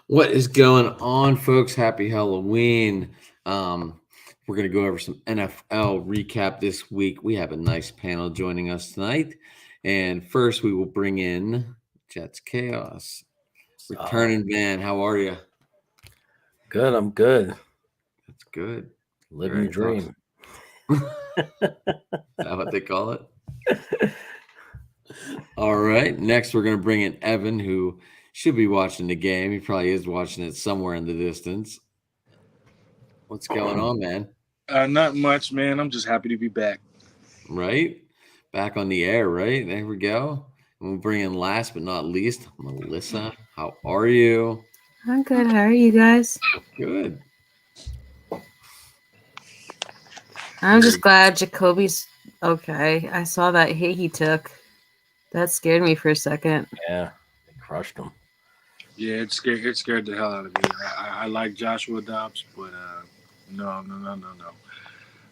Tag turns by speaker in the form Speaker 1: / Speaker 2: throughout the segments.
Speaker 1: What is going on, folks? Happy Halloween. We're going to go over some NFL recap this week. We have a nice panel joining us tonight. And first, we will bring in Jets Chaos. Returning man, how are you?
Speaker 2: Good, I'm good.
Speaker 1: That's good.
Speaker 2: Living the dream.
Speaker 1: Is that what they call it? All right. Next, we're going to bring in Evan, who should be watching the game. He probably is watching it somewhere in the distance. What's going on, man?
Speaker 3: Not much, man. I'm just happy to be back.
Speaker 1: Right? Back on the air, right? There we go. And we'll bring in last but not least, Melissa. How are you?
Speaker 4: I'm good. How are you guys?
Speaker 1: Good.
Speaker 4: I'm just glad Jacoby's okay. I saw that hit he took. That scared me for a second.
Speaker 2: Yeah, they crushed him.
Speaker 3: Yeah, it scared the hell out of me. I like Joshua Dobbs, but no.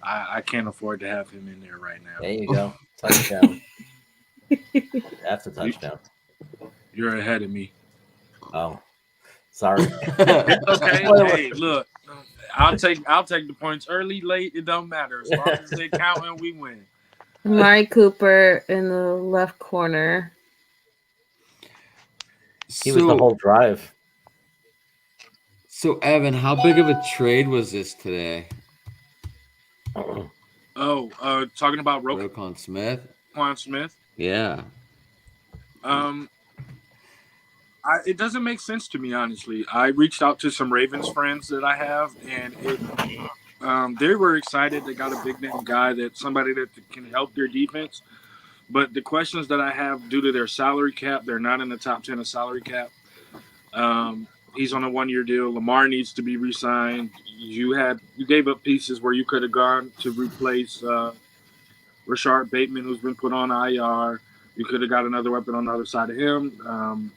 Speaker 3: I can't afford to have him in there right now.
Speaker 2: There you go. Touchdown. That's a touchdown.
Speaker 3: You're ahead of me.
Speaker 2: Oh, sorry.
Speaker 3: Okay, hey, look. I'll take the points early, late. It don't matter. As long as they count and we win.
Speaker 4: Amari Cooper in the left corner.
Speaker 2: He was the whole drive.
Speaker 1: So, Evan, how big of a trade was this today?
Speaker 3: Talking about
Speaker 1: Roquan Smith.
Speaker 3: Roquan Smith.
Speaker 1: Yeah.
Speaker 3: It doesn't make sense to me, honestly. I reached out to some Ravens friends that I have, and they were excited. They got a big name guy, somebody that can help their defense. But the questions that I have due to their salary cap, they're not in the top 10 of salary cap. He's on a 1-year deal. Lamar needs to be re-signed. You gave up pieces where you could have gone to replace Rashard Bateman, who's been put on IR. You could have got another weapon on the other side of him.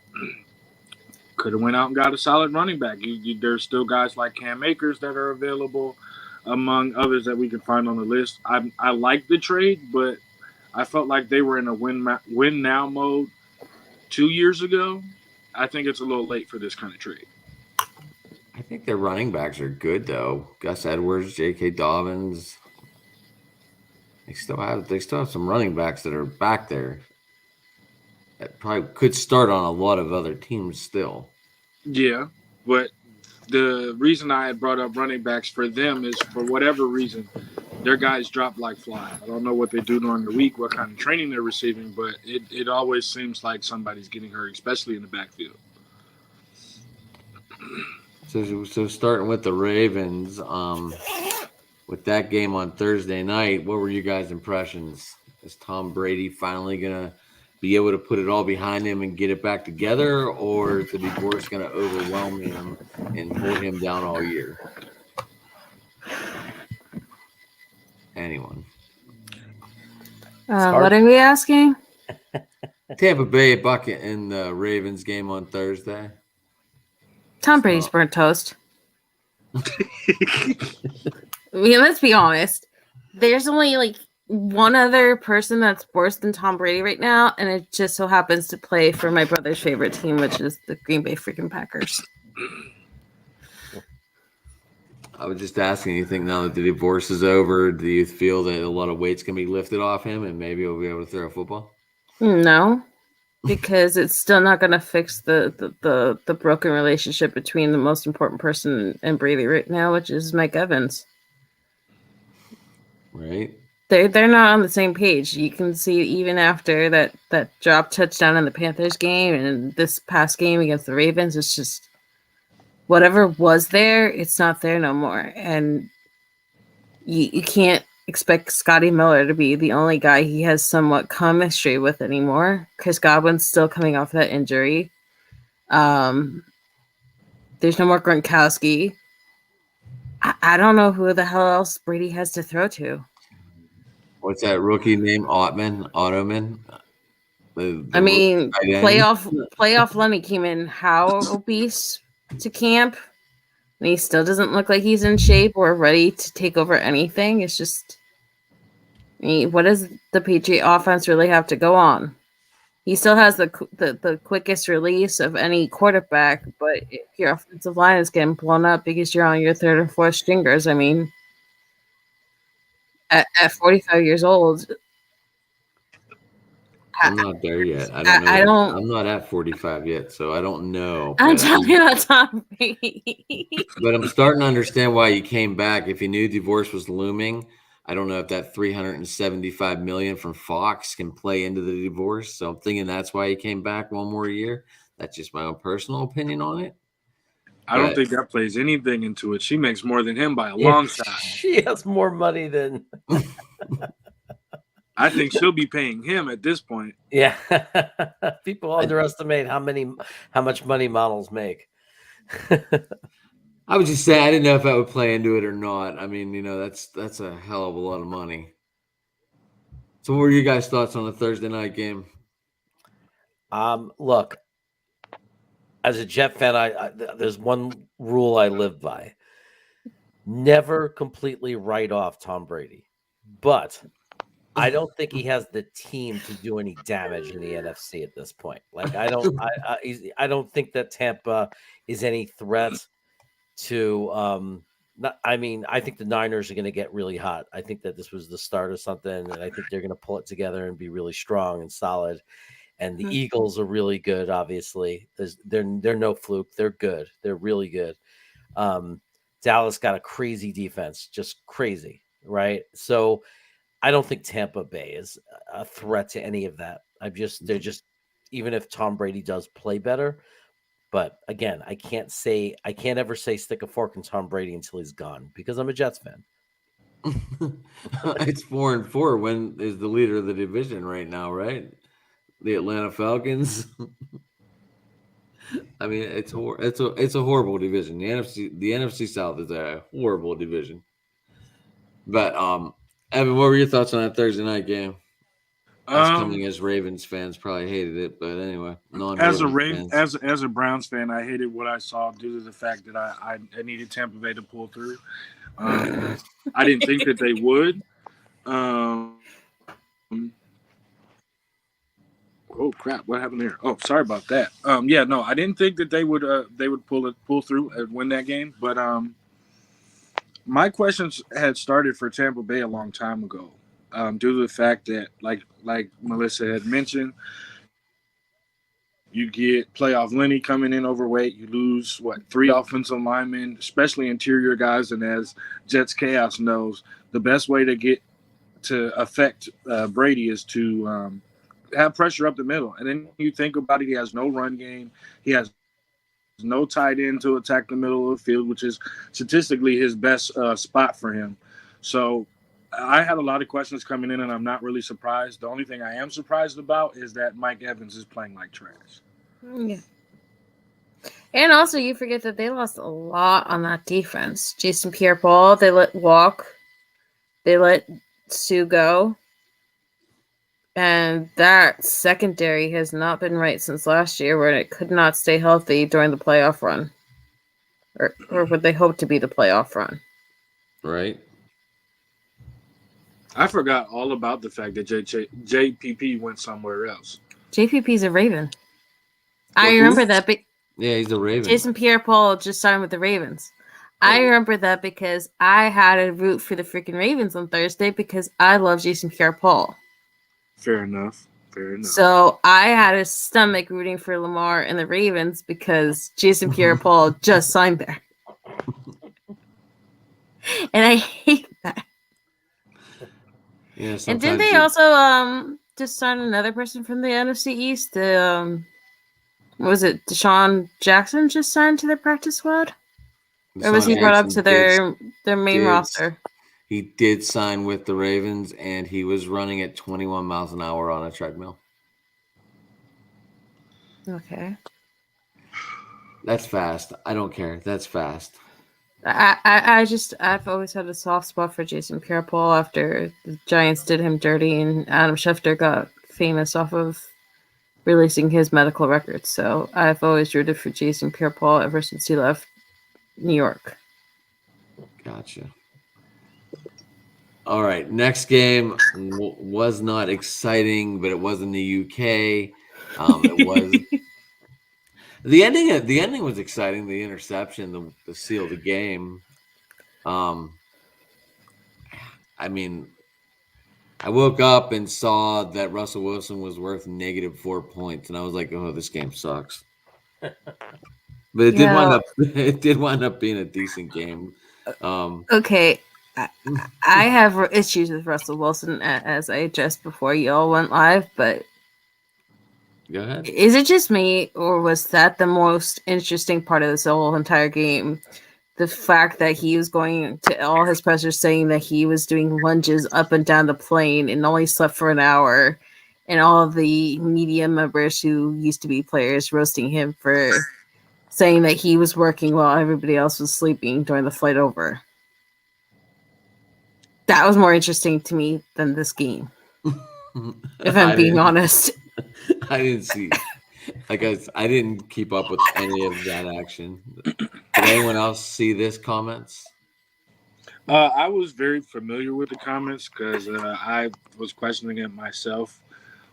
Speaker 3: Could have went out and got a solid running back. There's still guys like Cam Akers that are available, among others that we can find on the list. I like the trade, but I felt like they were in a win now mode 2 years ago. I think it's a little late for this kind of trade.
Speaker 1: I think their running backs are good, though. Gus Edwards, J.K. Dobbins. They still have some running backs that are back there that probably could start on a lot of other teams still.
Speaker 3: Yeah, but the reason I had brought up running backs for them is for whatever reason, their guys drop like flies. I don't know what they do during the week, what kind of training they're receiving, but it always seems like somebody's getting hurt, especially in the backfield.
Speaker 1: So starting with the Ravens, with that game on Thursday night, what were you guys' impressions? Is Tom Brady finally going to be able to put it all behind him and get it back together, or is the divorce going to overwhelm him and hold him down all year? Anyone?
Speaker 4: What are we asking?
Speaker 1: Tampa Bay bucket in the Ravens game on Thursday.
Speaker 4: Tom Brady's burnt toast. I mean, let's be honest. There's only like one other person that's worse than Tom Brady right now, and it just so happens to play for my brother's favorite team, which is the Green Bay freaking Packers.
Speaker 1: I was just asking, you think now that the divorce is over, do you feel that a lot of weight's going to be lifted off him and maybe he'll be able to throw a football?
Speaker 4: No, because it's still not going to fix the broken relationship between the most important person and Brady right now, which is Mike Evans.
Speaker 1: Right.
Speaker 4: They're not on the same page. You can see even after that drop touchdown in the Panthers game and this past game against the Ravens, it's just whatever was there, it's not there no more. And you can't expect Scotty Miller to be the only guy he has somewhat chemistry with anymore. Chris Godwin's still coming off that injury. There's no more Gronkowski. I don't know who the hell else Brady has to throw to.
Speaker 1: What's that rookie name? Ottoman?
Speaker 4: Playoff Lenny came in how obese to camp, and he still doesn't look like he's in shape or ready to take over anything. It's just, what does the Patriot offense really have to go on? He still has the quickest release of any quarterback, but if your offensive line is getting blown up because you're on your third and fourth stringers, I mean, at 45 years old,
Speaker 1: I'm not there yet. I don't know.
Speaker 4: I don't.
Speaker 1: I'm not at 45 yet, so I don't know.
Speaker 4: I'm
Speaker 1: But
Speaker 4: talking about Tom Brady.
Speaker 1: but I'm starting to understand why he came back. If he knew divorce was looming, I don't know if that 375 million from Fox can play into the divorce. So I'm thinking that's why he came back one more year. That's just my own personal opinion on it.
Speaker 3: I don't
Speaker 1: But-
Speaker 3: think that plays anything into it. She makes more than him by a
Speaker 2: Yeah,
Speaker 3: long shot.
Speaker 2: She has more money than.
Speaker 3: I think she'll be paying him at this point.
Speaker 2: Yeah. People underestimate how much money models make.
Speaker 1: I would just say I didn't know if that would play into it or not. I mean, that's a hell of a lot of money. So, what were you guys' thoughts on the Thursday night game?
Speaker 2: Look, as a Jet fan, I there's one rule I live by: never completely write off Tom Brady, but I don't think he has the team to do any damage in the NFC at this point. Like I don't think that Tampa is any threat to. I think the Niners are going to get really hot. I think that this was the start of something, and I think they're going to pull it together and be really strong and solid. And the Eagles are really good. Obviously, they're no fluke. They're good. They're really good. Dallas got a crazy defense, just crazy, right? So I don't think Tampa Bay is a threat to any of that. They're just even if Tom Brady does play better. But again, I can't ever say stick a fork in Tom Brady until he's gone because I'm a Jets fan.
Speaker 1: It's 4-4. When is the leader of the division right now, right? The Atlanta Falcons. I mean, it's a horrible division. The NFC South is a horrible division. But Evan, what were your thoughts on that Thursday night game? Us coming as Ravens fans probably hated it, but anyway,
Speaker 3: As a Browns fan, I hated what I saw due to the fact that I needed Tampa Bay to pull through. I didn't think that they would. Oh crap! What happened there? Oh, sorry about that. I didn't think that they would pull through and win that game. But my questions had started for Tampa Bay a long time ago, due to the fact that, like Melissa had mentioned, you get playoff Lenny coming in overweight. You lose 3 offensive linemen, especially interior guys. And as Jets Chaos knows, the best way to affect Brady is to have pressure up the middle. And then you think about it, he has no run game. He has no tight end to attack the middle of the field, which is statistically his best spot for him. So I had a lot of questions coming in, and I'm not really surprised. The only thing I am surprised about is that Mike Evans is playing like trash.
Speaker 4: Yeah. And also, you forget that they lost a lot on that defense. Jason Pierre-Paul, they let walk. They let Sue go. And that secondary has not been right since last year, where it could not stay healthy during the playoff run. Or what they hope to be the playoff run.
Speaker 1: Right.
Speaker 3: I forgot all about the fact that JPP went somewhere else.
Speaker 4: JPP's a Raven.
Speaker 3: Well,
Speaker 4: I remember that.
Speaker 1: Yeah, he's a Raven.
Speaker 4: Jason Pierre-Paul just signed with the Ravens. I remember that because I had to root for the freaking Ravens on Thursday because I love Jason Pierre-Paul.
Speaker 3: Fair enough.
Speaker 4: So I had a stomach rooting for Lamar and the Ravens because Jason Pierre-Paul just signed there. And I hate that.
Speaker 1: Yeah,
Speaker 4: and didn't they also just sign another person from the NFC East? What was it? Deshaun Jackson just signed to their practice squad? Or was he brought up to their main roster?
Speaker 1: He did sign with the Ravens, and he was running at 21 miles an hour on a treadmill.
Speaker 4: Okay.
Speaker 1: That's fast. I don't care. That's fast.
Speaker 4: I've always had a soft spot for Jason Pierre-Paul after the Giants did him dirty and Adam Schefter got famous off of releasing his medical records. So I've always rooted for Jason Pierre-Paul ever since he left New York.
Speaker 1: Gotcha. All right. Next game was not exciting, but it was in the UK. It was the ending. The ending was exciting. The interception, the seal of the game. I mean, I woke up and saw that Russell Wilson was worth -4 points, and I was like, "Oh, this game sucks." But it did wind
Speaker 4: Yeah.
Speaker 1: up. It did wind up being a decent game.
Speaker 4: Okay. I have issues with Russell Wilson, as I addressed before you all went live, but
Speaker 1: Go ahead.
Speaker 4: is it just me, or was that the most interesting part of this whole entire game? The fact that he was going to all his pressers saying that he was doing lunges up and down the plane and only slept for an hour, and all of the media members who used to be players roasting him for saying that he was working while everybody else was sleeping during the flight over. That was more interesting to me than this game, if I'm being honest.
Speaker 1: I didn't see. I didn't keep up with any of that action. Did anyone else see this comments?
Speaker 3: I was very familiar with the comments because I was questioning it myself.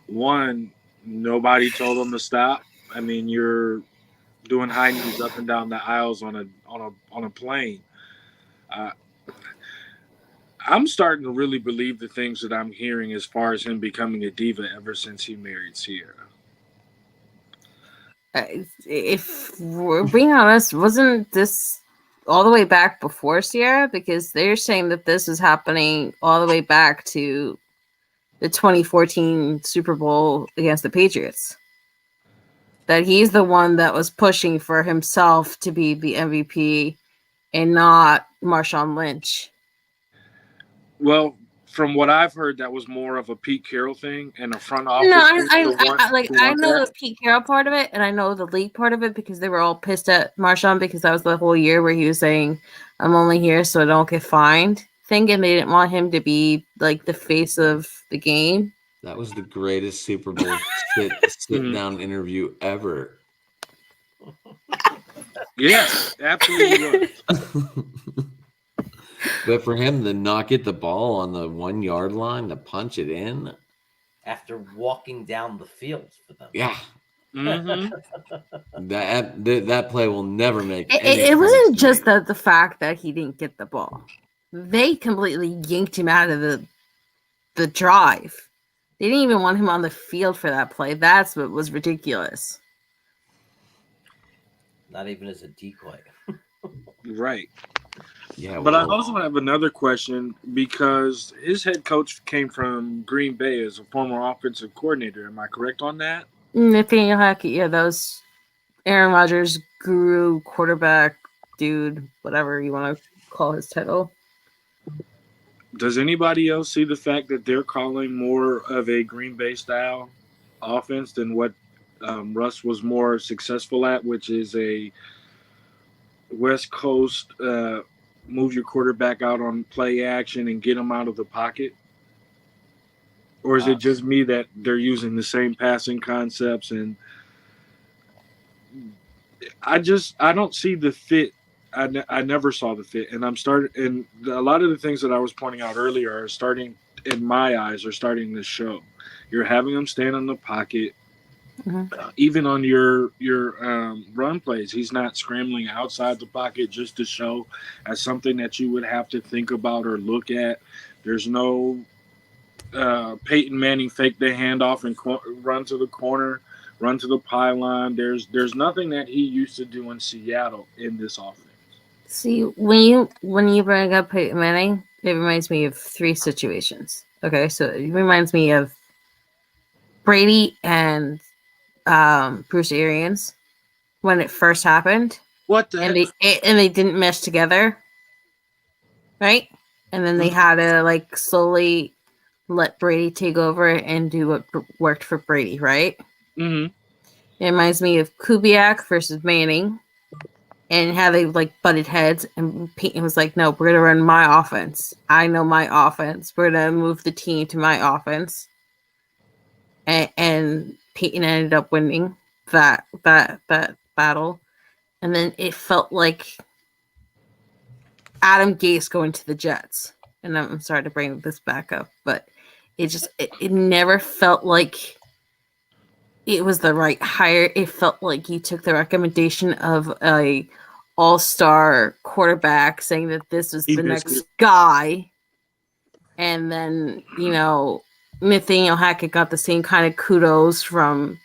Speaker 3: One, nobody told him to stop. I mean, you're doing high knees up and down the aisles on a plane. I'm starting to really believe the things that I'm hearing as far as him becoming a diva ever since he married Sierra.
Speaker 4: If we're being honest, wasn't this all the way back before Sierra? Because they're saying that this was happening all the way back to the 2014 Super Bowl against the Patriots. That he's the one that was pushing for himself to be the MVP and not Marshawn Lynch.
Speaker 3: Well, from what I've heard, that was more of a Pete Carroll thing and a front office.
Speaker 4: No,
Speaker 3: thing
Speaker 4: I know the Pete Carroll part of it, and I know the league part of it because they were all pissed at Marshawn because that was the whole year where he was saying, "I'm only here so I don't get fined," thing, and they didn't want him to be like the face of the game.
Speaker 1: That was the greatest Super Bowl sit down interview ever.
Speaker 3: Yes, absolutely.
Speaker 1: But for him to not get the ball on the 1 yard line to punch it in,
Speaker 2: After walking down the field for them.
Speaker 1: yeah,
Speaker 3: Mm-hmm.
Speaker 1: that play will never make.
Speaker 4: It wasn't just the fact that he didn't get the ball; they completely yanked him out of the drive. They didn't even want him on the field for that play. That's what was ridiculous.
Speaker 2: Not even as a decoy.
Speaker 3: Right.
Speaker 1: Yeah,
Speaker 3: But I also have another question because his head coach came from Green Bay as a former offensive coordinator. Am I correct on that?
Speaker 4: Nathaniel Hackett, yeah, that was Aaron Rodgers, guru, quarterback, dude, whatever you want to call his title.
Speaker 3: Does anybody else see the fact that they're calling more of a Green Bay style offense than what Russ was more successful at, which is a West Coast move your quarterback out on play action and get him out of the pocket? Or is it just me that they're using the same passing concepts? And I don't see the fit. I never saw the fit. And a lot of the things that I was pointing out earlier are starting, in my eyes, are starting to show. You're having them stand in the pocket. Even on your run plays, he's not scrambling outside the pocket just to show as something that you would have to think about or look at. There's no Peyton Manning fake the handoff and run to the corner, run to the pylon. There's nothing that he used to do in Seattle in this offense.
Speaker 4: See, when you bring up Peyton Manning, it reminds me of three situations. Okay, so it reminds me of Brady and Bruce Arians when it first happened.
Speaker 3: What the
Speaker 4: heck? And they didn't mesh together, right? And then they had to like slowly let Brady take over and do what worked for Brady, right?
Speaker 3: Mm-hmm.
Speaker 4: It reminds me of Kubiak versus Manning and how they like butted heads, and Peyton was like, "No, we're gonna run my offense. I know my offense. We're gonna move the team to my offense." And Peyton ended up winning that battle, and then it felt like Adam Gase going to the Jets. And I'm sorry to bring this back up, but it never felt like it was the right hire. It felt like you took the recommendation of a all-star quarterback saying that this was
Speaker 3: He
Speaker 4: the
Speaker 3: missed
Speaker 4: next
Speaker 3: it.
Speaker 4: guy. And then, Nathaniel Hackett got the same kind of kudos from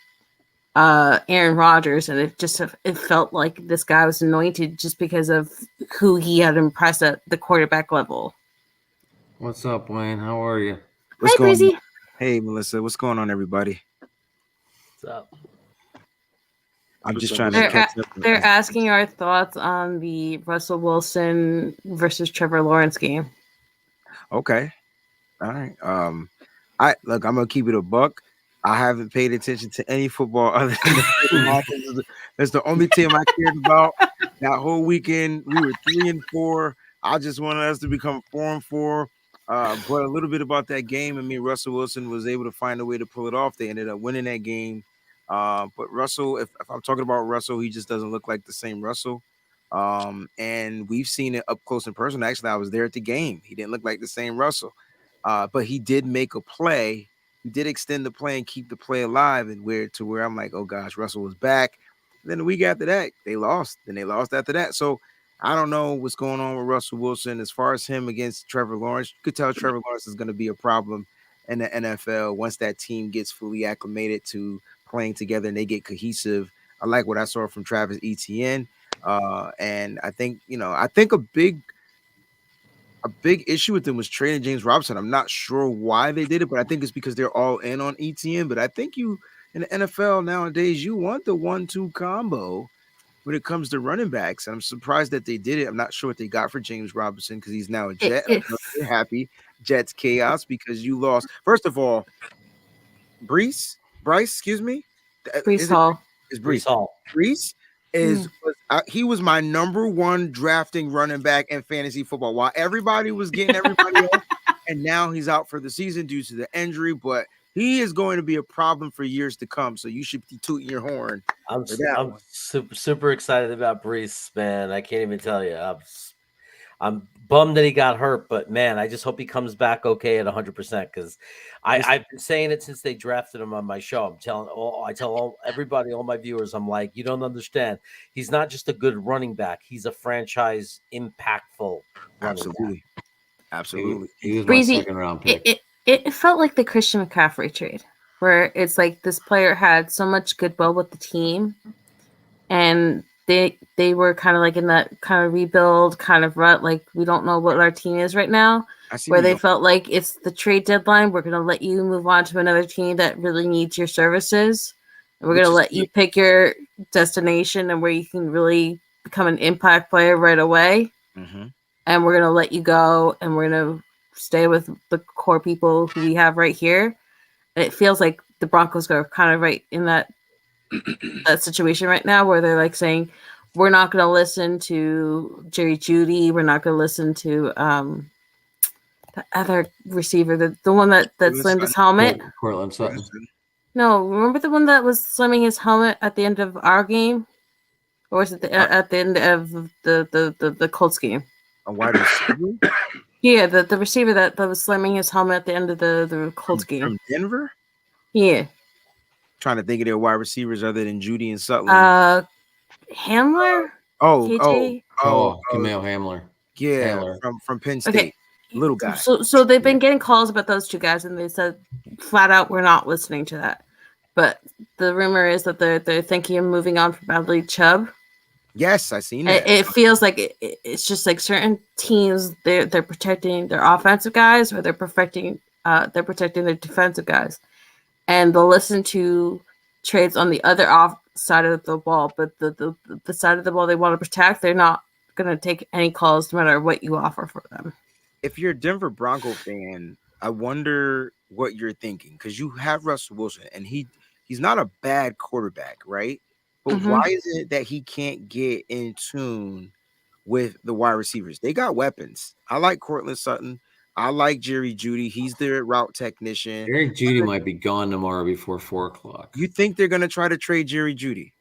Speaker 4: Aaron Rodgers, and it felt like this guy was anointed just because of who he had impressed at the quarterback level.
Speaker 1: What's up, Wayne? How are you?
Speaker 5: What's
Speaker 4: Hi,
Speaker 5: going
Speaker 4: Breezy.
Speaker 5: on? Hey, Melissa. What's going on, everybody?
Speaker 2: So,
Speaker 5: I'm
Speaker 3: What's
Speaker 5: just
Speaker 3: up,
Speaker 5: trying
Speaker 3: what's
Speaker 5: to
Speaker 3: up?
Speaker 5: catch up.
Speaker 4: They're asking our thoughts on the Russell Wilson versus Trevor Lawrence game.
Speaker 5: Okay. All right. I'm gonna keep it a buck. I haven't paid attention to any football other than the 49ers. That's the only team I cared about. That whole weekend, we were 3-4. I just wanted us to become 4-4. But a little bit about that game. I mean, Russell Wilson was able to find a way to pull it off. They ended up winning that game. But Russell, if I'm talking about Russell, he just doesn't look like the same Russell. And we've seen it up close in person. Actually, I was there at the game. He didn't look like the same Russell. But he did make a play. He did extend the play and keep the play alive, and where I'm like, oh gosh, Russell was back. And then the week after that, they lost. Then they lost after that. So I don't know what's going on with Russell Wilson. As far as him against Trevor Lawrence, you could tell Trevor Lawrence is going to be a problem in the NFL once that team gets fully acclimated to playing together and they get cohesive. I like what I saw from Travis Etienne. And I think a big issue with them was trading James Robinson. I'm not sure why they did it, but I think it's because they're all in on ETN. But I think in the NFL nowadays, you want the 1-2 combo when it comes to running backs. And I'm surprised that they did it. I'm not sure what they got for James Robinson because he's now a Jet. I don't know if they're happy. Jets chaos because you lost. First of all, Bryce, excuse me.
Speaker 4: Brees Hall.
Speaker 5: Is
Speaker 2: Brees
Speaker 5: Brees
Speaker 2: Hall.
Speaker 5: Brees he was my number one drafting running back in fantasy football while everybody was getting everybody else, and now he's out for the season due to the injury, but he is going to be a problem for years to come, so you should be tooting your horn.
Speaker 2: I'm
Speaker 5: for that one.
Speaker 2: super excited about Brees, man. I can't even tell you. I'm bummed that he got hurt, but man, I just hope he comes back okay at 100% because I've been saying it since they drafted him on my show. I tell everybody, all my viewers, I'm like, you don't understand. He's not just a good running back. He's a franchise impactful running back.
Speaker 5: Absolutely.
Speaker 1: He was my
Speaker 4: Breezy,
Speaker 1: second round pick.
Speaker 4: It felt like the Christian McCaffrey trade, where it's like this player had so much goodwill with the team, and they were kind of like in that kind of rebuild kind of rut, like we don't know what our team is right now, where they felt like it's the trade deadline. We're going to let you move on to another team that really needs your services. And we're going to let you pick your destination and where you can really become an impact player right away.
Speaker 5: Mm-hmm.
Speaker 4: And we're going to let you go, and we're going to stay with the core people who we have right here. And it feels like the Broncos are kind of right in that situation right now where they're like saying, we're not going to listen to Jerry Jeudy. We're not going to listen to the other receiver, the one that slammed his helmet.
Speaker 1: Cortland Sutton.
Speaker 4: No, remember the one that was slamming his helmet at the end of our game? Or was it at the end of the Colts game?
Speaker 5: A wide receiver?
Speaker 4: Yeah, the receiver that was slamming his helmet at the end of the Colts game.
Speaker 5: From Denver?
Speaker 4: Yeah.
Speaker 5: Trying to think of their wide receivers other than Judy and Sutton.
Speaker 4: Hamler?
Speaker 1: Camille Hamler.
Speaker 5: Yeah,
Speaker 1: Hamler.
Speaker 5: from Penn State.
Speaker 4: Okay.
Speaker 5: Little guy.
Speaker 4: So they've been getting calls about those two guys, and they said flat out, we're not listening to that. But the rumor is that they're thinking of moving on from Bradley Chubb.
Speaker 5: Yes, I seen that.
Speaker 4: It feels like it's just like certain teams they're protecting their offensive guys, or they're protecting their defensive guys, and they'll listen to trades on the other off side of the ball, but the side of the ball they want to protect, they're not going to take any calls no matter what you offer for them.
Speaker 5: If you're a Denver Bronco fan, I wonder what you're thinking, because you have Russell Wilson, and he's not a bad quarterback, right? But why is it that he can't get in tune with the wide receivers? They got weapons. I like Cortland Sutton. I like Jerry Jeudy. He's their route technician.
Speaker 1: Jerry Jeudy might be gone tomorrow before 4:00.
Speaker 5: You think they're gonna try to trade Jerry Jeudy?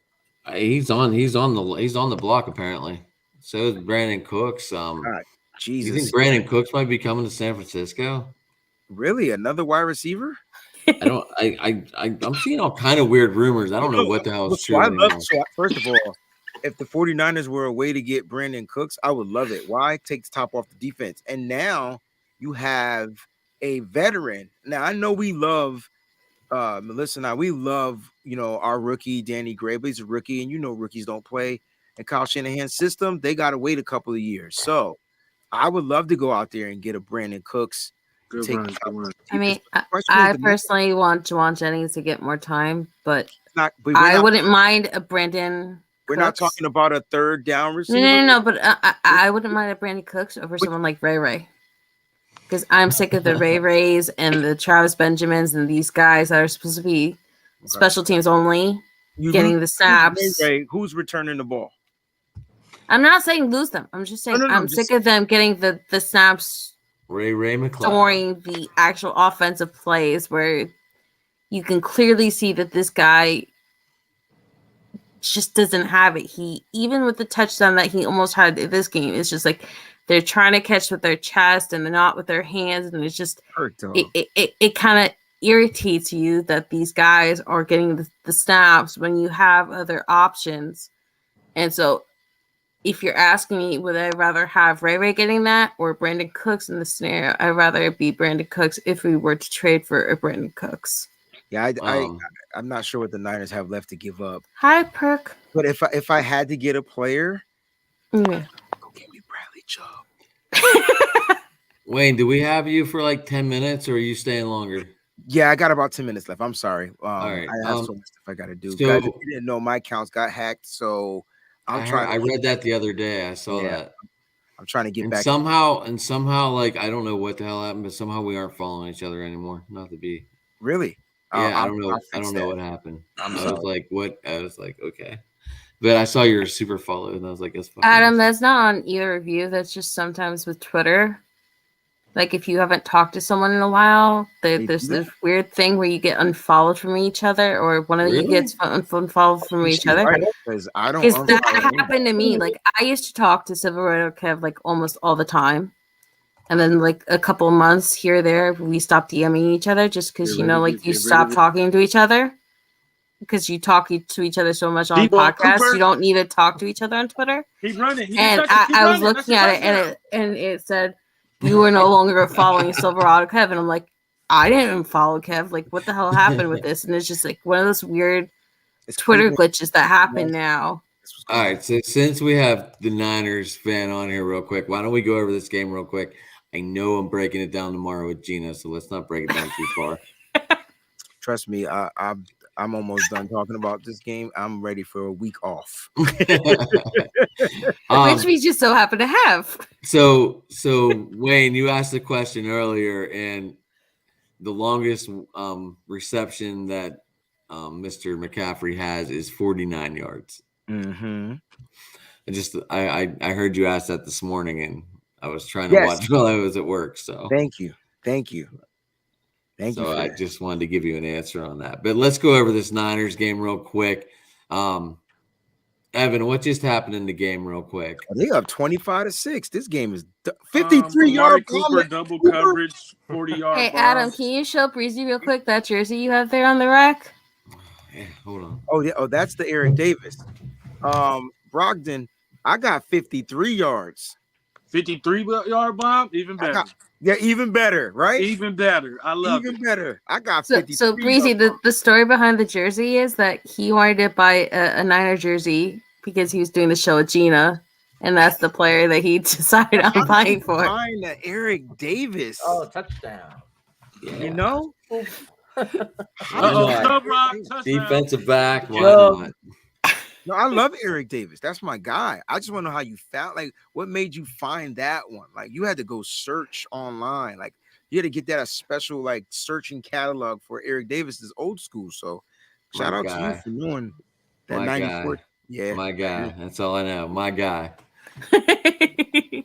Speaker 1: He's on the block apparently. So is Brandon Cooks.
Speaker 5: Jesus.
Speaker 1: You think Brandon Cooks might be coming to San Francisco?
Speaker 5: Really? Another wide receiver?
Speaker 1: I'm seeing all kind of weird rumors. I don't know what the hell is
Speaker 5: So
Speaker 1: true
Speaker 5: I
Speaker 1: anymore.
Speaker 5: love. So first of all, if the 49ers were a way to get Brandon Cooks, I would love it. Why? Take the top off the defense. And now you have a veteran. Now I know we love Melissa and I, we love, our rookie Danny Gray, but he's a rookie, and rookies don't play in Kyle Shanahan's system. They gotta wait a couple of years. So I would love to go out there and get a Brandon Cooks.
Speaker 3: Good
Speaker 5: Take
Speaker 3: run,
Speaker 5: the top
Speaker 3: good
Speaker 5: off
Speaker 3: run.
Speaker 5: the
Speaker 4: I mean,
Speaker 5: defense. The question
Speaker 4: I
Speaker 5: is the-
Speaker 4: personally want Juwan Jennings to get more time, but
Speaker 5: not, but
Speaker 4: I wouldn't mind a Brandon.
Speaker 5: we're not
Speaker 4: Cooks.
Speaker 5: talking about a third down
Speaker 4: No,
Speaker 5: receiver.
Speaker 4: no, but I wouldn't mind a Brandon Cooks over someone like Ray Ray. Because I'm sick of the Ray Rays and the Travis Benjamins and these guys that are supposed to be special teams only,
Speaker 5: You
Speaker 4: getting
Speaker 5: lose
Speaker 4: the snaps.
Speaker 5: Ray Ray, who's returning the ball?
Speaker 4: I'm not saying lose them. I'm just saying
Speaker 5: No,
Speaker 4: I'm sick of them getting the snaps
Speaker 1: Ray McCloud.
Speaker 4: during the actual offensive plays where you can clearly see that this guy just doesn't have it. He, even with the touchdown that he almost had in this game, it's just like they're trying to catch with their chest and they're not with their hands, and it's just it kind of irritates you that these guys are getting the snaps when you have other options. And so if you're asking me, would I rather have Ray Ray getting that or Brandon Cooks in the scenario? I'd rather it be Brandon Cooks if we were to trade for a Brandon Cooks.
Speaker 5: Yeah, I'm not sure what the Niners have left to give up.
Speaker 4: Hi, Perk.
Speaker 5: But if I had to get a player,
Speaker 4: Yeah.
Speaker 5: go get me Bradley Chubb.
Speaker 1: Wayne, do we have you for like 10 minutes or are you staying longer?
Speaker 5: Yeah, I got about 10 minutes left. I'm sorry.
Speaker 1: All right.
Speaker 5: I have so much stuff I got to do.
Speaker 1: So-
Speaker 5: Guys, if you didn't know, my accounts got hacked, so
Speaker 1: I read that the other day. I saw that.
Speaker 5: I'm trying to get
Speaker 1: And
Speaker 5: back.
Speaker 1: somehow, like, I don't know what the hell happened, but somehow we aren't following each other anymore. Not to be.
Speaker 5: Really?
Speaker 1: Yeah, I don't know. I don't know what happened. I was like, what? I was like, okay. But I saw your super follow, and I was like, that's fucking
Speaker 4: Adam,
Speaker 1: awesome.
Speaker 4: that's not on either of you. That's just sometimes with Twitter. Like if you haven't talked to someone in a while, there's this weird thing where you get unfollowed from each other, or one of you
Speaker 1: Really?
Speaker 4: gets unfollowed from each other.
Speaker 5: Because I don't.
Speaker 4: Because that
Speaker 5: unfollow anybody.
Speaker 4: happened to me. Like I used to talk to Civil Rider Kev like almost all the time, and then like a couple of months here or there, we stopped DMing each other just because
Speaker 3: Get rid of
Speaker 4: like
Speaker 3: it,
Speaker 4: you
Speaker 3: get rid
Speaker 4: stop
Speaker 3: of it.
Speaker 4: talking to each other. Because you talk to each other so much on
Speaker 3: Debo
Speaker 4: podcasts,
Speaker 3: Cooper.
Speaker 4: you don't need to talk to each other on Twitter.
Speaker 3: Keep running. He
Speaker 4: And
Speaker 3: just touched it. Keep
Speaker 4: I was
Speaker 3: running.
Speaker 4: looking at it, and it said you were no longer following Silverado Kev, and I'm like, I didn't follow Kev. Like, what the hell happened with this? And it's just like one of those weird
Speaker 5: It's
Speaker 4: Twitter
Speaker 5: Cleveland.
Speaker 4: glitches that happen now.
Speaker 1: All right, so since we have the Niners fan on here real quick, why don't we go over this game real quick? I know I'm breaking it down tomorrow with Gina, so let's not break it down too far.
Speaker 5: Trust me, I'm almost done talking about this game. I'm ready for a week off.
Speaker 4: Which we just so happen to have.
Speaker 1: So Wayne, you asked a question earlier, and the longest reception that Mr. McCaffrey has is 49 yards.
Speaker 5: Mm-hmm.
Speaker 1: I heard you ask that this morning, and I was trying to
Speaker 5: Yes.
Speaker 1: watch while I was at work. So
Speaker 5: Thank you. For
Speaker 1: I
Speaker 5: that.
Speaker 1: just wanted to give you an answer on that. But let's go over this Niners game real quick. Evan, what just happened in the game real quick?
Speaker 5: They up 25-6. This game is 53
Speaker 3: Amari
Speaker 5: yard
Speaker 3: Cooper double coverage, 40-yard.
Speaker 4: Hey, Adam, can you show Breezy real quick that jersey you have there on the rack?
Speaker 1: Yeah, hold on.
Speaker 5: Oh yeah. Oh, that's the Eric Davis. Brogdon, I got 53 yards.
Speaker 3: 53-yard bomb, even better.
Speaker 5: Yeah, even better, right?
Speaker 3: Even better. I love
Speaker 5: Even
Speaker 3: it.
Speaker 5: better. I got
Speaker 4: So
Speaker 5: 53.
Speaker 4: Breezy,
Speaker 5: yards.
Speaker 4: the story behind the jersey is that he wanted to buy a Niner jersey because he was doing the show with Gina, and that's the player that he decided
Speaker 5: How
Speaker 4: on
Speaker 5: did
Speaker 4: buying
Speaker 5: you
Speaker 4: for.
Speaker 5: find the Eric Davis.
Speaker 2: Touchdown.
Speaker 5: You know?
Speaker 3: Uh-oh, Chubb Rock, touchdown.
Speaker 1: Defensive back. Why
Speaker 2: Chubb.
Speaker 1: not?
Speaker 5: No, I love Eric Davis. That's my guy. I just want to know how you found, like, what made you find that one? Like, you had to go search online. Like, you had to get that a special, like, searching catalog for Eric Davis is old school. So, shout
Speaker 1: My
Speaker 5: out to
Speaker 1: guy.
Speaker 5: you for knowing that
Speaker 1: My
Speaker 5: 94.
Speaker 1: guy.
Speaker 5: Yeah.
Speaker 1: My guy. That's all I know. My guy.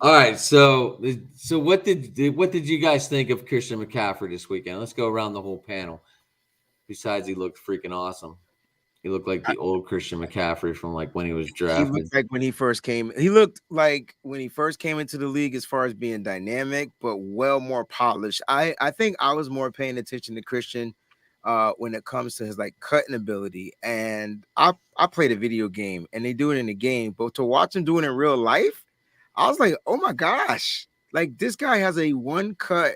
Speaker 1: All right. So what did you guys think of Christian McCaffrey this weekend? Let's go around the whole panel. Besides, he looked freaking awesome. He looked like the old Christian McCaffrey from like when he was
Speaker 5: He
Speaker 1: drafted.
Speaker 5: looked like when he first came. He looked like when he first came into the league as far as being dynamic, but well more polished. I think I was more paying attention to Christian when it comes to his like cutting ability. And I played a video game and they do it in the game, but to watch him do it in real life, I was like, oh my gosh, like this guy has a one cut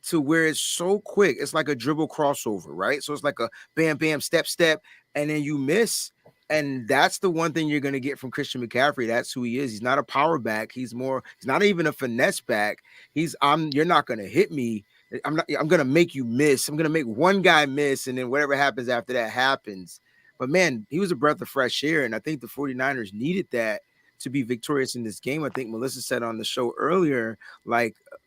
Speaker 5: to where it's so quick. It's like a dribble crossover, right? So it's like a bam, bam, step, step, and then you miss. And that's the one thing you're going to get from Christian McCaffrey. That's who he is. He's not a power back. He's not even a finesse back. You're not going to hit me. I'm going to make you miss. I'm going to make one guy miss. And then whatever happens after that happens. But man, he was a breath of fresh air. And I think the 49ers needed that to be victorious in this game. I think Melissa said on the show earlier,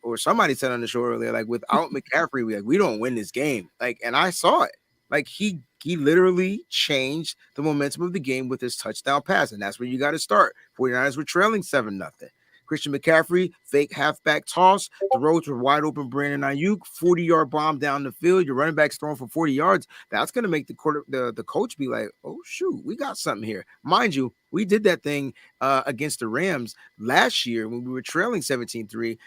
Speaker 5: or somebody said on the show earlier, like without McCaffrey, we don't win this game. And I saw it. Like he literally changed the momentum of the game with his touchdown pass, and that's where you got to start. 49ers were trailing 7-0. Christian McCaffrey, fake halfback toss. The roads were wide open. Brandon Ayuk, 40-yard bomb down the field. Your running back's throwing for 40 yards. That's going to make the coach be like, oh, shoot, we got something here. Mind you, we did that thing against the Rams last year when we were trailing 17-3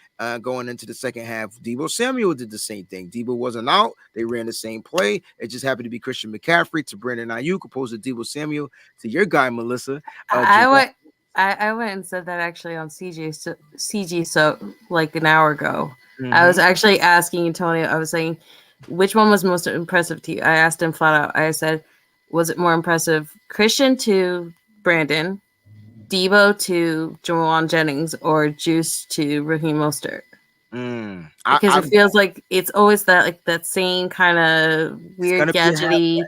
Speaker 5: going into the second half. Deebo Samuel did the same thing. Deebo wasn't out. They ran the same play. It just happened to be Christian McCaffrey to Brandon Ayuk opposed to Deebo Samuel to your guy, Melissa.
Speaker 4: I went and said that actually on CG so like an hour ago. Mm-hmm. I was actually asking Antonio, I was saying, which one was most impressive to you? I asked him flat out. I said, was it more impressive Christian to Brandon, Deebo to Jauan Jennings, or Juice to Raheem Mostert? Because it feels like it's always that same kind of weird gadgety.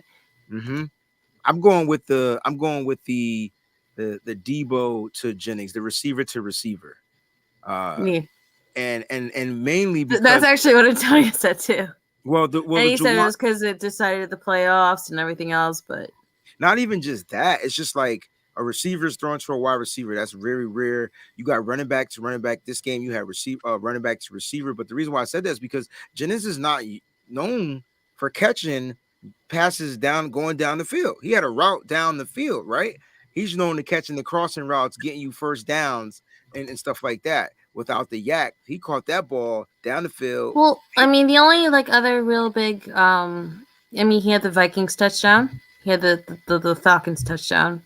Speaker 5: Mm-hmm. I'm going with the Deebo to Jennings, the receiver to receiver. And mainly because
Speaker 4: that's actually what Antonio said too.
Speaker 5: Well,
Speaker 4: he said it was because it decided the playoffs and everything else, but
Speaker 5: not even just that. It's just like a receiver is thrown to a wide receiver. That's very rare. You got running back to running back. This game you have running back to receiver. But the reason why I said that is because Jennings is not known for catching passes going down the field. He had a route down the field, right? He's known to catching the crossing routes, getting you first downs and stuff like that. Without the yak, he caught that ball down the field.
Speaker 4: Well, I mean, the only other real big, he had the Vikings touchdown, he had the Falcons touchdown,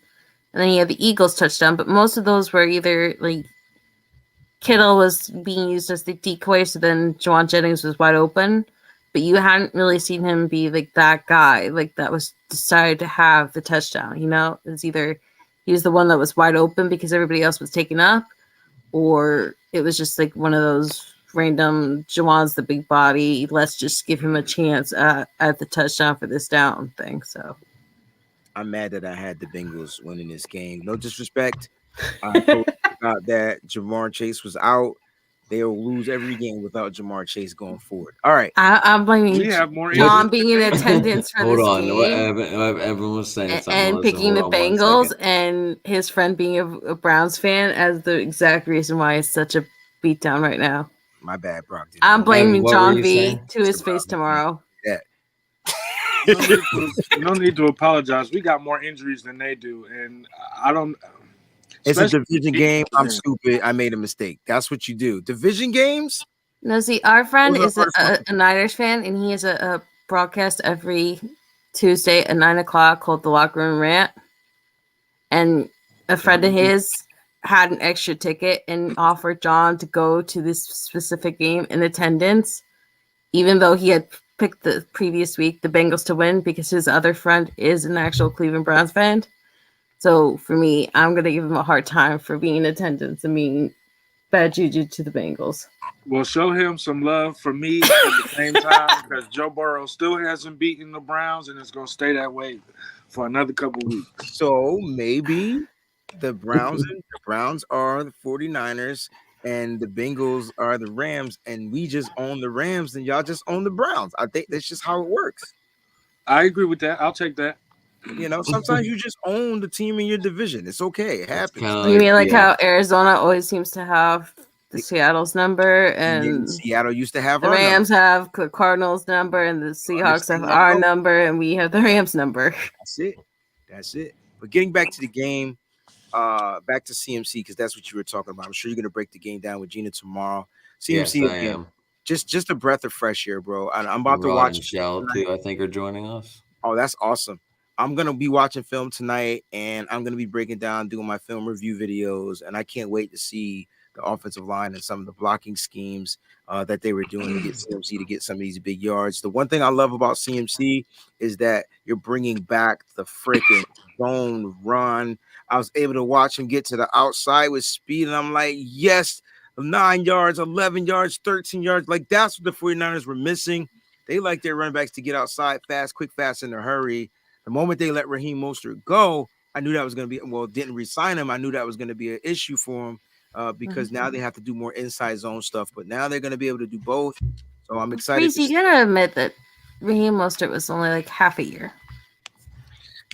Speaker 4: and then he had the Eagles touchdown. But most of those were either Kittle was being used as the decoy, so then Jauan Jennings was wide open. But you hadn't really seen him be that guy, that was decided to have the touchdown. It was either he was the one that was wide open because everybody else was taken up, or it was just one of those random Jauan's the big body. Let's just give him a chance at the touchdown for this down thing. So
Speaker 5: I'm mad that I had the Bengals winning this game. No disrespect. I forgot that Jamar Chase was out. They'll lose every game without Jamar Chase going forward. All right.
Speaker 4: I'm blaming John being in attendance for
Speaker 1: Hold
Speaker 4: this
Speaker 1: on.
Speaker 4: game.
Speaker 1: Everyone was saying something.
Speaker 4: And picking the Bengals and his friend being a Browns fan as the exact reason why it's such a beatdown right now.
Speaker 5: My bad, Brock.
Speaker 4: I'm blaming John V to his face tomorrow.
Speaker 5: Yeah.
Speaker 3: No need to apologize. We got more injuries than they do. And I don't...
Speaker 5: It's a division game. I'm stupid. I made a mistake. That's what you do. Division games?
Speaker 4: No, see, our friend is a Niners fan, and he has a broadcast every Tuesday at 9:00 called The Locker Room Rant. And a friend of his had an extra ticket and offered John to go to this specific game in attendance, even though he had picked the previous week the Bengals to win because his other friend is an actual Cleveland Browns fan. So for me, I'm going to give him a hard time for being in attendance and being bad juju to the Bengals.
Speaker 3: Well, show him some love for me at the same time because Joe Burrow still hasn't beaten the Browns and it's going to stay that way for another couple weeks.
Speaker 5: So maybe the Browns are the 49ers and the Bengals are the Rams, and we just own the Rams and y'all just own the Browns. I think that's just how it works.
Speaker 3: I agree with that. I'll take that.
Speaker 5: Sometimes you just own the team in your division. It's okay. It happens.
Speaker 4: You mean how Arizona always seems to have the Seattle's number, and
Speaker 5: Seattle used to have
Speaker 4: the Rams have the Cardinals number, and the Seahawks have our number, and we have the Rams number.
Speaker 5: That's it. But getting back to the game, back to CMC, because that's what you were talking about. I'm sure you're going to break the game down with Gina tomorrow. CMC
Speaker 1: Yes, I am.
Speaker 5: just a breath of fresh air, bro. And I'm about to
Speaker 1: Rod
Speaker 5: watch.
Speaker 1: and Shell too, I think, are joining us.
Speaker 5: Oh, that's awesome. I'm gonna be watching film tonight, and I'm gonna be breaking down, doing my film review videos, and I can't wait to see the offensive line and some of the blocking schemes that they were doing to get CMC to get some of these big yards. The one thing I love about CMC is that you're bringing back the freaking zone run. I was able to watch him get to the outside with speed, and I'm like, yes, 9 yards, 11 yards, 13 yards. Like, that's what the 49ers were missing. They like their running backs to get outside fast, quick, fast, in a hurry. The moment they let Raheem Mostert go, I knew that was going to be, well, didn't re-sign him. I knew that was going to be an issue for him because now they have to do more inside zone stuff. But now they're going to be able to do both. So I'm excited.
Speaker 4: Reese, you gotta admit that Raheem Mostert was only like half a year.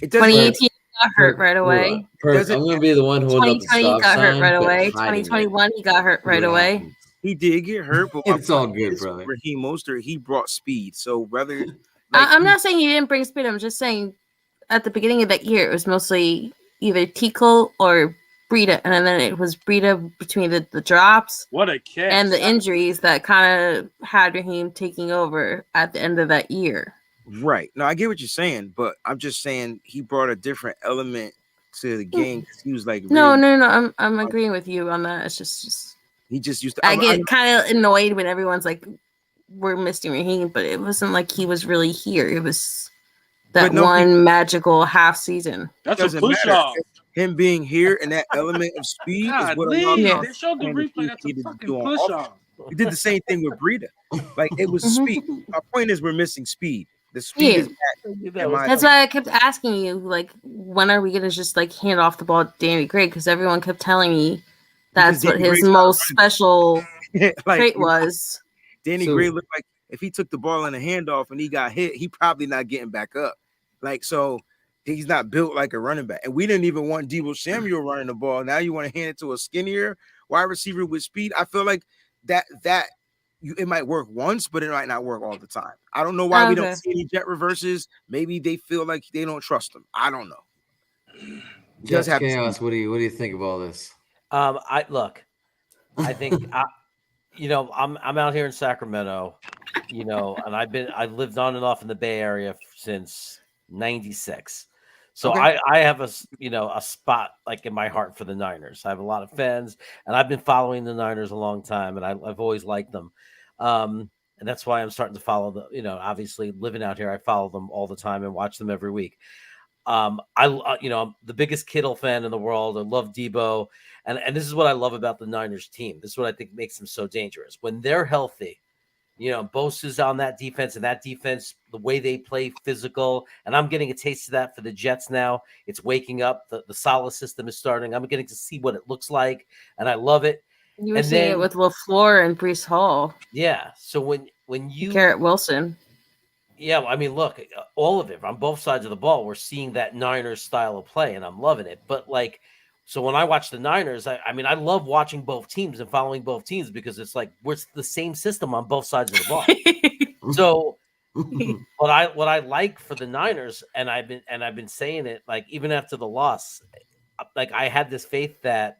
Speaker 5: It doesn't
Speaker 4: 2018 he got hurt right away.
Speaker 1: Perfect. I'm gonna be the one holding up the
Speaker 4: 2020
Speaker 1: stop
Speaker 4: he got hurt
Speaker 1: sign,
Speaker 4: right
Speaker 1: but
Speaker 4: away.
Speaker 1: hiding it.
Speaker 4: 2021 he got hurt right
Speaker 1: What
Speaker 4: away.
Speaker 1: happens?
Speaker 5: He did get hurt, but my
Speaker 1: It's all
Speaker 5: point
Speaker 1: good,
Speaker 5: is,
Speaker 1: brother.
Speaker 5: Raheem Mostert, he brought speed. So whether
Speaker 4: I'm not saying he didn't bring speed. I'm just saying at the beginning of that year it was mostly either Tickle or Breida, and then it was Breida between the drops
Speaker 3: What a catch.
Speaker 4: and the injuries that kind of had Raheem taking over at the end of that year.
Speaker 5: right. No, I get what you're saying, but I'm just saying he brought a different element to the game. He was like,
Speaker 4: No,
Speaker 5: really,
Speaker 4: I'm agreeing with you on that. It's just
Speaker 5: he just used to.
Speaker 4: I get kind of annoyed when everyone's like, we're missing Raheem, but it wasn't like he was really here. It was that
Speaker 5: But no,
Speaker 4: one magical half season.
Speaker 3: That's a
Speaker 5: doesn't
Speaker 3: push
Speaker 5: matter.
Speaker 3: off.
Speaker 5: Him being here and that element of speed is
Speaker 3: God,
Speaker 5: what
Speaker 3: Lee,
Speaker 5: allowed
Speaker 4: Yeah.
Speaker 3: they showed the
Speaker 5: him
Speaker 3: replay.
Speaker 5: to
Speaker 3: That's a
Speaker 5: do
Speaker 3: fucking
Speaker 5: on
Speaker 3: push
Speaker 5: offense.
Speaker 3: off.
Speaker 5: He did the same thing with Breida. Like, it was
Speaker 4: Mhm.
Speaker 5: speed. My point is we're missing speed. The speed
Speaker 4: Yeah.
Speaker 5: is back.
Speaker 2: That was-
Speaker 4: That's why I kept asking you, like, when are we gonna just like hand off the ball to Danny Gray? Because everyone kept telling me that's what
Speaker 5: Danny
Speaker 4: his
Speaker 5: Gray's not
Speaker 4: most
Speaker 5: running.
Speaker 4: special
Speaker 5: Like,
Speaker 4: trait was.
Speaker 5: Danny
Speaker 1: So-
Speaker 5: Gray looked like if he took the ball in a handoff and he got hit, he probably not getting back up. Like, so he's not built like a running back. And we didn't even want Deebo Samuel running the ball. Now you want to hand it to a skinnier wide receiver with speed. I feel like it might work once, but it might not work all the time. I don't know why we don't
Speaker 4: Okay.
Speaker 5: see any jet reverses. Maybe they feel like they don't trust him. I don't know. He
Speaker 1: Jets
Speaker 5: does have
Speaker 1: Chaos, what do you think of all this?
Speaker 2: I look. I think I'm out here in Sacramento, and I've lived on and off in the Bay Area since '96. So
Speaker 5: Okay.
Speaker 2: I have a spot like in my heart for the Niners. I have a lot of fans, and I've been following the Niners a long time, and I've always liked them. And that's why I'm starting to follow obviously living out here, I follow them all the time and watch them every week. I'm the biggest Kittle fan in the world. I love Debo. And this is what I love about the Niners team. This is what I think makes them so dangerous. When they're healthy, Bosa's on that defense, and that defense, the way they play physical, and I'm getting a taste of that for the Jets now. It's waking up. The Saleh system is starting. I'm getting to see what it looks like, and I love it.
Speaker 4: You were
Speaker 2: And
Speaker 4: seeing
Speaker 2: then-
Speaker 4: it with LaFleur and Brees Hall,
Speaker 2: Yeah. So when you
Speaker 4: Garrett Wilson.
Speaker 2: Yeah, I mean, look, all of it on both sides of the ball, we're seeing that Niners style of play, and I'm loving it. But so when I watch the Niners, I mean, I love watching both teams and following both teams because it's like we're the same system on both sides of the ball. So what I like for the Niners, and I've been saying it, like even after the loss, like I had this faith that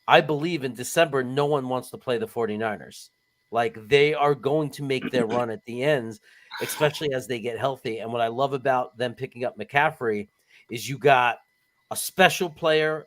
Speaker 2: I believe in December, no one wants to play the 49ers. Like they are going to make their run at the ends, especially as they get healthy. And what I love about them picking up McCaffrey is you got a special player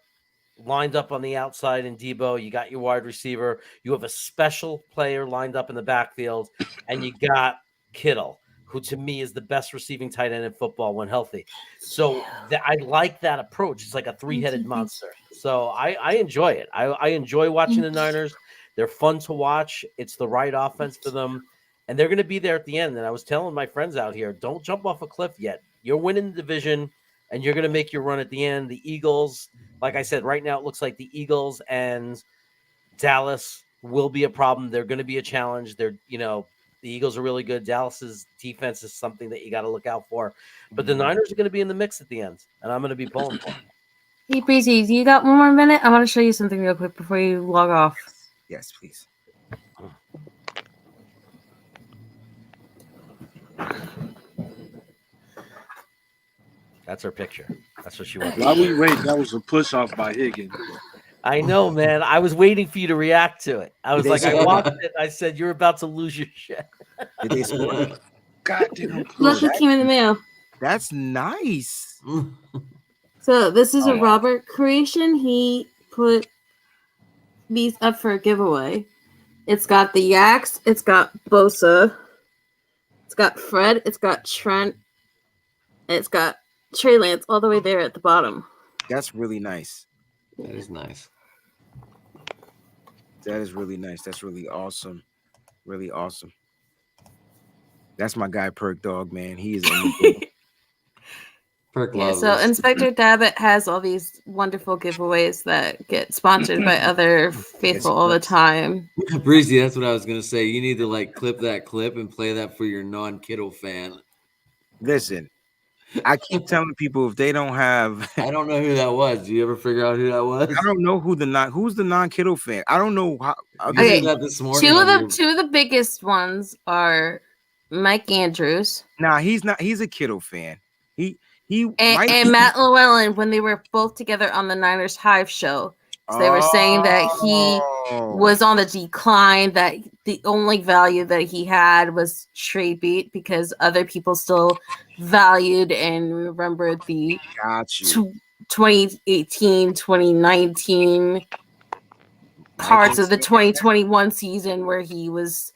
Speaker 2: lined up on the outside in Debo. You got your wide receiver. You have a special player lined up in the backfield, and you got Kittle, who to me is the best receiving tight end in football when healthy. So I like that approach. It's like a three-headed monster. So I enjoy it. I enjoy watching the Niners. They're fun to watch. It's the right offense for them. And they're going to be there at the end. And I was telling my friends out here, don't jump off a cliff yet. You're winning the division, and you're going to make your run at the end. The Eagles, like I said, right now it looks like the Eagles and Dallas will be a problem. They're going to be a challenge. The Eagles are really good. Dallas's defense is something that you got to look out for. But the Niners are going to be in the mix at the end, and I'm going to be pulling for them.
Speaker 4: Hey, Breezy, you got one more minute? I want to show you something real quick before you log off.
Speaker 5: Yes, please.
Speaker 2: That's her picture. That's what she wants.
Speaker 3: While we wait, that was a push off by Higgins.
Speaker 2: I know, man. I was waiting for you to react to it. I was
Speaker 5: They
Speaker 2: like, I
Speaker 5: scored.
Speaker 2: watched it. I said, "You're about to lose your shit."
Speaker 5: Did they score?
Speaker 3: Goddamn.
Speaker 4: Look what came in the mail.
Speaker 5: That's nice.
Speaker 4: So this is a
Speaker 5: Oh.
Speaker 4: Robert creation. He put these up for a giveaway. It's got the Yaks. It's got Bosa. It's got Fred. It's got Trent. And it's got Trey Lance all the way there at the bottom.
Speaker 5: That's really nice.
Speaker 1: That is nice.
Speaker 5: That is really nice. That's really awesome. Really awesome. That's my guy, Perk Dog, man. He is amazing.
Speaker 1: Perk
Speaker 4: Yeah,
Speaker 1: loves
Speaker 4: so
Speaker 1: us.
Speaker 4: Inspector Dabbit has all these wonderful giveaways that get sponsored by other faithful all the time.
Speaker 1: Breezy, that's what I was gonna say. You need to like clip that clip and play that for your non-Kittle fan.
Speaker 5: Listen, I keep telling people if they don't have,
Speaker 1: I don't know who that was. Do you ever figure out who that was?
Speaker 5: I don't know who's the non-Kittle fan. I don't know how.
Speaker 1: You
Speaker 4: Okay,
Speaker 1: said that this morning.
Speaker 4: Two
Speaker 1: on
Speaker 4: of the biggest ones are Mike Andrews
Speaker 5: Nah, he's not. He's a Kittle fan. He might
Speaker 4: and
Speaker 5: be-
Speaker 4: Matt Llewellyn when they were both together on the Niners Hive show. So they were saying that he
Speaker 5: Oh.
Speaker 4: was on the decline, that the only value that he had was trade beat because other people still valued and remembered the
Speaker 5: Got you.
Speaker 4: 2018, 2019 parts of the 2021 season where he was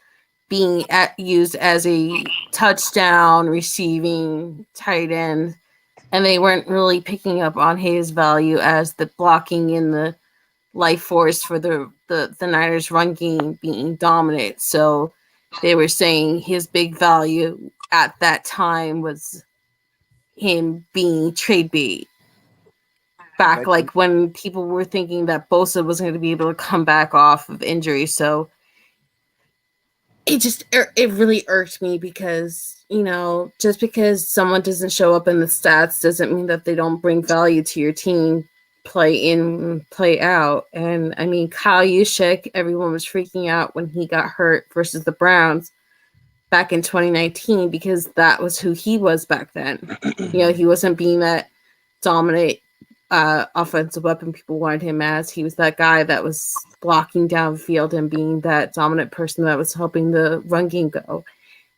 Speaker 4: being used as a touchdown receiving tight end, and they weren't really picking up on his value as the blocking in the life force for the Niners run game being dominant. So they were saying his big value at that time was him being trade bait. Back like when people were thinking that Bosa was going to be able to come back off of injury. So it really irked me because, you know, just because someone doesn't show up in the stats doesn't mean that they don't bring value to your team, play in, play out. And I mean, Kyle Juszczyk, everyone was freaking out when he got hurt versus the Browns back in 2019 because that was who he was back then. You know, he wasn't being that dominant offensive weapon people wanted him as. He was that guy that was blocking downfield and being that dominant person that was helping the run game go.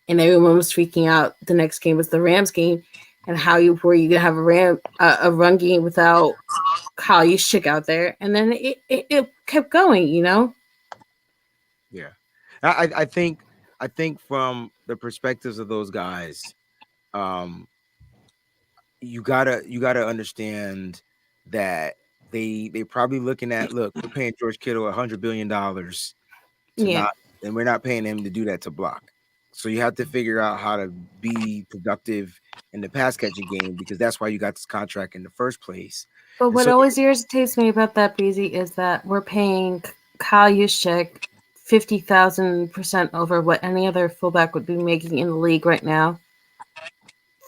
Speaker 4: And everyone was freaking out. The next game was the Rams game, and how were you gonna have a run game without Kyle Juszczyk out there? And then it kept going, you know.
Speaker 5: Yeah, I think from the perspectives of those guys, you gotta understand that they probably looking at, look, we're paying George Kittle $100 billion and we're not paying him to do that to block. So you have to figure out how to be productive in the pass catching game because that's why you got this contract in the first place.
Speaker 4: But what always irritates me about that, Breezy, is that we're paying Kyle Juszczyk 50,000% over what any other fullback would be making in the league right now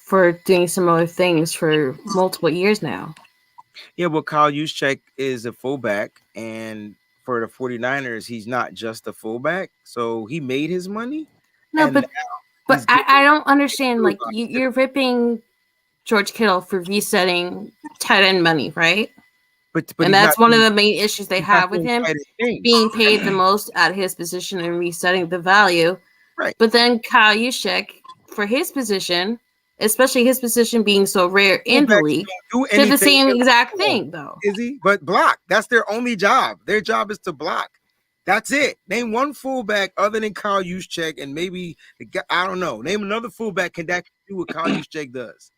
Speaker 4: for doing similar things for multiple years now.
Speaker 5: Yeah, well, Kyle Juszczyk is a fullback, and for the 49ers, he's not just a fullback, so he made his money.
Speaker 4: No, but I don't understand. Like you're ripping George Kittle for resetting tight end money, right?
Speaker 5: But
Speaker 4: and that's one of the main issues they have with him being paid the most at his position and resetting the value.
Speaker 5: Right.
Speaker 4: But then Kyle Juszczyk, for his position, especially his position being so rare in the league, did the same exact thing, though.
Speaker 5: Is he? But block. That's their only job. Their job is to block. That's it. Name one fullback other than Kyle Juszczyk, and maybe I don't know. Name another fullback that can do what Kyle Juszczyk does.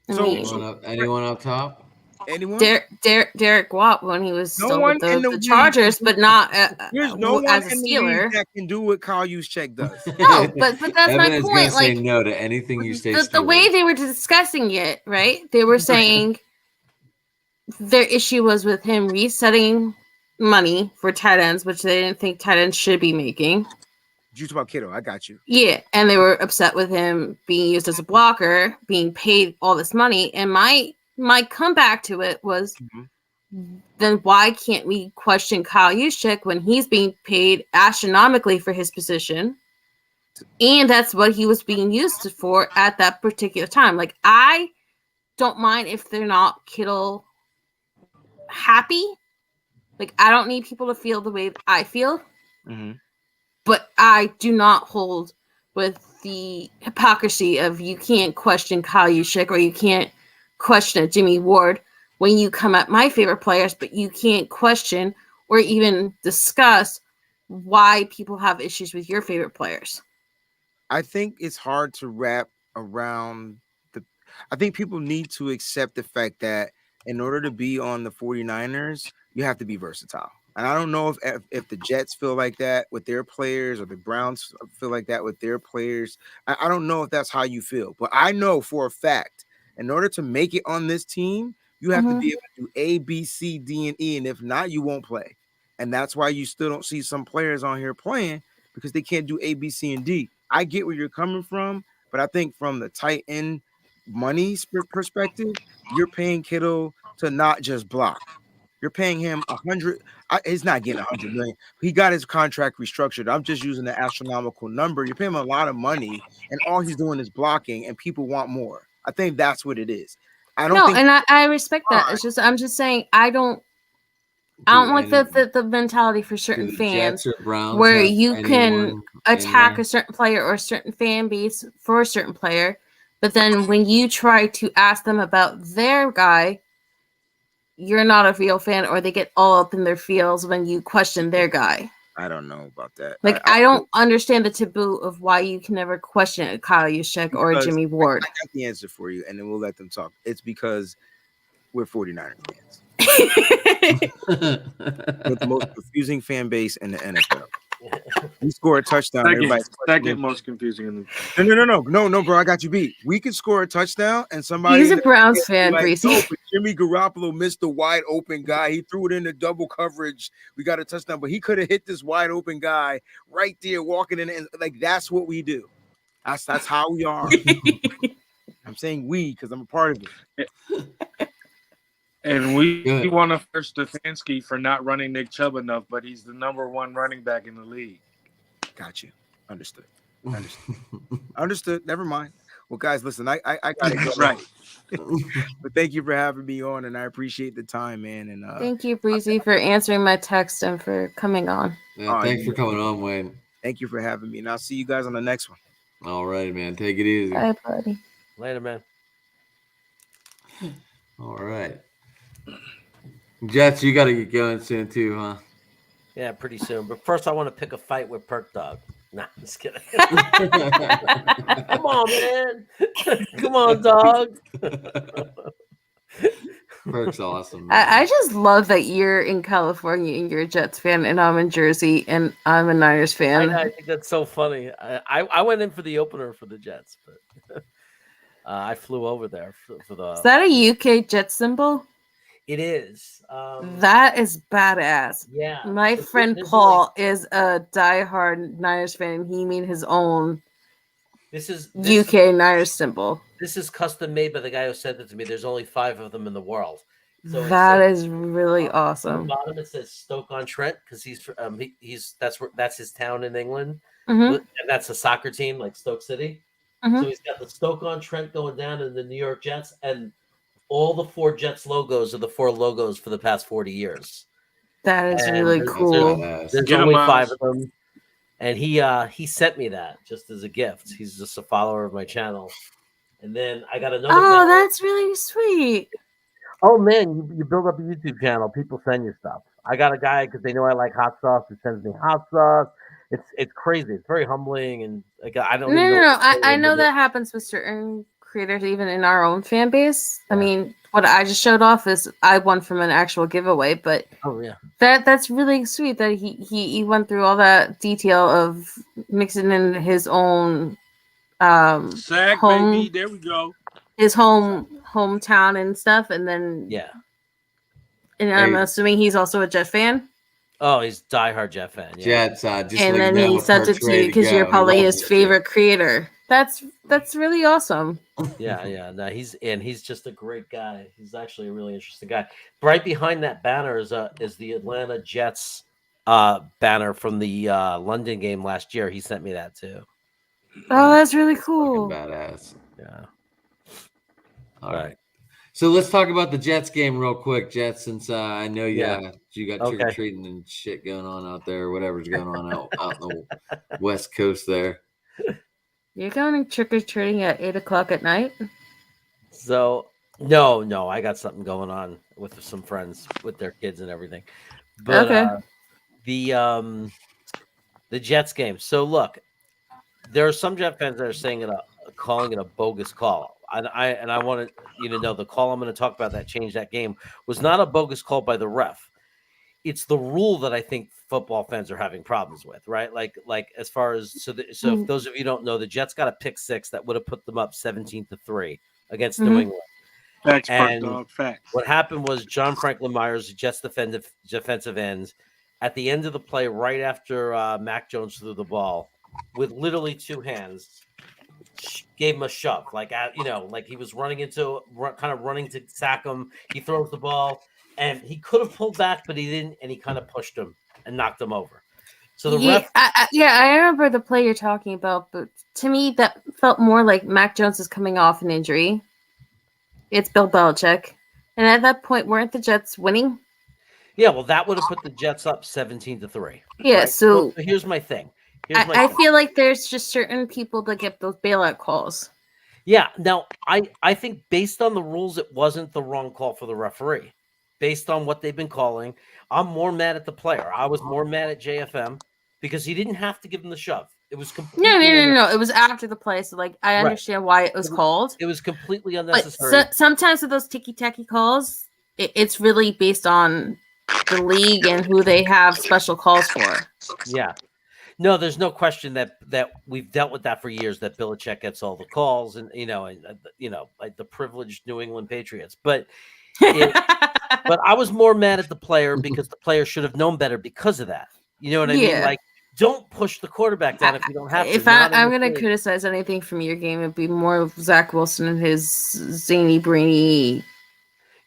Speaker 1: Anyone up top?
Speaker 5: Anyone?
Speaker 4: Derek Watt when he was still with the Chargers, but not
Speaker 5: there's no one
Speaker 4: as a
Speaker 5: in the
Speaker 4: Steeler
Speaker 5: league that can do what Kyle Juszczyk does.
Speaker 4: No, but that's my point.
Speaker 1: Like, say no to anything you say.
Speaker 4: The way they were discussing it, right? They were saying their issue was with him resetting money for tight ends, which they didn't think tight ends should be making.
Speaker 5: You talk about Kittle, I got you.
Speaker 4: Yeah, and they were upset with him being used as a blocker, being paid all this money, and my comeback to it was, then why can't we question Kyle Juszczyk when he's being paid astronomically for his position? And that's what he was being used for at that particular time. Like, I don't mind if they're not Kittle happy, Like, I don't need people to feel the way I feel,
Speaker 5: Mhm.
Speaker 4: but I do not hold with the hypocrisy of you can't question Kyle Juszczyk or you can't question Jimmy Ward when you come at my favorite players, but you can't question or even discuss why people have issues with your favorite players.
Speaker 5: I think it's hard to wrap around the I think people need to accept the fact that in order to be on the 49ers, you have to be versatile. And I don't know if the Jets feel like that with their players or the Browns feel like that with their players. I don't know if that's how you feel, but I know for a fact, in order to make it on this team, you have to be able to do A, B, C, D, and E. And if not, you won't play. And that's why you still don't see some players on here playing because they can't do A, B, C, and D. I get where you're coming from, but I think from the tight end money perspective, you're paying Kittle to not just block. You're paying him 100. He's not getting 100 million. He got his contract restructured. I'm just using the astronomical number. You're paying him a lot of money, and all he's doing is blocking, and people want more. I think that's what it is. I don't
Speaker 4: No,
Speaker 5: think.
Speaker 4: and I respect that. It's just I'm just saying I don't like the mentality for certain
Speaker 1: do the
Speaker 4: fans
Speaker 1: Jets or Browns
Speaker 4: where
Speaker 1: have
Speaker 4: you can
Speaker 1: anyone in
Speaker 4: attack
Speaker 1: there?
Speaker 4: a certain player or a certain fan base for a certain player, but then when you try to ask them about their guy, you're not a real fan, or they get all up in their feels when you question their guy.
Speaker 5: I don't know about that.
Speaker 4: Like, I don't understand the taboo of why you can never question Kyle Juszczyk or
Speaker 5: because
Speaker 4: Jimmy Ward.
Speaker 5: I got the answer for you, and then we'll let them talk. It's because we're 49ers fans. We're the most confusing fan base in the NFL. We score a touchdown.
Speaker 3: Second most confusing in the
Speaker 5: No, bro. I got you beat. We could score a touchdown, and somebody.
Speaker 4: He's a Browns fan,
Speaker 5: like,
Speaker 4: Breezy.
Speaker 5: no, but Jimmy Garoppolo missed the wide open guy. He threw it into double coverage. We got a touchdown, but he could have hit this wide open guy right there, walking in. And like that's what we do. That's how we are. I'm saying we because I'm a part of it.
Speaker 3: And we want to first Stefanski for not running Nick Chubb enough, but he's the number one running back in the league.
Speaker 5: Got you. Understood. Understood. Never mind. Well, guys, listen, I got it
Speaker 3: right.
Speaker 5: But thank you for having me on, and I appreciate the time, man. And
Speaker 4: thank you, Breezy, for answering my text and for coming on.
Speaker 1: Yeah, thanks for coming on, Wayne.
Speaker 5: Thank you for having me, and I'll see you guys on the next one.
Speaker 1: All right, man. Take it easy.
Speaker 4: Bye, buddy.
Speaker 2: Later, man.
Speaker 1: All right. Jets, you got to get going soon too, huh?
Speaker 2: Yeah, pretty soon. But first, I want to pick a fight with Perk Dog. Nah, I'm just kidding. Come on, man. Come on, dog.
Speaker 1: Perk's awesome.
Speaker 4: I just love that you're in California and you're a Jets fan, and I'm in Jersey and I'm a Niners fan.
Speaker 2: I think that's so funny. I went in for the opener for the Jets, but I flew over there for the.
Speaker 4: Is that a UK Jet symbol?
Speaker 2: It is.
Speaker 4: That is badass.
Speaker 2: Yeah.
Speaker 4: My friend Paul is a diehard Niners fan. He made his own UK Niners symbol.
Speaker 2: This is custom made by the guy who sent it to me. There's only 5 of them in the world. So
Speaker 4: that is really awesome.
Speaker 2: On the bottom it says Stoke-on-Trent because that's his town in England,
Speaker 4: mm-hmm.
Speaker 2: and that's a soccer team like Stoke City.
Speaker 4: Mm-hmm.
Speaker 2: So he's got the Stoke-on-Trent going down in the New York Jets, and all the 4 Jets logos are the 4 logos for the past 40 years.
Speaker 4: That is really cool.
Speaker 2: There's only 5 of them. And he sent me that just as a gift. He's just a follower of my channel. And then I got another.
Speaker 4: Oh, that's really sweet.
Speaker 2: Oh man, you build up a YouTube channel. People send you stuff. I got a guy because they know I like hot sauce who sends me hot sauce. It's crazy. It's very humbling, and like I don't.
Speaker 4: No. I know that happens with certain creators, even in our own fan base. Yeah. I mean, what I just showed off is I won from an actual giveaway, but that's really sweet that he went through all that detail of mixing in his own
Speaker 3: baby, there we go.
Speaker 4: His hometown and stuff, and then and I'm assuming he's also a Jet fan.
Speaker 2: Oh, he's diehard Jet fan. Yeah.
Speaker 1: Jets, just
Speaker 4: and then he sent it to you because you're probably his favorite creator. That's really awesome.
Speaker 2: Yeah. No, he's just a great guy. He's actually a really interesting guy. Right behind that banner is the Atlanta Jets banner from the London game last year. He sent me that too.
Speaker 4: Oh, that's really cool.
Speaker 1: Badass.
Speaker 2: Yeah.
Speaker 1: All right. So let's talk about the Jets game real quick, Jets, since I know
Speaker 2: Yeah.
Speaker 1: you got
Speaker 2: Okay.
Speaker 1: trick or treating and shit going on out there, whatever's going on out in the West Coast there.
Speaker 4: You're going trick or treating at 8 o'clock at night?
Speaker 2: So no, I got something going on with some friends with their kids and everything. But
Speaker 4: Okay.
Speaker 2: the Jets game. So look, there are some Jet fans that are saying calling it a bogus call. I want you to know the call I'm going to talk about that changed that game was not a bogus call by the ref. It's the rule that I think football fans are having problems with, right? Like as far as so if those of you don't know, the Jets got a pick six that would have put them up 17-3 against New England.
Speaker 3: Facts,
Speaker 2: And
Speaker 3: dog. Facts.
Speaker 2: What happened was John Franklin Myers, Jets defensive ends, at the end of the play, right after Mac Jones threw the ball, with literally two hands, gave him a shove, like he was running to sack him. He throws the ball, and he could have pulled back, but he didn't, and he kind of pushed him and knocked him over. So the ref,
Speaker 4: I remember the play you're talking about, but to me that felt more like Mac Jones is coming off an injury. It's Bill Belichick, and at that point, weren't the Jets winning?
Speaker 2: Yeah, well, that would have put the Jets up 17-3.
Speaker 4: Yeah,
Speaker 2: right?
Speaker 4: so
Speaker 2: here's my thing.
Speaker 4: I feel like there's just certain people that get those bailout calls.
Speaker 2: Yeah, now I think based on the rules, it wasn't the wrong call for the referee. Based on what they've been calling, I'm more mad at the player. I was more mad at JFM because he didn't have to give him the shove. It was completely
Speaker 4: No. It was after the play, so like I understand why it was called.
Speaker 2: It was completely
Speaker 4: But
Speaker 2: unnecessary.
Speaker 4: sometimes with those ticky-tacky calls, it's really based on the league and who they have special calls for.
Speaker 2: Yeah. No, there's no question that we've dealt with that for years. That Belichick gets all the calls, and like the privileged New England Patriots. But but I was more mad at the player because the player should have known better because of that. You know what I mean? Like, don't push the quarterback down if you don't have to.
Speaker 4: If I'm going to criticize anything from your game, it'd be more of Zach Wilson and his zany, brainy,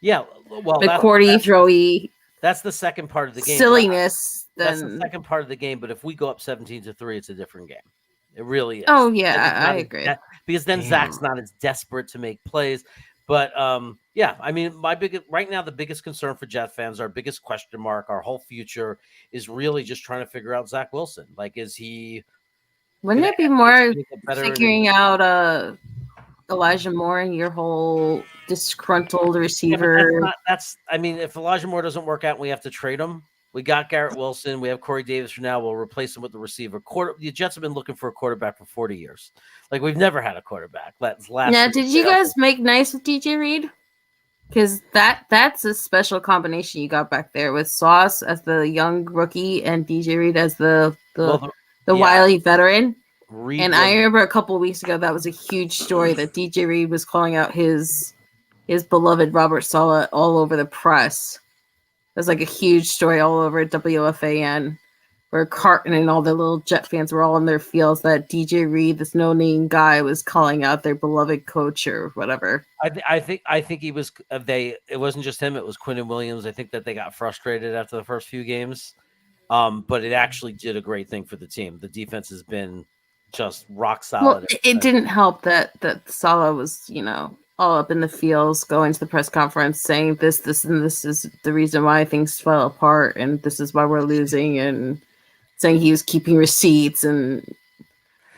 Speaker 2: well,
Speaker 4: McCourty, throwy.
Speaker 2: That's the second part of the game.
Speaker 4: Silliness.
Speaker 2: That's the second part of the game. But if we go up 17-3, it's a different game. It really is.
Speaker 4: Oh yeah, I agree.
Speaker 2: Because then Zach's not as desperate to make plays. But I mean, right now, the biggest concern for Jet fans, our biggest question mark, our whole future is really just trying to figure out Zach Wilson. Like, is he?
Speaker 4: Wouldn't it be more figuring out Elijah Moore and your whole disgruntled receiver?
Speaker 2: I mean, if Elijah Moore doesn't work out, and we have to trade him. We got Garrett Wilson. We have Corey Davis for now. We'll replace him with the receiver. The Jets have been looking for a quarterback for 40 years. Like, we've never had a quarterback.
Speaker 4: Now, did you guys make nice with DJ Reed? Because that's a special combination you got back there with Sauce as the young rookie and DJ Reed as the wily veteran. I remember a couple of weeks ago that was a huge story that DJ Reed was calling out his beloved Robert Saleh all over the press. It was like a huge story all over WFAN, where Carton and all the little Jet fans were all in their fields that DJ Reed, this no-name guy, was calling out their beloved coach or whatever.
Speaker 2: I think he was. It wasn't just him; it was Quinnen Williams. I think that they got frustrated after the first few games, but it actually did a great thing for the team. The defense has been just rock solid.
Speaker 4: Well, it didn't help that Saleh was, all up in the fields, going to the press conference saying this, and this is the reason why things fell apart, and this is why we're losing, and saying he was keeping receipts and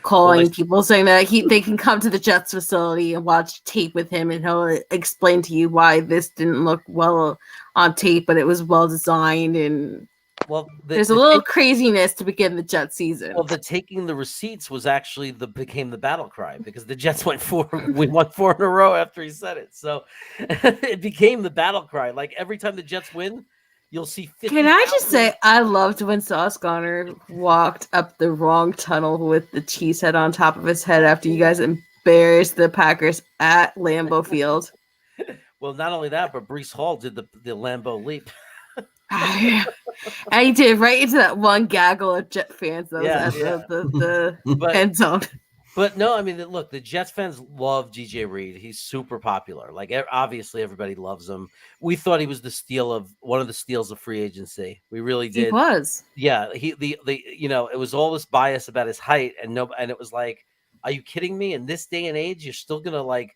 Speaker 4: calling people, saying that they can come to the Jets facility and watch tape with him, and he'll explain to you why this didn't look well on tape, but it was well designed. And there's a little craziness to begin the Jet season.
Speaker 2: Well, the taking the receipts was actually became the battle cry because the Jets won 4 in a row after he said it. So it became the battle cry. Like, every time the Jets win, you'll see 50.
Speaker 4: Can I just say, I loved when Sauce Gardner walked up the wrong tunnel with the cheese head on top of his head after you guys embarrassed the Packers at Lambeau Field.
Speaker 2: Well, not only that, but Breece Hall did the Lambeau leap.
Speaker 4: I did right into that one gaggle of Jet fans that was at the end zone.
Speaker 2: But no, I mean, look, the Jets fans love DJ Reed. He's super popular. Like, obviously, everybody loves him. We thought he was one of the steals of free agency. We really did.
Speaker 4: He was.
Speaker 2: Yeah, it was all this bias about his height, and it was like, are you kidding me? In this day and age, you're still gonna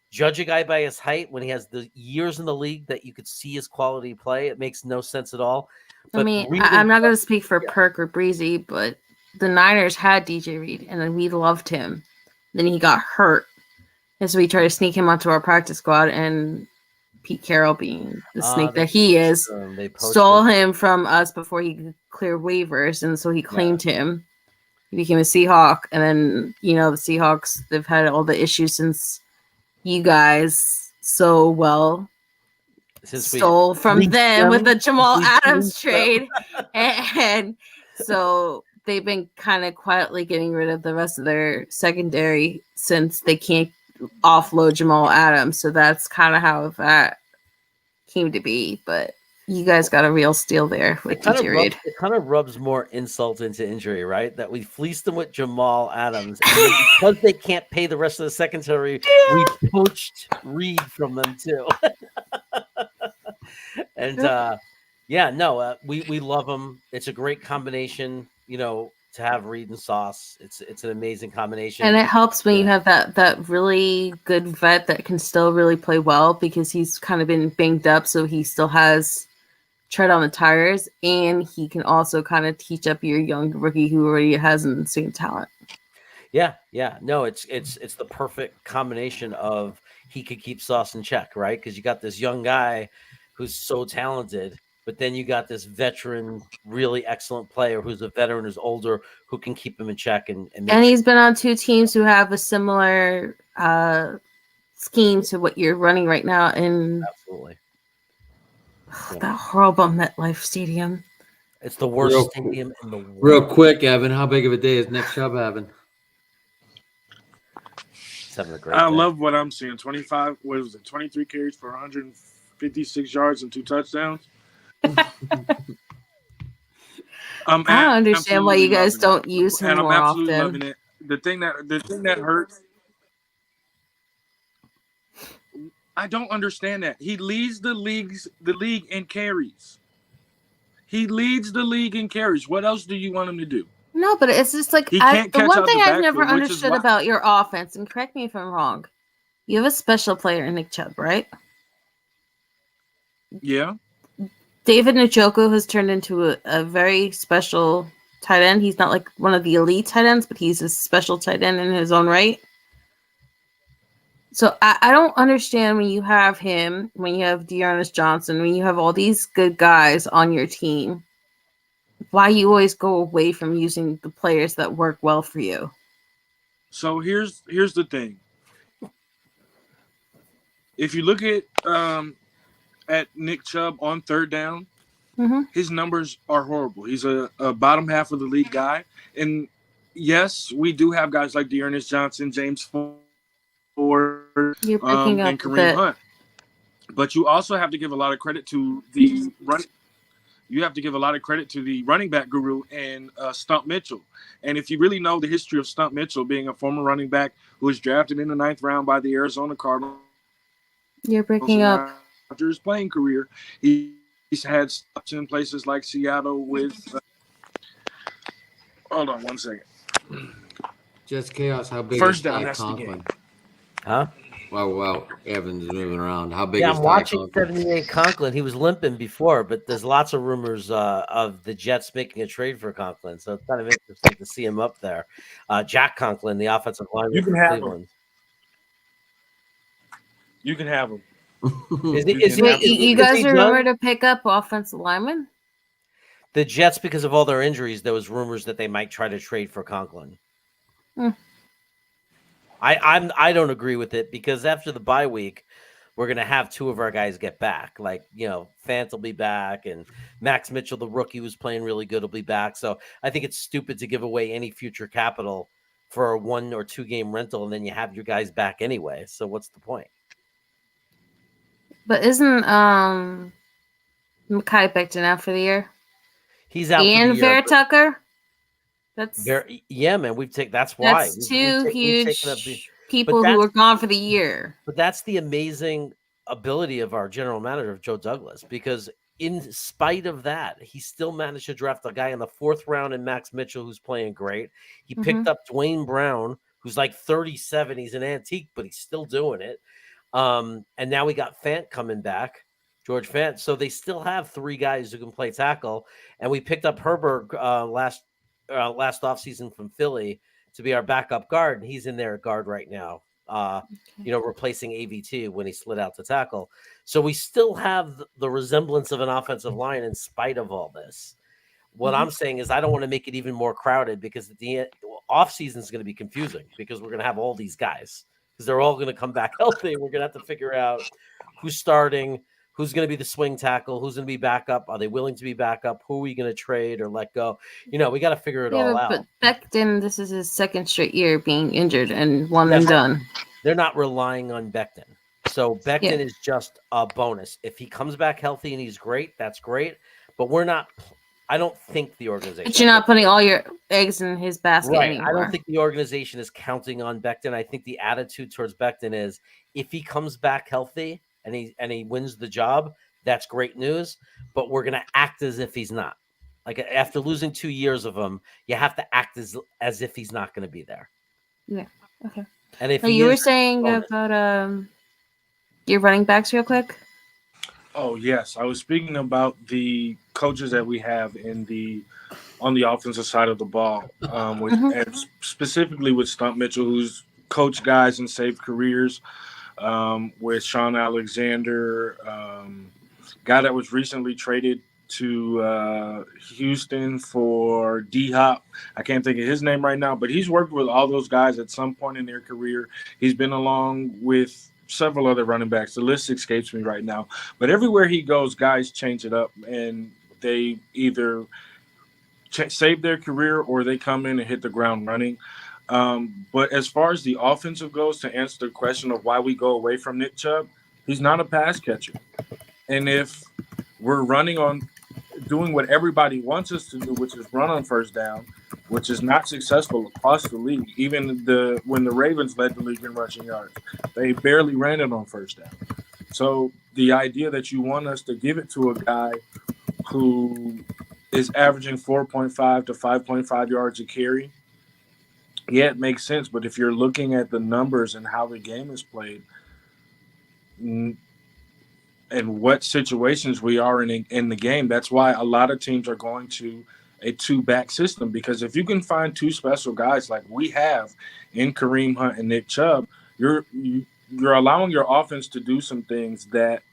Speaker 2: judge a guy by his height when he has the years in the league that you could see his quality play. It makes no sense at all.
Speaker 4: I mean, I'm not going to speak for Perk or Breezy, but the Niners had DJ Reed, and then we loved him. Then he got hurt, and so we tried to sneak him onto our practice squad, and Pete Carroll, being the snake that he is, stole him from us before he could clear waivers, and so he claimed him. He became a Seahawk, and then, the Seahawks, they've had all the issues since you guys stole from them with the Jamal Adams trade. And so they've been kind of quietly getting rid of the rest of their secondary since they can't offload Jamal Adams. So that's kind of how that came to be. But you guys got a real steal there with DJ Reed.
Speaker 2: It kind of rubs more insult into injury, right? That we fleeced them with Jamal Adams. And because they can't pay the rest of the secondary, we poached Reed from them too. And we love him. It's a great combination, to have Reed and Sauce. It's an amazing combination.
Speaker 4: And it helps when you have that really good vet that can still really play well, because he's kind of been banged up, so he still has tread on the tires, and he can also kind of teach up your young rookie who already has insane talent.
Speaker 2: Yeah. No, it's the perfect combination of he could keep Sauce in check, right? Because you got this young guy who's so talented, but then you got this veteran, really excellent player who's a veteran, who's older, who can keep him in check. And
Speaker 4: he's been on two teams who have a similar scheme to what you're running right now. And
Speaker 2: absolutely.
Speaker 4: That horrible MetLife Stadium.
Speaker 2: It's the worst stadium in the world.
Speaker 1: Real quick, Evan, how big of a day is Nick Chubb having?
Speaker 3: I love what I'm seeing. 23 carries for 156 yards and 2 touchdowns.
Speaker 4: I don't understand why you guys don't use him more often.
Speaker 3: Loving it. The thing that hurts, I don't understand that. He leads the league in carries. He leads the league in carries. What else do you want him to do?
Speaker 4: No, but it's just like the one thing I've never understood about your offense, and correct me if I'm wrong, you have a special player in Nick Chubb, right?
Speaker 3: Yeah.
Speaker 4: David Njoku has turned into a very special tight end. He's not like one of the elite tight ends, but he's a special tight end in his own right. So I don't understand when you have him, when you have Dearness Johnson, when you have all these good guys on your team, why you always go away from using the players that work well for you.
Speaker 3: So here's the thing. If you look at Nick Chubb on third down, his numbers are horrible. He's a bottom half of the league guy. And yes, we do have guys like Dearness Johnson, James Ford,
Speaker 4: and
Speaker 3: Kareem Hunt. But you also have to give a lot of credit to the run. You have to give a lot of credit to the running back guru and Stump Mitchell. And if you really know the history of Stump Mitchell, being a former running back who was drafted in the 9th round by the Arizona Cardinals,
Speaker 4: you're breaking up.
Speaker 3: After his playing career, he's had stops in places like Seattle with. Hold on 1 second.
Speaker 1: Just chaos. How big
Speaker 3: first
Speaker 1: is
Speaker 3: down?
Speaker 1: Ty
Speaker 3: That's
Speaker 1: Conklin?
Speaker 3: the game.
Speaker 2: Huh?
Speaker 1: Wow. Evans moving around. How big is
Speaker 2: I'm
Speaker 1: Ty
Speaker 2: watching
Speaker 1: Conklin?
Speaker 2: 78 Conklin. He was limping before, but there's lots of rumors of the Jets making a trade for Conklin. So it's kind of interesting to see him up there. Jack Conklin, the offensive lineman.
Speaker 3: You can
Speaker 2: for
Speaker 3: have
Speaker 2: Cleveland.
Speaker 3: him. You can have him.
Speaker 4: You guys are rumored to pick up offensive linemen?
Speaker 2: The Jets, because of all their injuries, there was rumors that they might try to trade for Conklin. I don't agree with it, because after the bye week, we're going to have 2 of our guys get back. Like, Fant will be back, and Max Mitchell, the rookie who's playing really good, will be back. So I think it's stupid to give away any future capital for a 1 or 2 game rental, and then you have your guys back anyway. So what's the point?
Speaker 4: But isn't Mekhi Becton out for the year?
Speaker 2: He's out
Speaker 4: and
Speaker 2: for the year.
Speaker 4: Vera Tucker?
Speaker 2: Man, that's why.
Speaker 4: That's 2 huge people who are gone for the year.
Speaker 2: But that's the amazing ability of our general manager, of Joe Douglas, because in spite of that, he still managed to draft a guy in the 4th round in Max Mitchell, who's playing great. He picked up Dwayne Brown, who's like 37. He's an antique, but he's still doing it. And now we got Fant coming back, George Fant. So they still have 3 guys who can play tackle. And we picked up Herbert last offseason from Philly to be our backup guard, and he's in there at guard right now. Replacing AVT when he slid out to tackle. So we still have the resemblance of an offensive line in spite of all this. What I'm saying is I don't want to make it even more crowded, because at the end, offseason is going to be confusing, because we're going to have all these guys, because they're all going to come back healthy. We're going to have to figure out who's starting, who's going to be the swing tackle, who's going to be backup. Are they willing to be backup? Who are we going to trade or let go? We got to figure it all out.
Speaker 4: But Becton, this is his 2nd straight year being injured and one and done.
Speaker 2: They're not relying on Becton. So Becton is just a bonus. If he comes back healthy and he's great, that's great. But I don't think the organization.
Speaker 4: But you're not putting all your eggs in his basket anymore.
Speaker 2: I don't think the organization is counting on Becton. I think the attitude towards Becton is, if he comes back healthy and he wins the job, that's great news. But we're going to act as if he's not. Like, after losing 2 years of him, you have to act as if he's not going to be there.
Speaker 4: Yeah. Okay.
Speaker 2: And if
Speaker 4: you were saying about your running backs real quick.
Speaker 3: Oh yes, I was speaking about the coaches that we have on the offensive side of the ball, and specifically with Stump Mitchell, who's coached guys and saved careers, with Sean Alexander, guy that was recently traded to Houston for D-Hop. I can't think of his name right now, but he's worked with all those guys at some point in their career. He's been along with several other running backs. The list escapes me right now. But everywhere he goes, guys change it up, and they either save their career or they come in and hit the ground running. But as far as the offensive goes, to answer the question of why we go away from Nick Chubb, he's not a pass catcher. And if we're running on doing what everybody wants us to do, which is run on first down, which is not successful across the league. Even when the Ravens led the league in rushing yards, they barely ran it on first down. So the idea that you want us to give it to a guy who is averaging 4.5 to 5.5 yards a carry, yeah, it makes sense. But if you're looking at the numbers and how the game is played, and what situations we are in the game, that's why a lot of teams are going to a 2-back system, because if you can find 2 special guys like we have in Kareem Hunt and Nick Chubb, you're allowing your offense to do some things that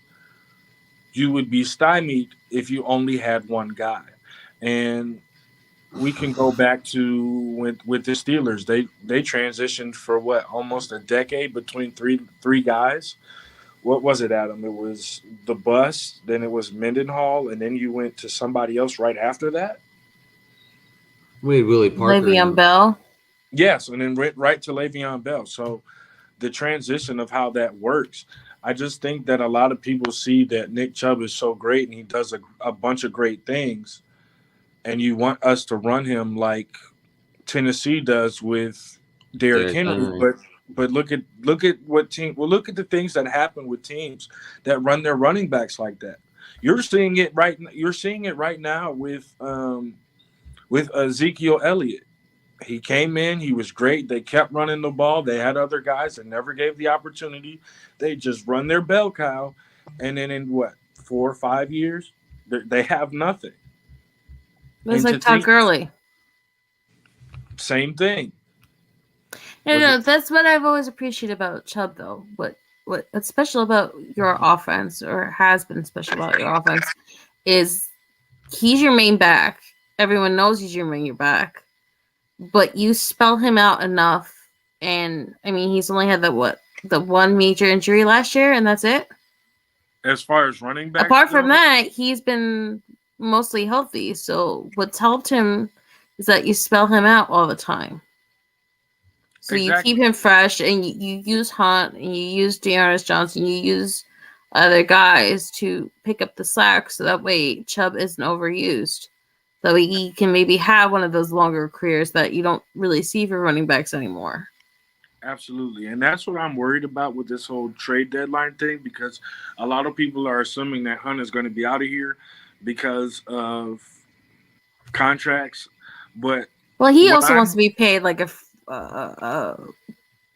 Speaker 3: you would be stymied if you only had one guy. And we can go back to with the Steelers. They transitioned for almost a decade between three guys. What was it, Adam? It was the bus, then it was Mendenhall, and then you went to somebody else right after that?
Speaker 1: We had Willie Parker.
Speaker 4: Le'Veon Bell.
Speaker 3: Yes, and then right to Le'Veon Bell. So the transition of how that works, I just think that a lot of people see that Nick Chubb is so great and he does a bunch of great things, and you want us to run him like Tennessee does with Derrick Henry. But look at what team. Well, look at the things that happen with teams that run their running backs like that. You're seeing it right. You're seeing it right now with Ezekiel Elliott. He came in. He was great. They kept running the ball. They had other guys that never gave the opportunity. They just run their bell cow, and then in 4 or 5 years, they have nothing.
Speaker 4: It's like Todd Gurley.
Speaker 3: Same thing.
Speaker 4: No, that's what I've always appreciated about Chubb, though. What's special about your offense, or has been special about your offense, is he's your main back. Everyone knows he's your main back, but you spell him out enough. And I mean, he's only had the one major injury last year, and that's it.
Speaker 3: As far as running back,
Speaker 4: apart from that, he's been mostly healthy. So what's helped him is that you spell him out all the time. So exactly. You keep him fresh, and you use Hunt, and you use Dearness Johnson, you use other guys to pick up the slack, so that way Chubb isn't overused. So he can maybe have one of those longer careers that you don't really see for running backs anymore.
Speaker 3: Absolutely, and that's what I'm worried about with this whole trade deadline thing, because a lot of people are assuming that Hunt is going to be out of here because of contracts. But
Speaker 4: he also wants to be paid like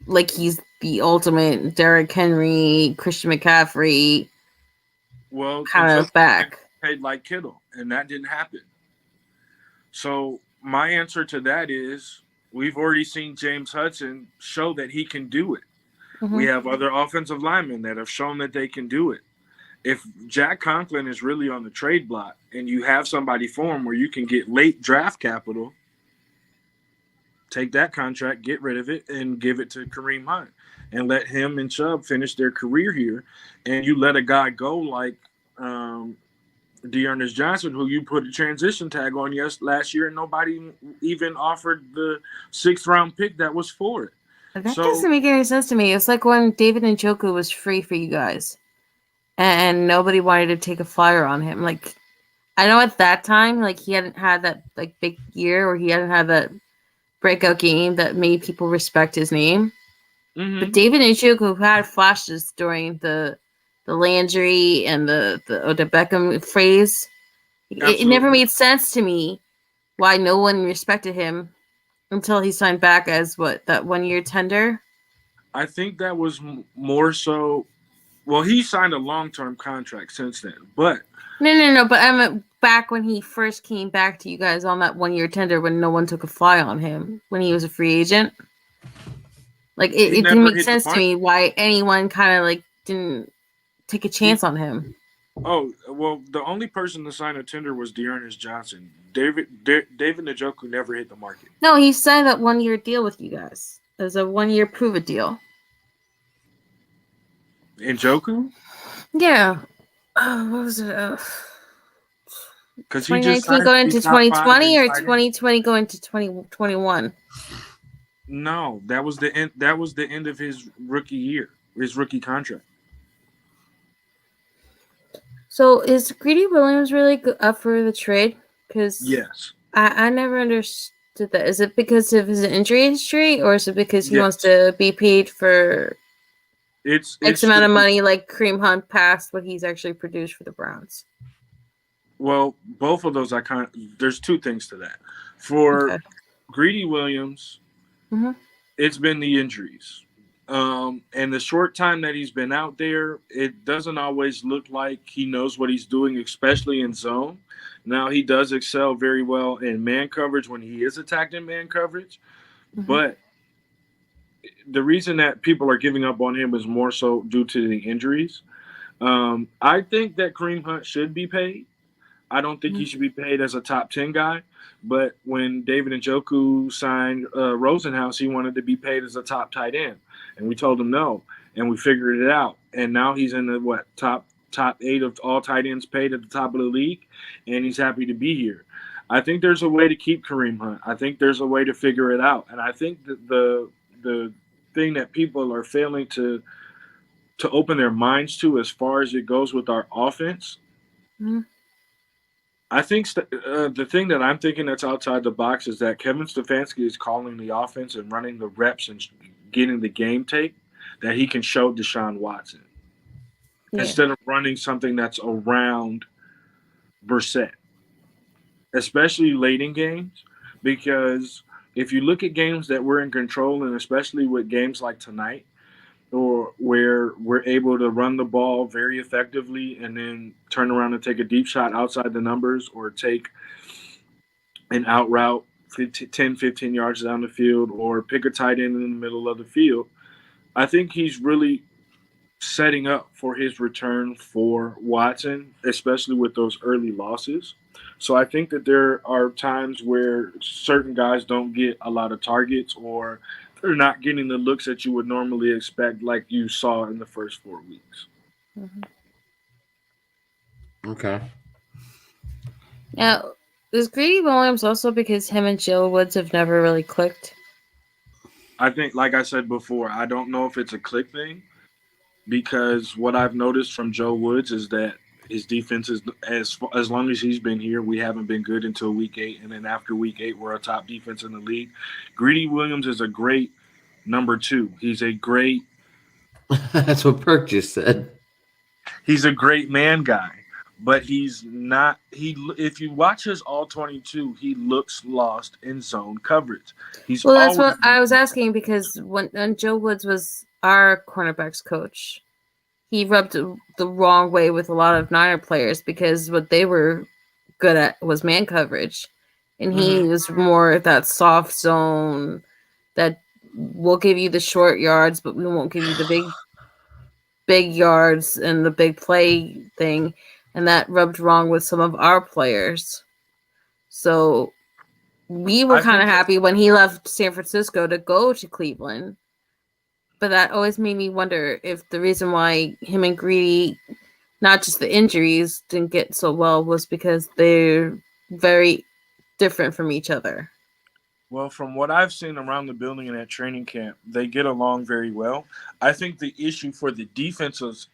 Speaker 4: like he's the ultimate Derrick Henry, Christian McCaffrey
Speaker 3: Well,
Speaker 4: kind
Speaker 3: until
Speaker 4: of back.
Speaker 3: paid like Kittle, and that didn't happen. So my answer to that is we've already seen James Hudson show that he can do it.
Speaker 4: Mhm.
Speaker 3: We have other offensive linemen that have shown that they can do it. If Jack Conklin is really on the trade block and you have somebody for him where you can get late draft capital, take that contract, get rid of it, and give it to Kareem Hunt and let him and Chubb finish their career here. And you let a guy go like Dearness Johnson, who you put a transition tag on last year, and nobody even offered the 6th-round pick that was for it.
Speaker 4: That
Speaker 3: So-
Speaker 4: doesn't make any sense to me. It's like when David Njoku was free for you guys, and nobody wanted to take a flyer on him. Like, I know at that time, like he hadn't had that like big year, or he hadn't had that breakout game that made people respect his name.
Speaker 3: Mhm.
Speaker 4: But David Njoku had flashes during the Landry and the Odell Beckham phrase. It never
Speaker 3: Absolutely.
Speaker 4: made sense to me why no one respected him until he signed back as that 1-year tender.
Speaker 3: I think that was more so. Well, he signed a long-term contract since then, but
Speaker 4: No. But I meant back when he first came back to you guys on that 1-year tender when no one took a fly on him when he was a free agent. Like
Speaker 3: He
Speaker 4: it didn't
Speaker 3: never
Speaker 4: make
Speaker 3: hit the
Speaker 4: sense to
Speaker 3: market.
Speaker 4: me why anyone kind of like didn't take a chance on him.
Speaker 3: oh well, the only person to sign a tender was Dearness Johnson. David Njoku never hit the market.
Speaker 4: No, he signed that 1-year deal with you guys. It was a 1-year prove it deal.
Speaker 3: Njoku,
Speaker 4: Yeah. What was it?
Speaker 3: because he just
Speaker 4: 2019 going into
Speaker 3: to be top 5
Speaker 4: 2020
Speaker 3: in
Speaker 4: or
Speaker 3: tight end.
Speaker 4: 2020 going to 2021?
Speaker 3: No, that was the end. That was the end of his rookie year, his rookie contract.
Speaker 4: So is Greedy Williams really up for the trade? Because
Speaker 3: Yes.
Speaker 4: I never understood that. Is it because of his injury history, or is it because he
Speaker 3: Yes.
Speaker 4: wants to be paid for
Speaker 3: It's
Speaker 4: X amount of money, like Kareem Hunt past what he's actually produced for the Browns?
Speaker 3: Well, both of those there's two things to that. For
Speaker 4: Okay.
Speaker 3: Greedy Williams,
Speaker 4: Mhm.
Speaker 3: it's been the injuries. And the short time that he's been out there, it doesn't always look like he knows what he's doing, especially in zone. Now, he does excel very well in man coverage when he is attacked in man coverage.
Speaker 4: Mhm.
Speaker 3: But the reason that people are giving up on him is more so due to the injuries. I think that Kareem Hunt should be paid. I don't think he should be paid as a top 10 guy. But when David Njoku signed Rosenhaus, he wanted to be paid as a top tight end. And we told him no. And we figured it out. And now he's in the top 8 of all tight ends paid at the top of the league. And he's happy to be here. I think there's a way to keep Kareem Hunt. I think there's a way to figure it out. And I think that the thing that people are failing to open their minds to as far as it goes with our offense,
Speaker 4: Mhm.
Speaker 3: I think the thing that I'm thinking that's outside the box is that Kevin Stefanski is calling the offense and running the reps and getting the game tape that he can show Deshaun Watson
Speaker 4: Yeah.
Speaker 3: instead of running something that's around Brissett, especially late in games. Because if you look at games that we're in control, and especially with games like tonight, or where we're able to run the ball very effectively and then turn around and take a deep shot outside the numbers or take an out route 10, 15 yards down the field or pick a tight end in the middle of the field, I think he's really setting up for his return for Watson, especially with those early losses. So I think that there are times where certain guys don't get a lot of targets or they're not getting the looks that you would normally expect, like you saw in the first 4 weeks.
Speaker 4: Mhm.
Speaker 1: Okay.
Speaker 4: Now, is Greedy Williams also because him and Jill Woods have never really clicked?
Speaker 3: I think, like I said before, I don't know if it's a click thing because what I've noticed from Joe Woods is that his defense is, as long as he's been here, we haven't been good until week 8. And then after week 8, we're a top defense in the league. Greedy Williams is a great number 2. He's a great
Speaker 1: That's what Perk just said.
Speaker 3: man guy. but he's not. If you watch his all 22, he looks lost in zone coverage. He's
Speaker 4: Well, that's
Speaker 3: always
Speaker 4: what I was asking because when Joe Woods was our cornerbacks coach, he rubbed the wrong way with a lot of Niner players because what they were good at was man coverage, and he was more that soft zone that will give you the short yards, but we won't give you the big yards and the big play thing, and that rubbed wrong with some of our players. So we were
Speaker 3: I
Speaker 4: kind of
Speaker 3: think
Speaker 4: happy when he left San Francisco to go to Cleveland. But that always made me wonder if the reason why him and Greedy, not just the injuries, didn't get so well was because they're very different from each other.
Speaker 3: Well, from what I've seen around the building and at training camp, they get along very well. I think the issue for the defense as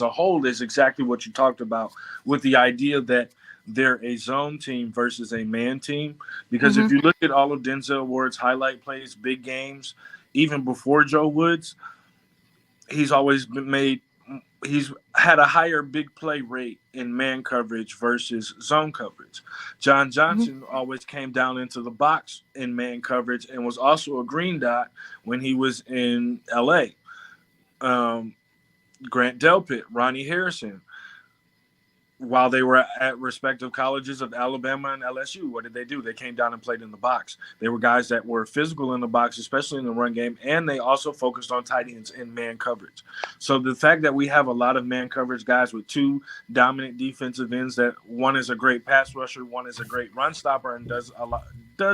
Speaker 3: a whole is exactly what you talked about, with the idea that they're a zone team versus a man team. Because if you look at all of Denzel Ward's highlight plays, big games, even before Joe Woods, he's had a higher big play rate in man coverage versus zone coverage. John Johnson always came down into the box in man coverage and was also a green dot when he was in LA. Grant Delpit, Ronnie Harrison, while they were at respective colleges of Alabama and LSU, what did they do? They came down and played in the box. They were guys that were physical in the box, especially in the run game, and they also focused on tight ends in man coverage. So the fact that we have a lot of man coverage guys with two dominant defensive ends, that one is a great pass rusher, one is a great run stopper, and does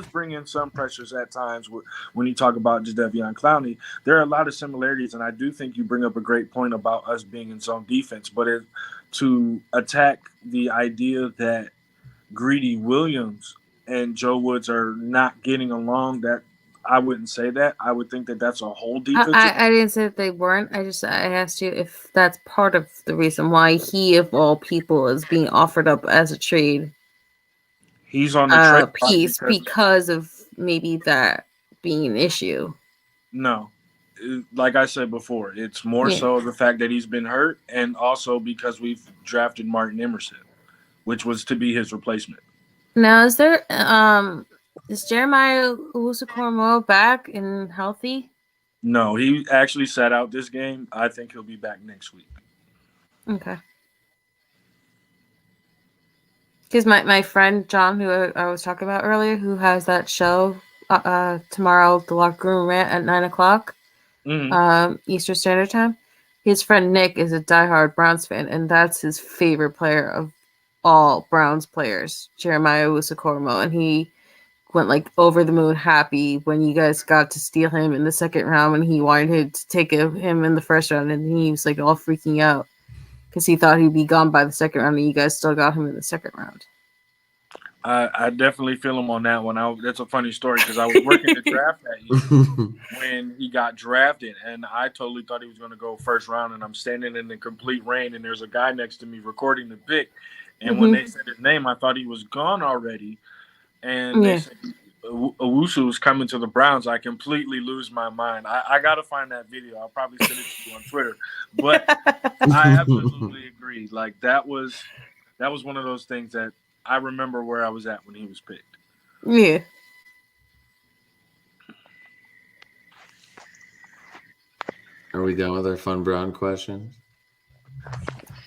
Speaker 3: bring in some pressures at times when you talk about Jadeveon Clowney. There are a lot of similarities, and I do think you bring up a great point about us being in zone defense, but to attack the idea that Greedy Williams and Joe Woods are not getting along, that I wouldn't say that. I would think that that's a whole defense.
Speaker 4: I didn't say that they weren't. I asked you if that's part of the reason why he, of all people, is being offered up as a trade.
Speaker 3: He's on the trade
Speaker 4: piece because of maybe that being an issue.
Speaker 3: No. Like I said before, it's more so the fact that he's been hurt, and also because we've drafted Martin Emerson, which was to be his replacement.
Speaker 4: Now, is Jeremiah Owusu-Koramoah back and healthy?
Speaker 3: No, he actually sat out this game. I think he'll be back next week.
Speaker 4: Okay. Because my friend John, who I was talking about earlier, who has that show tomorrow, The Locker Room Rant at 9:00. Eastern Standard Time. His friend Nick is a diehard Browns fan, and that's his favorite player of all Browns players, Jeremiah Owusu-Koramoah, and he went like over the moon happy when you guys got to steal him in the second round when he wanted to take him in the first round, and he was like all freaking out because he thought he'd be gone by the second round, and you guys still got him in the second round.
Speaker 3: I definitely feel him on that one. That's a funny story because I was working the draft that year when he got drafted, and I totally thought he was going to go first round, and I'm standing in the complete rain, and there's a guy next to me recording the pick, and when they said his name, I thought he was gone already, and they said Owusu was coming to the Browns. I completely lose my mind. I got to find that video. I'll probably send it to you on Twitter, but I absolutely agree. Like that was one of those things that I remember where I was at when he was picked.
Speaker 4: Yeah.
Speaker 1: Are we done with our fun Brown questions?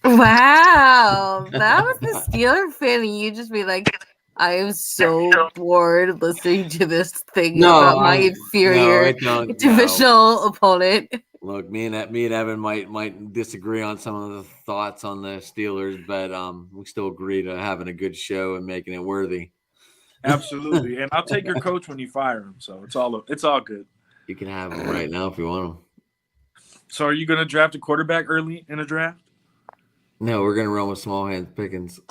Speaker 4: Wow. That was the Steeler fan, and you just be like, I am so bored listening to this thing about my inferior divisional opponent.
Speaker 1: Look, me and Evan might disagree on some of the thoughts on the Steelers, but we still agree to having a good show and making it worthy.
Speaker 3: Absolutely, and I'll take your coach when you fire him. So it's all good.
Speaker 1: You can have him right now if you want him.
Speaker 3: So are you going to draft a quarterback early in a draft?
Speaker 1: No, we're going to run with small hands Pickens.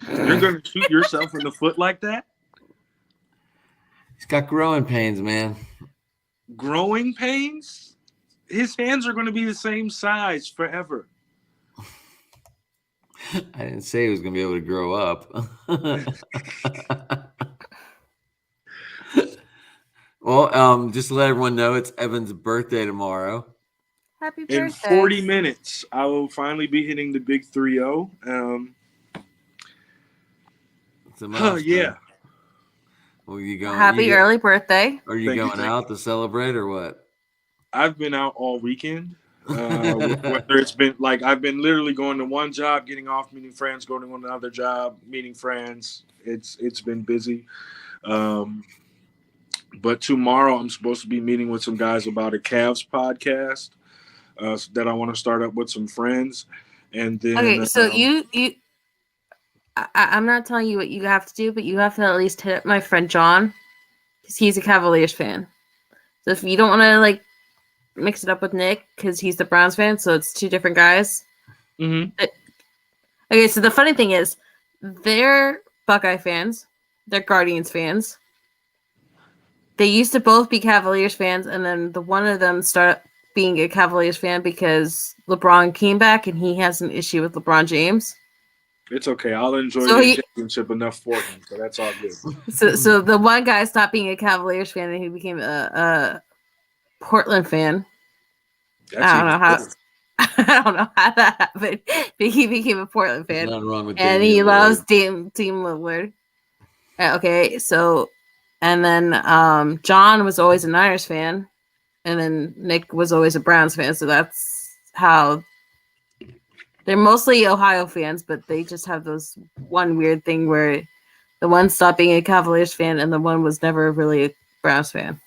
Speaker 3: You're going to shoot yourself in the foot like that?
Speaker 1: He's got growing pains, man.
Speaker 3: Growing pains? His hands are going to be the same size forever.
Speaker 1: I didn't say he was going to be able to grow up. Well, just to let everyone know, it's Evan's birthday tomorrow.
Speaker 4: Happy birthday.
Speaker 3: In 40 minutes, I will finally be hitting the big 3-0.
Speaker 1: It's a
Speaker 3: Oh
Speaker 1: milestone.
Speaker 3: yeah.
Speaker 1: Well, you going?
Speaker 4: Happy early birthday.
Speaker 1: Are you
Speaker 3: Thank you,
Speaker 1: going
Speaker 3: thank
Speaker 1: out to celebrate or what?
Speaker 3: I've been out all weekend. Whether it's been like I've been literally going to one job, getting off, meeting friends, going to another job, meeting friends. It's been busy. But tomorrow I'm supposed to be meeting with some guys about a Cavs podcast that I want to start up with some friends, and then
Speaker 4: Okay, so I'm not telling you what you have to do, but you have to at least hit up my friend John, because he's a Cavaliers fan. So if you don't want to like mix it up with Nick, because he's the Browns fan, so it's two different guys.
Speaker 3: Mhm.
Speaker 4: Okay, so the funny thing is, they're Buckeye fans, they're Guardians fans. They used to both be Cavaliers fans, and then the one of them started being a Cavaliers fan because LeBron came back, and he has an issue with LeBron James.
Speaker 3: It's okay. I'll enjoy
Speaker 4: So
Speaker 3: the
Speaker 4: he-
Speaker 3: championship enough for him, so that's all good.
Speaker 4: So the one guy stopped being a Cavaliers fan, and he became a Portland fan.
Speaker 3: That's
Speaker 4: I don't know how.
Speaker 3: better.
Speaker 4: I don't know how that happened, but he became a Portland
Speaker 1: There's
Speaker 4: fan,
Speaker 1: nothing wrong with
Speaker 4: and
Speaker 1: Damian
Speaker 4: he loves
Speaker 1: Lillard.
Speaker 4: Team Lillard. Okay, so and then John was always a Niners fan, and then Nick was always a Browns fan. So that's how they're mostly Ohio fans, but they just have those one weird thing where the one stopped being a Cavaliers fan, and the one was never really a Browns fan.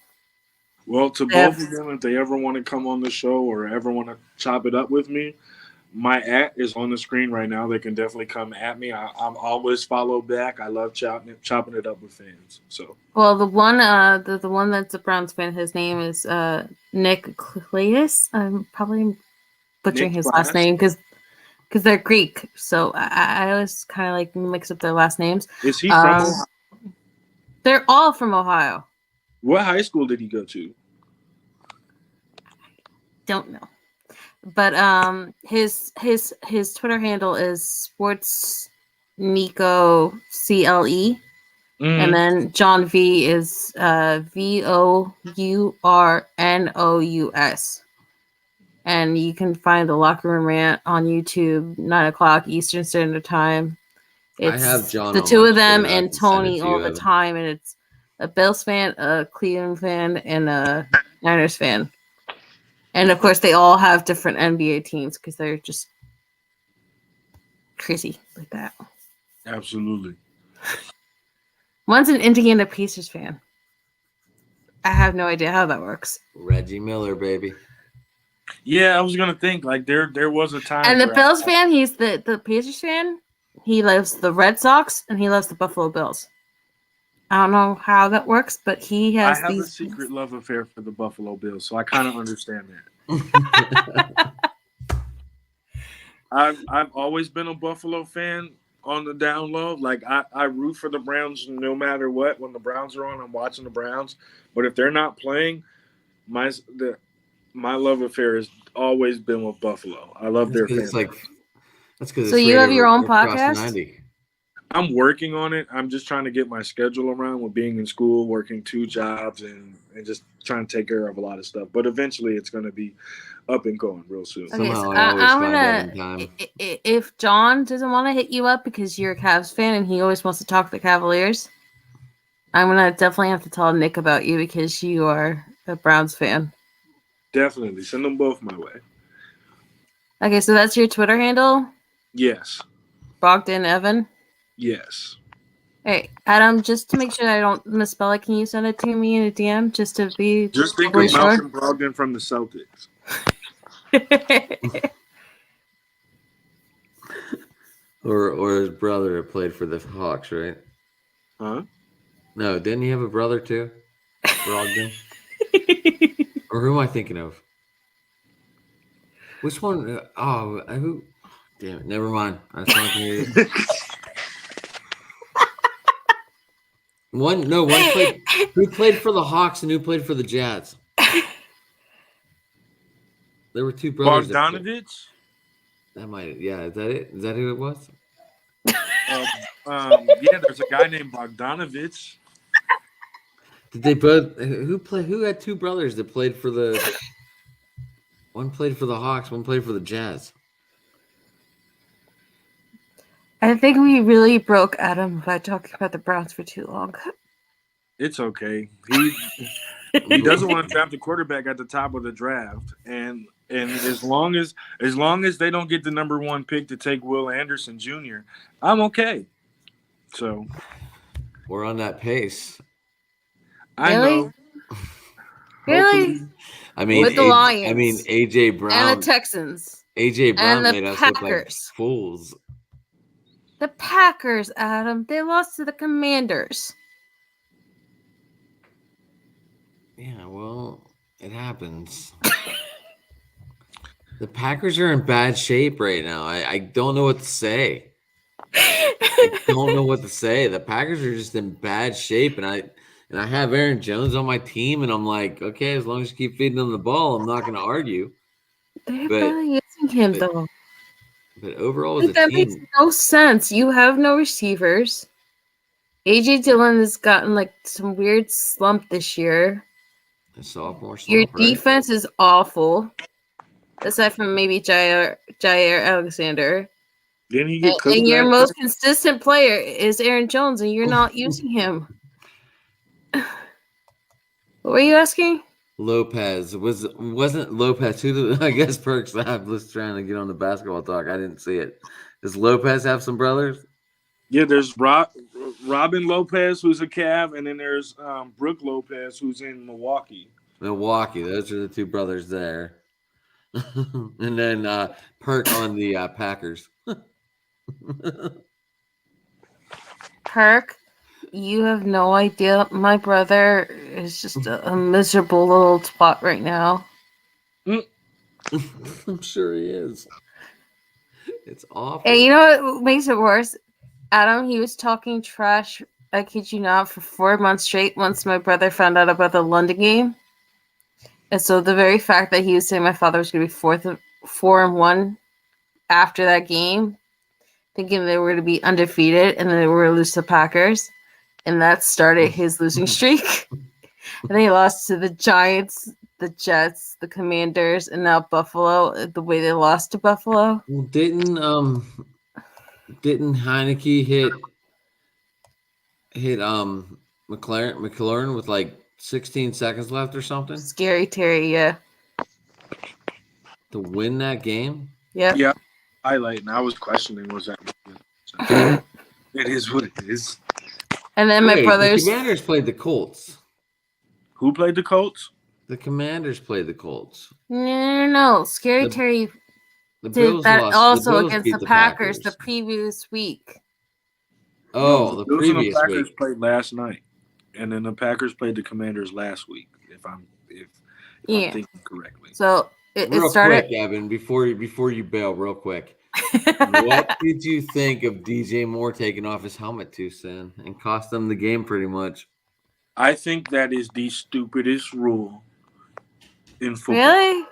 Speaker 3: Well, to
Speaker 4: Yeah.
Speaker 3: both of them, if they ever want to come on the show or ever want to chop it up with me, my is on the screen right now. They can definitely come at me. I'm always follow back. I love chopping it up with fans. So
Speaker 4: Well, the one the one that's a Browns fan, his name is Nick Cleus. I'm probably butchering
Speaker 3: Nick
Speaker 4: his
Speaker 3: Class?
Speaker 4: last name because they're Greek. So I always kind of like mix up their last names.
Speaker 3: is he from Ohio?
Speaker 4: They're all from Ohio.
Speaker 3: What high school did he go to?
Speaker 4: Don't know. But his Twitter handle is sports Nico CLE. And then John V is VOURNOUS. And you can find the Locker Room Rant on YouTube, 9 o'clock Eastern Standard Time.
Speaker 1: I have John
Speaker 4: the
Speaker 1: on
Speaker 4: two
Speaker 1: my
Speaker 4: of them
Speaker 1: Twitter. I
Speaker 4: and
Speaker 1: can send it
Speaker 4: Tony
Speaker 1: to
Speaker 4: all
Speaker 1: you,
Speaker 4: the
Speaker 1: Evan.
Speaker 4: time, and it's a Bills fan, a Cleveland fan, and a Niners fan. And of course, they all have different NBA teams because they're just crazy like that.
Speaker 3: Absolutely.
Speaker 4: One's an Indiana Pacers fan. I have no idea how that works.
Speaker 1: Reggie Miller, baby.
Speaker 3: Yeah, I was gonna think like there was a time.
Speaker 4: And the
Speaker 3: where
Speaker 4: Bills fan, he's the Pacers fan. He loves the Red Sox and he loves the Buffalo Bills. I don't know how that works, but he
Speaker 3: I
Speaker 4: has
Speaker 3: have a
Speaker 4: these.
Speaker 3: secret love affair for the Buffalo Bills, so I kind of understand that. I've always been a Buffalo fan on the down low. Like I root for the Browns no matter what. When the Browns are on, I'm watching the Browns. But if they're not playing, my love affair has always been with Buffalo. I love their fans.
Speaker 1: That's because
Speaker 4: So you have your own podcast?
Speaker 1: 90.
Speaker 3: I'm working on it. I'm just trying to get my schedule around with being in school, working 2 jobs, and just trying to take care of a lot of stuff. But eventually, it's going to be up and going real soon.
Speaker 4: Okay,
Speaker 1: Somehow
Speaker 4: so
Speaker 1: I always
Speaker 4: I'm
Speaker 1: find that in
Speaker 4: gonna.
Speaker 1: time.
Speaker 4: If John doesn't want to hit you up because you're a Cavs fan and he always wants to talk to the Cavaliers, I'm gonna definitely have to tell Nick about you because you are a Browns fan.
Speaker 3: Definitely. Send them both my way.
Speaker 4: Okay, so that's your Twitter handle,
Speaker 3: Yes.
Speaker 4: Bogdan Evan.
Speaker 3: Yes.
Speaker 4: Hey, Adam, just to make sure I don't misspell it, can you send it to me in a DM just to be
Speaker 3: Just think
Speaker 4: totally
Speaker 3: of Malcolm Brogdon from the Celtics.
Speaker 1: Or his brother that played for the Hawks, right?
Speaker 3: Huh?
Speaker 1: No, didn't he have a brother too? Brogdon? Or who am I thinking of? Which one? Who? Damn it! Never mind. I was talking to you. One played. Who played for the Hawks and who played for the Jazz? There were 2 brothers.
Speaker 3: Bogdanovich?
Speaker 1: That might. Yeah, is that it? Is that who it was?
Speaker 3: Yeah, there's a guy named Bogdanovich.
Speaker 1: Did they both? Who had 2 brothers that played for the? One played for the Hawks. One played for the Jazz.
Speaker 4: I think we really broke Adam by talking about the Browns for too long.
Speaker 3: It's okay. He doesn't want to draft a quarterback at the top of the draft, and as long as they don't get the number 1 pick to take Will Anderson Jr., I'm okay. So
Speaker 1: We're on that pace.
Speaker 3: I
Speaker 4: Really?
Speaker 3: know.
Speaker 4: Really?
Speaker 3: Hopefully-
Speaker 1: I mean,
Speaker 4: With the Lions.
Speaker 1: I mean, AJ Brown.
Speaker 4: And the Texans.
Speaker 1: AJ Brown
Speaker 4: and the
Speaker 1: made us look like
Speaker 4: Packers.
Speaker 1: fools.
Speaker 4: The Packers, Adam. They lost to the Commanders.
Speaker 1: Yeah, well, it happens. The Packers are in bad shape right now. I don't know what to say. I don't know what to say. The Packers are just in bad shape, and I have Aaron Jones on my team, and I'm like, okay, as long as you keep feeding them the ball, I'm not going to argue.
Speaker 4: They're
Speaker 1: But-
Speaker 4: barely using him, though.
Speaker 1: But overall, as a
Speaker 4: That makes
Speaker 1: team,
Speaker 4: no sense. You have no receivers. AJ Dillon has gotten like some weird slump this year.
Speaker 1: a sophomore slump,
Speaker 4: Your
Speaker 1: right?
Speaker 4: defense is awful. Aside from maybe Jair Alexander.
Speaker 3: Didn't he get cooked?
Speaker 4: And your
Speaker 3: last
Speaker 4: most
Speaker 3: night?
Speaker 4: consistent player is Aaron Jones, and you're not using him. What were you asking?
Speaker 1: Lopez wasn't Lopez who I guess Perks I was trying to get on the basketball talk. I didn't see it. Does Lopez have some brothers?
Speaker 3: Yeah, there's Robin Lopez, who's a Cav, and then there's Brooke Lopez, who's in Milwaukee.
Speaker 1: Milwaukee. Those are the two brothers there. And then Perk on the Packers.
Speaker 4: Perk, you have no idea. My brother is just a miserable little twat right now.
Speaker 1: I'm sure he is. It's awful.
Speaker 4: And you know what makes it worse? Adam, he was talking trash, I kid you not, for 4 months straight once my brother found out about the London game. And so the very fact that he was saying my father was going to be 4-1 after that game, thinking they were going to be undefeated and then they were going to lose to the Packers. And that started his losing streak. And then he lost to the Giants, the Jets, the Commanders, and now Buffalo, the way they lost to Buffalo.
Speaker 1: Well, didn't Heineke hit McLaurin with like 16 seconds left or something
Speaker 4: Scary Terry, yeah.
Speaker 1: to win that game?
Speaker 4: Yep.
Speaker 3: Yeah. Highlight, and I was questioning was that. It is what it is.
Speaker 4: And then my
Speaker 1: Wait,
Speaker 4: brothers.
Speaker 1: the Commanders played the Colts.
Speaker 3: Who played the Colts?
Speaker 1: The Commanders played the Colts.
Speaker 4: No. Scary
Speaker 1: The
Speaker 4: Terry
Speaker 1: The
Speaker 4: did
Speaker 1: Bills
Speaker 4: that
Speaker 1: lost.
Speaker 4: also
Speaker 1: Bills
Speaker 4: against
Speaker 1: beat
Speaker 4: the Packers the previous week.
Speaker 1: Oh, the
Speaker 3: Bills and
Speaker 1: previous
Speaker 3: Packers
Speaker 1: week.
Speaker 3: played last night, and then the Packers played the Commanders last week. If I'm
Speaker 4: Yeah.
Speaker 3: thinking correctly.
Speaker 4: So it
Speaker 1: Real
Speaker 4: started.
Speaker 1: quick, Evan, before you bail, real quick. What did you think of DJ Moore taking off his helmet too soon and cost them the game pretty much?
Speaker 3: I think that is the stupidest rule in football.
Speaker 4: Really?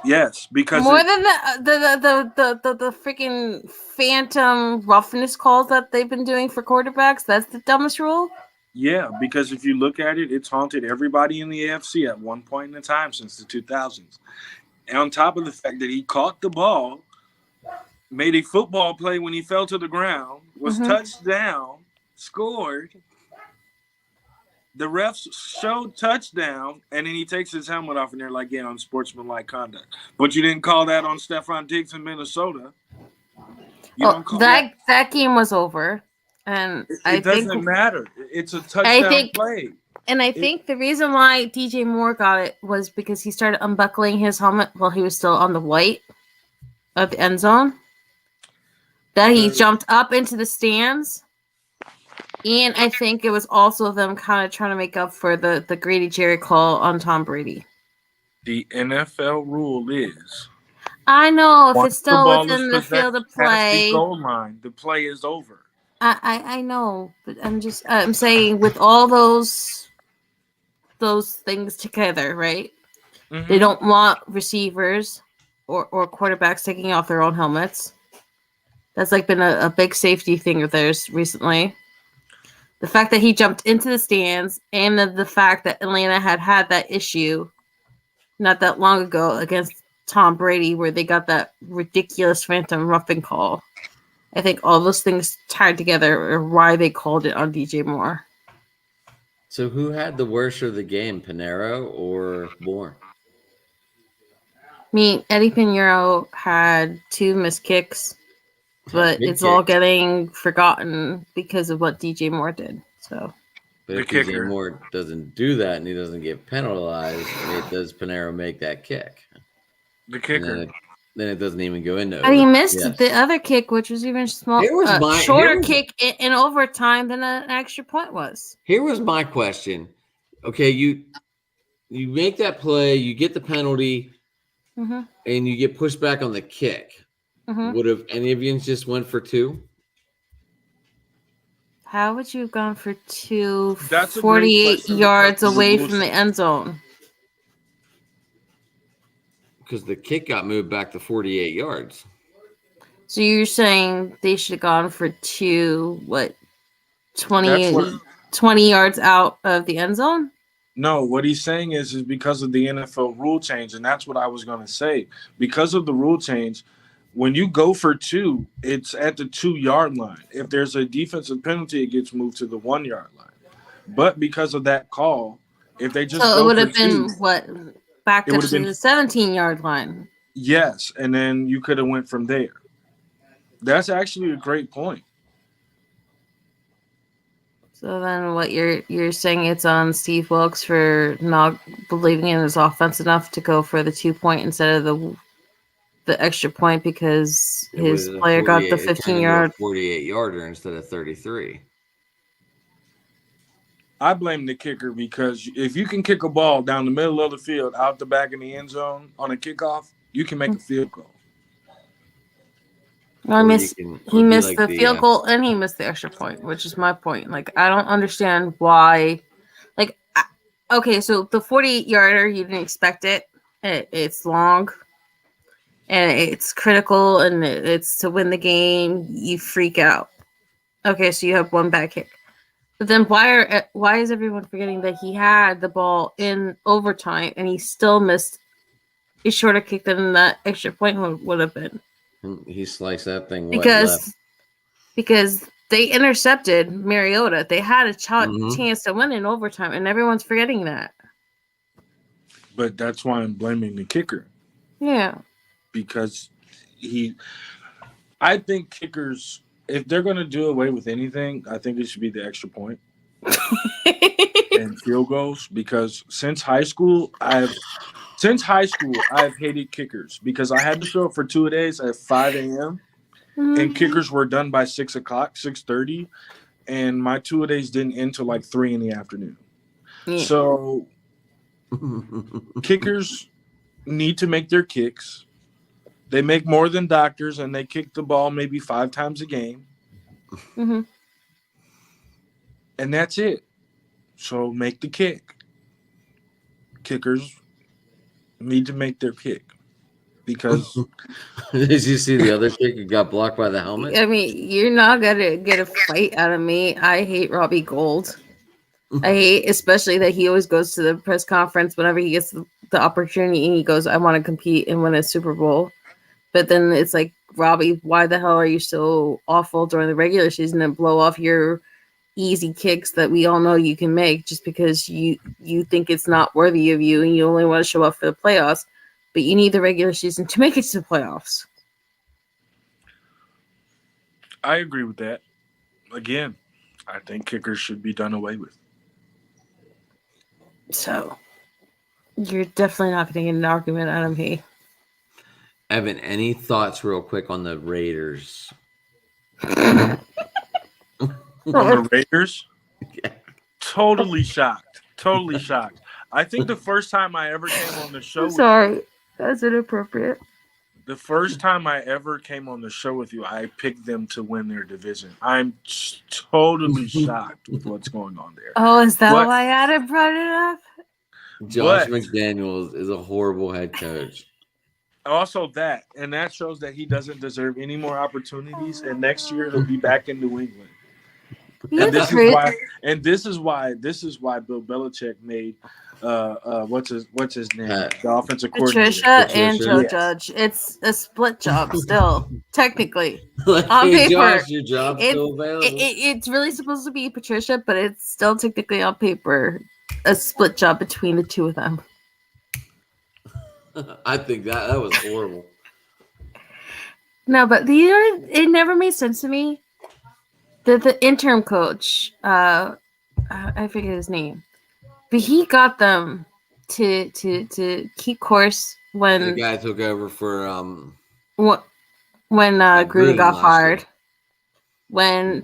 Speaker 3: Yes, because
Speaker 4: More than the freaking phantom roughness calls that they've been doing for quarterbacks. That's the dumbest rule.
Speaker 3: because if you look at it, it's haunted everybody in the AFC at one point in time since the 2000s. And on top of the fact that he caught the ball, made a football play when he fell to the ground, was touched down, scored. The refs showed touchdown, and then he takes his helmet off, and they're like, yeah, unsportsmanlike conduct. But you didn't call that on Stephon Diggs in Minnesota. You don't call
Speaker 4: That game was over, and
Speaker 3: It doesn't matter. It's a touchdown play.
Speaker 4: And I think the reason why DJ Moore got it was because he started unbuckling his helmet while he was still on the white of the end zone. That he jumped up into the stands. And I think it was also them kind of trying to make up for the Grady Jerry call on Tom Brady.
Speaker 3: The NFL rule is
Speaker 4: I know if
Speaker 3: once
Speaker 4: it's still
Speaker 3: ball
Speaker 4: within
Speaker 3: is
Speaker 4: the field of
Speaker 3: possessed past
Speaker 4: play.
Speaker 3: the goal line, the play is over.
Speaker 4: I know, but I'm saying with all those things together, right? They don't want receivers or quarterbacks taking off their own helmets. That's like been a big safety thing of theirs recently. The fact that he jumped into the stands and the fact that Atlanta had that issue not that long ago against Tom Brady where they got that ridiculous phantom roughing call. I think all those things tied together are why they called it on DJ Moore.
Speaker 1: So who had the worst of the game, Panero or Moore?
Speaker 4: I mean, Eddie Pinheiro had 2 missed kicks, but
Speaker 1: Big
Speaker 4: it's all
Speaker 1: kicks.
Speaker 4: getting forgotten because of what DJ Moore did. So
Speaker 1: But
Speaker 3: The
Speaker 1: if DJ
Speaker 3: kicker.
Speaker 1: Moore doesn't do that and he doesn't get penalized, does Panero make that kick?
Speaker 3: The
Speaker 1: And
Speaker 3: kicker.
Speaker 1: then it doesn't even go into.
Speaker 4: but he missed
Speaker 1: Yes.
Speaker 4: the other kick, which was even small,
Speaker 1: Here was my-
Speaker 4: shorter
Speaker 1: here was-
Speaker 4: kick in overtime than an extra point was.
Speaker 1: Here was my question. Okay, you make that play, you get the penalty,
Speaker 4: hmm
Speaker 1: and you get pushed back on the kick.
Speaker 4: hmm
Speaker 1: Would have any of you just went for 2?
Speaker 4: How would you have gone for 2
Speaker 3: That's a great
Speaker 4: 48
Speaker 3: question
Speaker 4: yards
Speaker 3: because of
Speaker 4: away
Speaker 3: the
Speaker 4: from the
Speaker 3: rules.
Speaker 4: end zone?
Speaker 1: Because the kick got moved back to 48 yards.
Speaker 4: So you're saying they should have gone for 2, 20,
Speaker 3: That's what-
Speaker 4: 20 yards out of the end zone?
Speaker 3: No, what he's saying is because of the NFL rule change, and that's what I was going to say. Because of the rule change, when you go for 2, it's at the 2-yard line. If there's a defensive penalty, it gets moved to the 1-yard line. But because of that call, if they just
Speaker 4: So
Speaker 3: go
Speaker 4: it would
Speaker 3: for
Speaker 4: have been
Speaker 3: 2,
Speaker 4: back
Speaker 3: It
Speaker 4: up
Speaker 3: would have
Speaker 4: to
Speaker 3: been-
Speaker 4: the 17-yard line.
Speaker 3: yes, and then you could have went from there. That's actually a great point.
Speaker 4: So then what you're saying it's on Steve Wilkes for not believing in his offense enough to go for the 2-point instead of the extra point because
Speaker 1: It
Speaker 4: his
Speaker 1: was a
Speaker 4: player got the
Speaker 1: 48 it turned into a
Speaker 4: 15-yard.
Speaker 1: 48-yarder instead of 33.
Speaker 3: I blame the kicker because if you can kick a ball down the middle of the field, out the back of the end zone on a kickoff, you can make a field goal.
Speaker 4: I
Speaker 1: Or
Speaker 4: missed.
Speaker 1: you can-
Speaker 4: He
Speaker 1: or be
Speaker 4: missed
Speaker 1: like
Speaker 4: the field goal and he missed the extra point, which is my point. Like, I don't understand why. Like, okay, so the 48-yarder, you didn't expect it. It's long and it's critical and it's to win the game. You freak out. Okay, so you have one bad kick. But then why is everyone forgetting that he had the ball in overtime and he still missed a shorter kick than that extra point would have been?
Speaker 1: And he sliced that thing
Speaker 4: Because they intercepted Mariota. They had a
Speaker 1: Mhm.
Speaker 4: chance to win in overtime, and everyone's forgetting that.
Speaker 3: But that's why I'm blaming the kicker
Speaker 4: Yeah.
Speaker 3: because I think kickers, if they're going to do away with anything, I think it should be the extra point and field goals because since high school, I've hated kickers because I had to show up for 2 days at 5 a.m. and kickers were done by 6 o'clock, 6:30, and my 2 days didn't end till like 3 in the afternoon.
Speaker 4: Yeah.
Speaker 3: So kickers need to make their kicks. They make more than doctors, and they kick the ball maybe 5 times a game,
Speaker 4: Mhm.
Speaker 3: and that's it. So make the kick. Kickers need to make their kick because
Speaker 1: Did you see the other kick? It got blocked by the helmet.
Speaker 4: I mean, you're not gonna get a fight out of me. I hate Robbie Gould. I hate, especially that he always goes to the press conference whenever he gets the opportunity and he goes, "I want to compete and win a Super Bowl." But then it's like, Robbie, why the hell are you so awful during the regular season and blow off your easy kicks that we all know you can make just because you think it's not worthy of you and you only want to show up for the playoffs, but you need the regular season to make it to the playoffs.
Speaker 3: I agree with that. Again, I think kickers should be done away with.
Speaker 4: So you're definitely not going to get an argument out of me.
Speaker 1: Evan, any thoughts real quick on the Raiders?
Speaker 3: On the Raiders,
Speaker 1: Yeah.
Speaker 3: totally shocked. Totally shocked. I think the first time I ever came on the show
Speaker 4: I'm
Speaker 3: with
Speaker 4: sorry. That's inappropriate.
Speaker 3: The first time I ever came on the show with you, I picked them to win their division. I'm totally shocked with what's going on there.
Speaker 4: Oh, is that
Speaker 3: What?
Speaker 4: why Adam brought it up?
Speaker 1: Josh
Speaker 3: What?
Speaker 1: McDaniels is a horrible head coach.
Speaker 3: Also that shows that he doesn't deserve any more opportunities, and next year he'll be back in New England.
Speaker 4: You're
Speaker 3: And
Speaker 4: the
Speaker 3: this is
Speaker 4: cra-
Speaker 3: why. And this is why Bill Belichick made what's his name?
Speaker 1: Uh,
Speaker 3: The offensive coordinator.
Speaker 4: Patricia and
Speaker 1: Patricia.
Speaker 4: Joe
Speaker 3: Yes.
Speaker 4: Judge. It's a split job still, technically.
Speaker 1: Like,
Speaker 4: On
Speaker 1: hey,
Speaker 4: paper,
Speaker 1: Josh, your job's
Speaker 4: It,
Speaker 1: still available.
Speaker 4: it's really supposed to be Patricia, but it's still technically on paper a split job between the two of them.
Speaker 1: I think that was horrible.
Speaker 4: No, but it never made sense to me. The interim coach, I forget his name, but he got them to keep course
Speaker 1: The
Speaker 4: when
Speaker 1: guy took over for
Speaker 4: when
Speaker 1: Gruden
Speaker 4: Gruden got
Speaker 1: last
Speaker 4: fired.
Speaker 1: year.
Speaker 4: When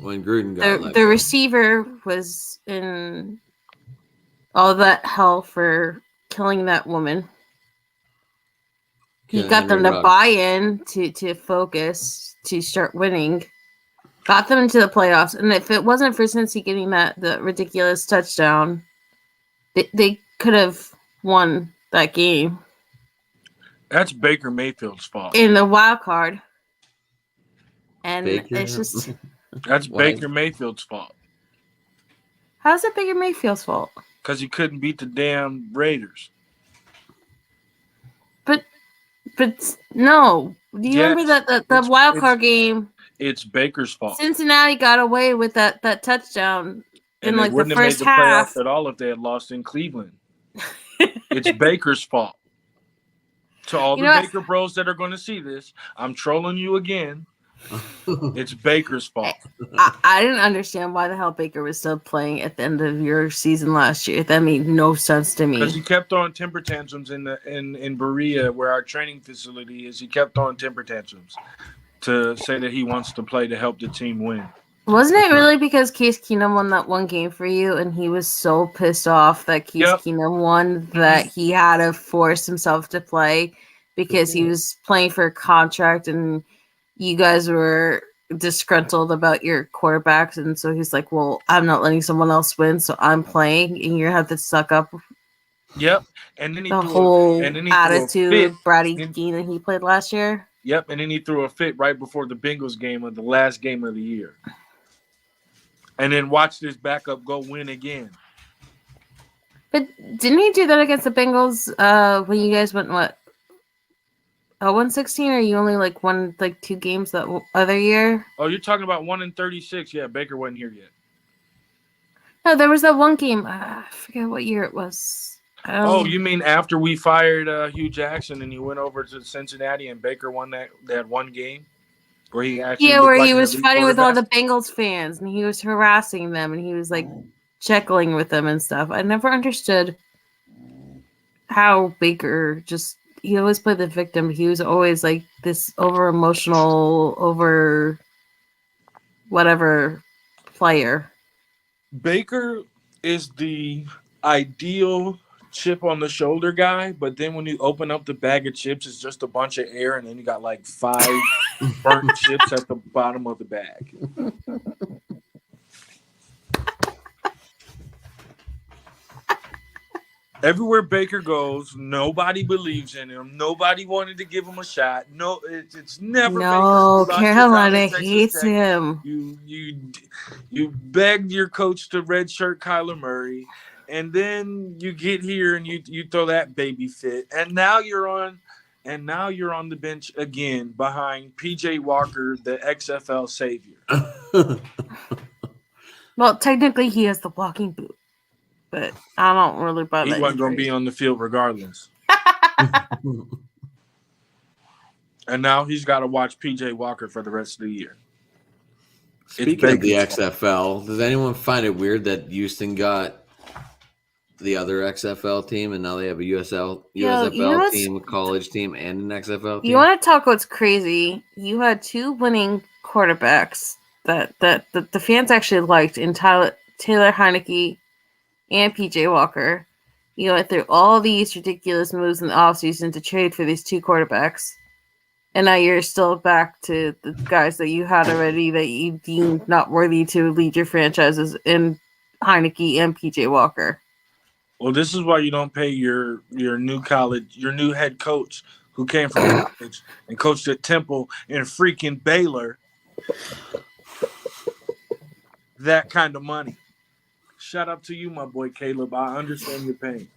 Speaker 1: when Gruden got let
Speaker 4: the
Speaker 1: go.
Speaker 4: receiver was in all that hell for killing that woman. He
Speaker 1: Killing
Speaker 4: got them
Speaker 1: Henry
Speaker 4: to
Speaker 1: Ruggs.
Speaker 4: buy in to focus to start winning. Got them into the playoffs, and if it wasn't for Cincy getting the ridiculous touchdown, they could have won that game
Speaker 3: That's Baker Mayfield's fault.
Speaker 4: in the wild card. And
Speaker 1: Baker?
Speaker 4: it's just,
Speaker 3: That's
Speaker 1: Why?
Speaker 3: Baker Mayfield's fault
Speaker 4: how's it Baker Mayfield's fault?
Speaker 3: because he couldn't beat the damn Raiders.
Speaker 4: But no, do you remember
Speaker 3: Yes,
Speaker 4: that the
Speaker 3: it's-
Speaker 4: wild card game?
Speaker 3: It's Baker's fault.
Speaker 4: Cincinnati got away with that touchdown in
Speaker 3: And they
Speaker 4: like the
Speaker 3: wouldn't have made
Speaker 4: first
Speaker 3: the
Speaker 4: half.
Speaker 3: playoffs at all if they had lost in Cleveland. It's Baker's fault. To all
Speaker 4: You
Speaker 3: the
Speaker 4: know what?
Speaker 3: Baker bros that are going to see this, I'm trolling you again. It's Baker's fault.
Speaker 4: I didn't understand why the hell Baker was still playing at the end of your season last year. That made no sense to
Speaker 3: Because
Speaker 4: me.
Speaker 3: he kept throwing temper tantrums in Berea, where our training facility is. He kept throwing temper tantrums to say that he wants to play to help the team win.
Speaker 4: Wasn't it really because Case Keenum won that one game for you, and he was so pissed off that Case
Speaker 3: Yep.
Speaker 4: Keenum won that he had to force himself to play because he was playing for a contract, and you guys were disgruntled about your quarterbacks, and so he's like, "Well, I'm not letting someone else win, so I'm playing, and you have to suck up
Speaker 3: Yep. And then he
Speaker 4: the
Speaker 3: threw
Speaker 4: whole
Speaker 3: and then he threw a
Speaker 4: attitude
Speaker 3: fit.
Speaker 4: of Brady
Speaker 3: And-
Speaker 4: Dean that he played last year."
Speaker 3: Yep, and then he threw a fit right before the Bengals game of the last game of the year. And then watched his backup go win again.
Speaker 4: But didn't he do that against the Bengals when you guys went what? 0-16, or you only like won like 2 games that other year?
Speaker 3: Oh, you're talking about 1-36. Yeah, Baker wasn't here yet.
Speaker 4: No, there was that one game. I forget what year it was.
Speaker 3: Oh, you mean after we fired Hugh Jackson and he went over to Cincinnati and Baker won that one game? Where he actually
Speaker 4: yeah,
Speaker 3: looked
Speaker 4: where
Speaker 3: like
Speaker 4: he
Speaker 3: an
Speaker 4: was
Speaker 3: elite
Speaker 4: fighting with all
Speaker 3: quarterback?
Speaker 4: the Bengals fans and he was harassing them and he was like chuckling with them and stuff. I never understood how Baker he always played the victim. He was always like this over emotional, over whatever player.
Speaker 3: Baker is the ideal chip on the shoulder guy, but then when you open up the bag of chips, it's just a bunch of air, and then you got like 5 burnt chips at the bottom of the bag. Everywhere Baker goes, nobody believes in him. Nobody wanted to give him a shot. No, it's never.
Speaker 4: No,
Speaker 3: Baker.
Speaker 4: Carolina
Speaker 3: Texas
Speaker 4: hates
Speaker 3: Tech.
Speaker 4: him.
Speaker 3: You begged your coach to redshirt Kyler Murray, and then you get here and you throw that baby fit, and now you're on the bench again behind PJ Walker, the XFL savior.
Speaker 4: Well, technically, he has the blocking boot, but I don't really buy
Speaker 3: He
Speaker 4: that.
Speaker 3: wasn't going to be on the field regardless. And now he's got to watch PJ Walker for the rest of the year.
Speaker 1: Speaking of the
Speaker 3: Baker's fault.
Speaker 1: XFL, does anyone find it weird that Houston got the other XFL team and now they have a USFL
Speaker 4: you know what's-
Speaker 1: team, a college team, and an XFL team?
Speaker 4: You want to talk what's crazy? You had 2 winning quarterbacks that the fans actually liked in Taylor Heineke and PJ Walker. You went through all these ridiculous moves in the offseason to trade for these 2 quarterbacks. And now you're still back to the guys that you had already that you deemed not worthy to lead your franchises in Heineke and PJ Walker.
Speaker 3: Well, this is why you don't pay your new head coach who came from college and coached at Temple and freaking Baylor that kind of money. Shout out to you, my boy Caleb. I understand your pain.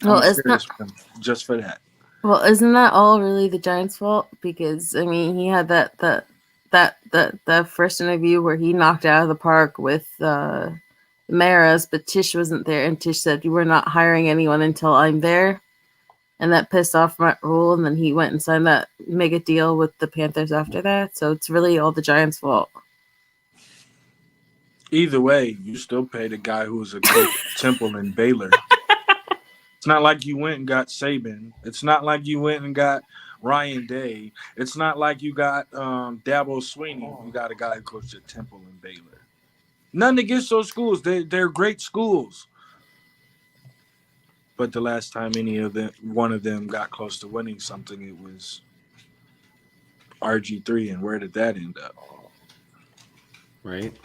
Speaker 4: Well,
Speaker 3: I'm
Speaker 4: it's not.
Speaker 3: serious, man, just for that.
Speaker 4: Well, isn't that all really the Giants' fault? Because I mean, he had that first interview where he knocked out of the park with Maras, but Tish wasn't there, and Tish said, "You were not hiring anyone until I'm there," and that pissed off Matt Rule, and then he went and signed that mega deal with the Panthers after that. So it's really all the Giants' fault.
Speaker 3: Either way, you still paid a guy who was a coach at Temple and Baylor. It's not like you went and got Saban. It's not like you went and got Ryan Day. It's not like you got Dabo Sweeney. You got a guy who coached at Temple and Baylor. Nothing against those schools. They're great schools. But the last time one of them got close to winning something, it was RG3. And where did that end up?
Speaker 1: Right?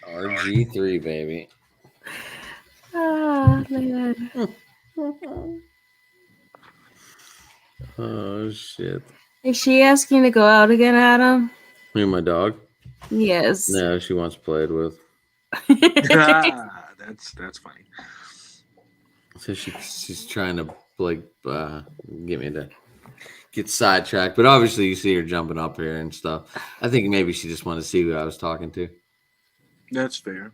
Speaker 1: RG3, baby.
Speaker 4: Ah, man.
Speaker 1: Oh, shit.
Speaker 4: Is she asking to go out again, Adam?
Speaker 1: Me and my dog?
Speaker 4: Yes.
Speaker 1: No, she wants played with.
Speaker 3: That's funny.
Speaker 1: So she's trying to get me to get sidetracked, but obviously you see her jumping up here and stuff. I think maybe she just wanted to see who I was talking to.
Speaker 3: That's fair.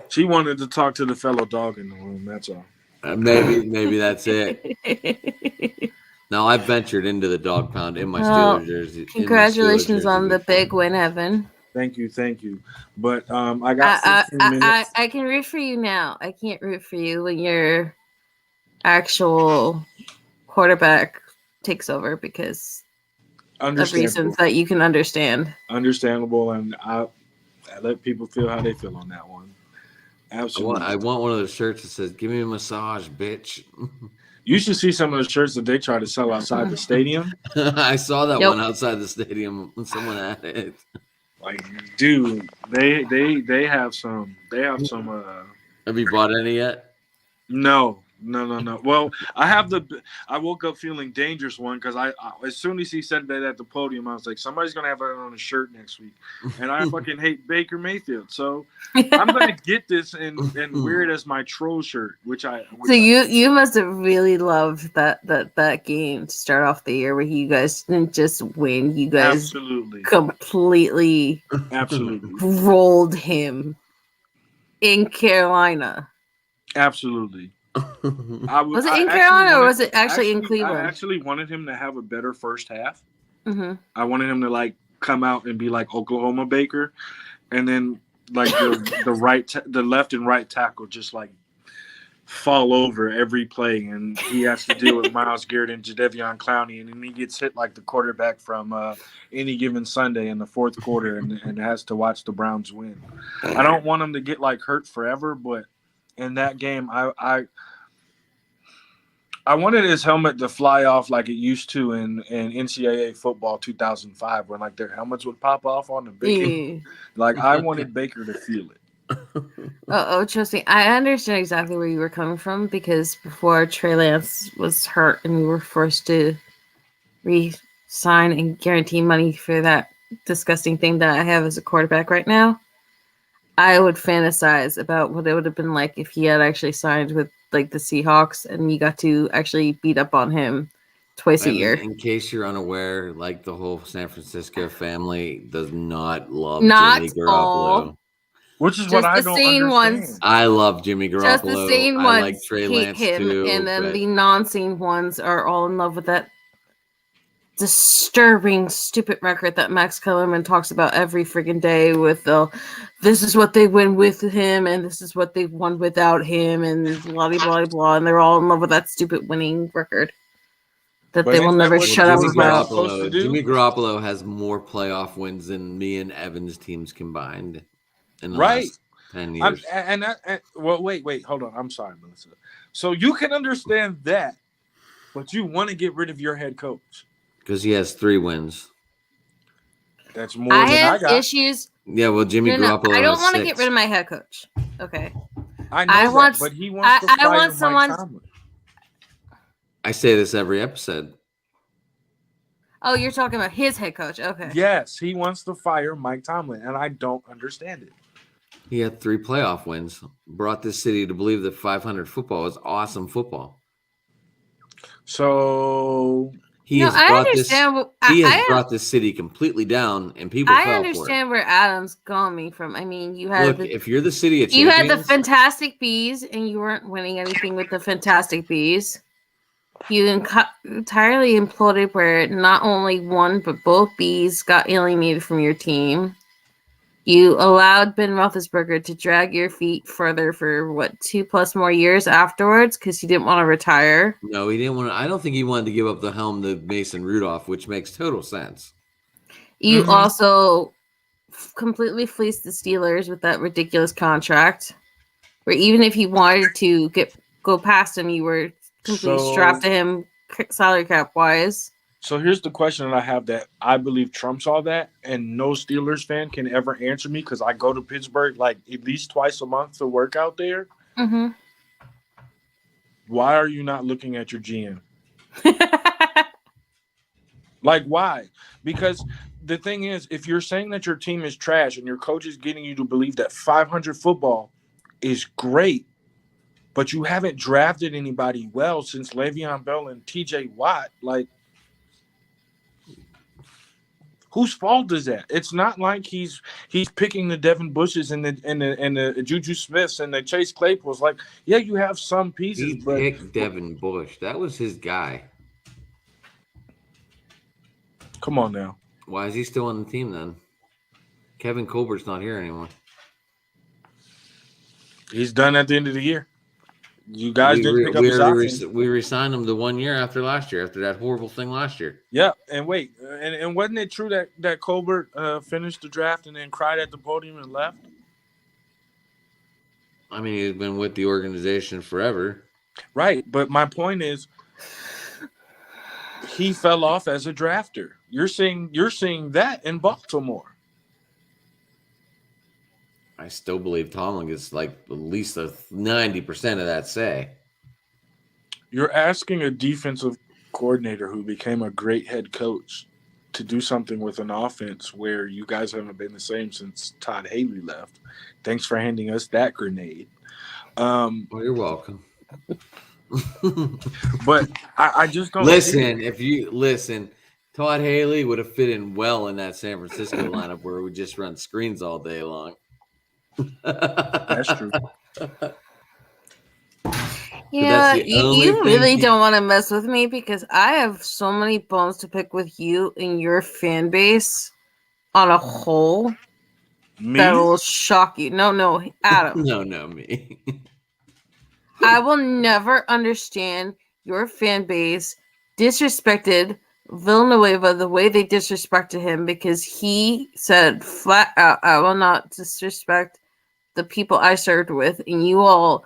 Speaker 3: She wanted to talk to the fellow dog in the room. That's all.
Speaker 1: Maybe that's it. Now I ventured into the dog pound in my
Speaker 4: Well,
Speaker 1: Steelers jersey.
Speaker 4: Congratulations on the big win, Evan.
Speaker 3: Thank you. But I got 15 minutes.
Speaker 4: I can root for you now. I can't root for you when your actual quarterback takes over because of reasons that you can understand.
Speaker 3: Understandable, and I let people feel how they feel on that one. Absolutely.
Speaker 1: I want one of those shirts that says, "Give me a massage, bitch."
Speaker 3: You should see some of the shirts that they try to sell outside the stadium.
Speaker 1: I saw that
Speaker 4: Nope.
Speaker 1: one outside the stadium when someone had it.
Speaker 3: Like, dude, they have some. They have some.
Speaker 1: Have you bought any yet?
Speaker 3: No. Well, I woke up feeling dangerous one because I as soon as he said that at the podium, I was like, somebody's gonna have that on a shirt next week, and I fucking hate Baker Mayfield, so I'm gonna get this and wear it as my troll shirt,
Speaker 4: So you must have really loved that game to start off the year where you guys didn't just win, you guys
Speaker 3: absolutely
Speaker 4: completely rolled him in Carolina.
Speaker 3: Absolutely.
Speaker 4: Was it in Carolina or was it actually in Cleveland?
Speaker 3: I actually wanted him to have a better first half.
Speaker 4: Mm-hmm.
Speaker 3: I wanted him to come out and be like Oklahoma Baker, and then the left and right tackle just fall over every play, and he has to deal with Myles Garrett and Jadeveon Clowney, and then he gets hit like the quarterback from Any Given Sunday in the fourth quarter, and has to watch the Browns win. I don't want him to get hurt forever, but in that game, I wanted his helmet to fly off like it used to in NCAA football 2005, when their helmets would pop off on the big. I wanted Baker to feel it.
Speaker 4: Trust me, I understand exactly where you were coming from, because before Trey Lance was hurt and we were forced to re-sign and guarantee money for that disgusting thing that I have as a quarterback right now, I would fantasize about what it would have been like if he had actually signed with the Seahawks and you got to actually beat up on him twice a year.
Speaker 1: In case you're unaware, the whole San Francisco family does not love Jimmy Garoppolo.
Speaker 4: All.
Speaker 3: Which is what I don't understand.
Speaker 4: Ones,
Speaker 1: I love Jimmy Garoppolo.
Speaker 4: Just the sane ones
Speaker 1: I like Trey Lance
Speaker 4: him,
Speaker 1: too,
Speaker 4: and then the non-sane ones are all in love with that disturbing, stupid record that Max Kellerman talks about every freaking day with this is what they win with him and this is what they won without him and blah blah blah blah, and they're all in love with that stupid winning record that they will never shut up about.
Speaker 1: Jimmy Garoppolo has more playoff wins than me and Evan's teams combined in the last 10 years.
Speaker 3: Wait, hold on. I'm sorry, Melissa. So you can understand that, but you want to get rid of your head coach.
Speaker 1: Because he has 3 wins.
Speaker 3: That's more than I got.
Speaker 4: Issues.
Speaker 1: Yeah, well, Jimmy Garoppolo.
Speaker 4: I don't want to get rid of my head coach. Okay.
Speaker 3: I want, but he wants to fire Mike Tomlin.
Speaker 1: I say this every episode.
Speaker 4: Oh, you're talking about his head coach. Okay.
Speaker 3: Yes, he wants to fire Mike Tomlin, and I don't understand it.
Speaker 1: He had 3 playoff wins, brought this city to believe that 500 football is awesome football.
Speaker 3: So
Speaker 1: He
Speaker 4: No,
Speaker 1: has
Speaker 4: I
Speaker 1: brought
Speaker 4: understand.
Speaker 1: He has
Speaker 4: I
Speaker 1: brought this city completely down, and people fell for
Speaker 4: understand where Adam's coming from. I mean, you
Speaker 1: it.
Speaker 4: had
Speaker 1: Look, if you're the city of
Speaker 4: you had the
Speaker 1: champions,
Speaker 4: Fantastic Bees, and you weren't winning anything with the Fantastic Bees. You entirely imploded where not only one but both bees got alienated from your team. You allowed Ben Roethlisberger to drag your feet further for 2+ more years afterwards because he didn't want to retire.
Speaker 1: no, he didn't want to. I don't think he wanted to give up the helm to Mason Rudolph, which makes total sense.
Speaker 4: You
Speaker 3: Mhm.
Speaker 4: also completely fleeced the Steelers with that ridiculous contract, where even if you wanted to go past him, you were completely strapped to him salary cap wise.
Speaker 3: So here's the question that I have that I believe trumps all that, and no Steelers fan can ever answer me because I go to Pittsburgh like at least twice a month to work out there.
Speaker 4: Mm-hmm.
Speaker 3: Why are you not looking at your GM? Like, why? Because the thing is, if you're saying that your team is trash and your coach is getting you to believe that 500 football is great, but you haven't drafted anybody well since Le'Veon Bell and TJ Watt, like, whose fault is that? It's not like he's picking the Devin Bushes and the Juju Smiths and the Chase Claypools. Like, yeah, you have some pieces,
Speaker 1: He
Speaker 3: but
Speaker 1: picked Devin Bush. That was his guy.
Speaker 3: come on now.
Speaker 1: Why is he still on the team then? Kevin Colbert's not here anymore.
Speaker 3: He's done at the end of the year. You guys didn't pick up his offense.
Speaker 1: We re-signed him to 1 year after last year, after that horrible thing last year.
Speaker 3: Yeah, and wait, and wasn't it true that Colbert finished the draft and then cried at the podium and left?
Speaker 1: I mean, he's been with the organization forever.
Speaker 3: Right, but my point is, he fell off as a drafter. You're seeing that in Baltimore.
Speaker 1: I still believe Tomlin gets like at least 90% of that say.
Speaker 3: You're asking a defensive coordinator who became a great head coach to do something with an offense where you guys haven't been the same since Todd Haley left. Thanks for handing us that grenade.
Speaker 1: Well, you're welcome.
Speaker 3: But I just don't
Speaker 1: listen, Todd Haley would have fit in well in that San Francisco lineup where we just run screens all day long.
Speaker 3: That's true.
Speaker 4: Yeah,
Speaker 1: the
Speaker 4: you
Speaker 1: only
Speaker 4: really
Speaker 1: thing
Speaker 4: don't want to mess with me because I have so many bones to pick with you and your fan base on a whole
Speaker 3: Me?
Speaker 4: that will shock you. No, Adam.
Speaker 1: No, me.
Speaker 4: I will never understand your fan base disrespected Villanueva the way they disrespected him because he said flat out, I will not disrespect the people I served with, and you all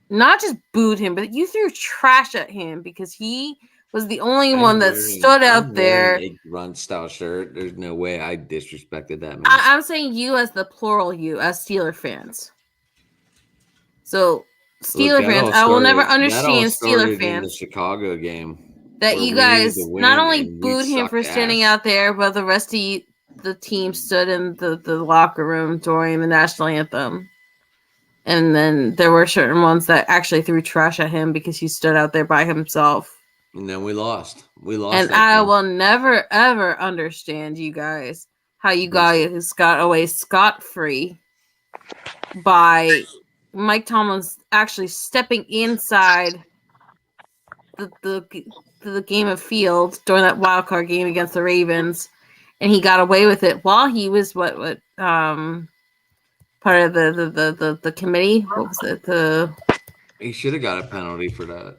Speaker 4: not just booed him, but you threw trash at him because he was the only one that stood out there.
Speaker 1: A grunt style shirt. There's no way I disrespected that man.
Speaker 4: I'm saying you as the plural you, as Steeler fans. So Steeler fans, I will never understand Steeler
Speaker 1: in the
Speaker 4: fans
Speaker 1: Chicago game
Speaker 4: that
Speaker 1: where
Speaker 4: you
Speaker 1: we
Speaker 4: guys
Speaker 1: needed to win
Speaker 4: not only
Speaker 1: and we
Speaker 4: booed him for
Speaker 1: sucked
Speaker 4: standing
Speaker 1: ass.
Speaker 4: out there, but the rest of the team stood in the locker room during the national anthem. And then there were certain ones that actually threw trash at him because he stood out there by himself.
Speaker 1: And then we lost.
Speaker 4: And I will never, ever understand you guys, how you guys got away scot-free by Mike Tomlin's actually stepping inside the game of field during that wild card game against the Ravens, and he got away with it while he was part of the committee. What was it?
Speaker 1: He should have got a penalty for that.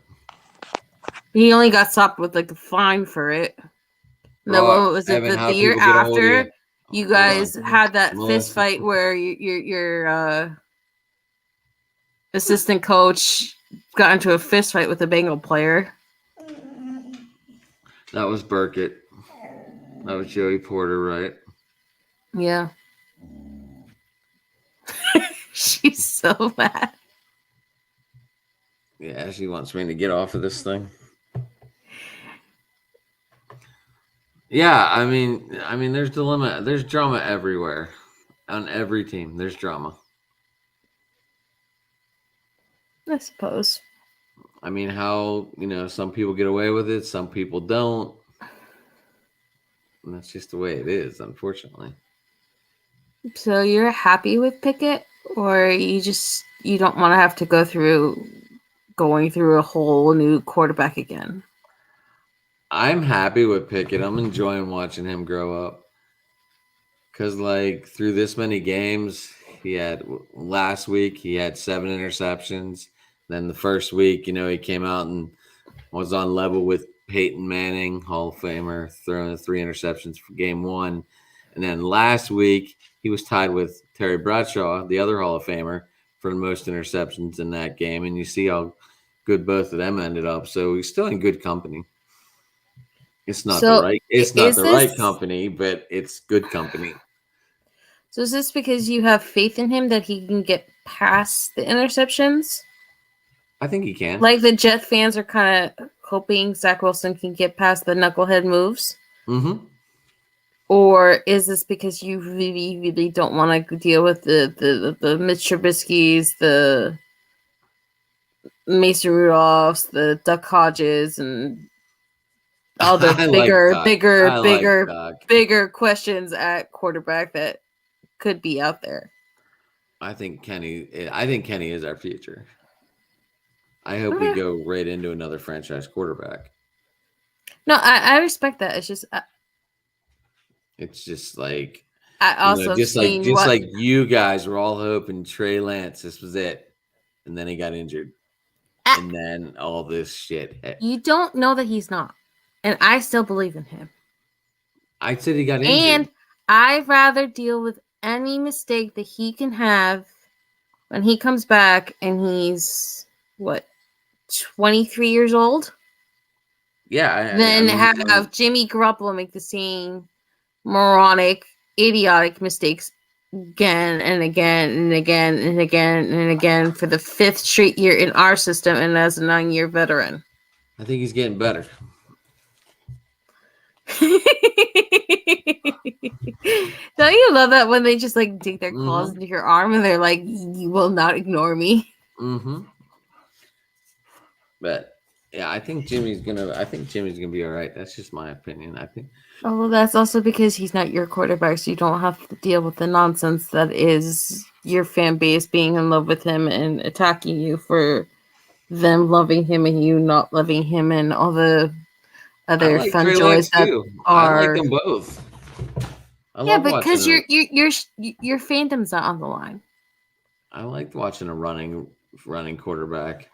Speaker 4: He only got stopped with like a fine for it. No, what was it?
Speaker 1: Evan, how
Speaker 4: The year
Speaker 1: people get a hold of
Speaker 4: after, you guys
Speaker 1: Hold on.
Speaker 4: had that
Speaker 1: Melissa.
Speaker 4: fist fight where your assistant coach got into a fist fight with a Bengal player.
Speaker 1: That was Burkett. That was Joey Porter, right?
Speaker 4: Yeah. She's so mad.
Speaker 1: Yeah, she wants me to get off of this thing. Yeah, I mean, there's dilemma. There's drama everywhere on every team. There's drama.
Speaker 4: I suppose.
Speaker 1: I mean, how some people get away with it, some people don't, and that's just the way it is, unfortunately.
Speaker 4: So you're happy with Pickett, or you don't want to have to going through a whole new quarterback again?
Speaker 1: I'm happy with Pickett. I'm enjoying watching him grow up. Because, like, through this many games, last week, he had 7 interceptions. Then the first week, he came out and was on level with Peyton Manning, Hall of Famer, throwing 3 interceptions for game 1. And then last week, he was tied with Terry Bradshaw, the other Hall of Famer, for the most interceptions in that game. And you see how good both of them ended up. So he's still in good company. It's not
Speaker 4: So,
Speaker 1: the right company, but it's good company.
Speaker 4: So is this because you have faith in him that he can get past the interceptions?
Speaker 1: I think he can.
Speaker 4: Like the Jet fans are kind of hoping Zach Wilson can get past the knucklehead moves?
Speaker 1: Mm-hmm.
Speaker 4: Or is this because you really, really don't want to deal with the Mitch Trubisky's, the Mason Rudolphs, the Duck Hodges, and all the bigger questions at quarterback that could be out there?
Speaker 1: I think Kenny is our future. I hope we go right into another franchise quarterback.
Speaker 4: No, I respect that.
Speaker 1: It's just like
Speaker 4: I also
Speaker 1: like you guys were all hoping Trey Lance, this was it, and then he got injured, and then all this shit hit.
Speaker 4: You don't know that he's not, and I still believe in him.
Speaker 1: I said he got injured,
Speaker 4: and I'd rather deal with any mistake that he can have when he comes back, and he's 23 years old.
Speaker 1: Yeah,
Speaker 4: then have Jimmy Garoppolo make the same moronic, idiotic mistakes again and again and again and again and again for the 5th straight year in our system, and as a 9-year veteran.
Speaker 1: I think he's getting better.
Speaker 4: Don't you love that when they just like dig their claws into your arm and they're like, "You will not ignore me."
Speaker 1: Mm-hmm. But yeah, I think Jimmy's gonna be all right. That's just my opinion. I think.
Speaker 4: Oh, well, that's also because he's not your quarterback, so you don't have to deal with the nonsense that is your fan base being in love with him and attacking you for them loving him and you not loving him, and all the other fun
Speaker 1: Trey
Speaker 4: joys that
Speaker 1: too.
Speaker 4: are.
Speaker 1: I like them both.
Speaker 4: Yeah, because your fandom's not on the line.
Speaker 1: I liked watching a running quarterback.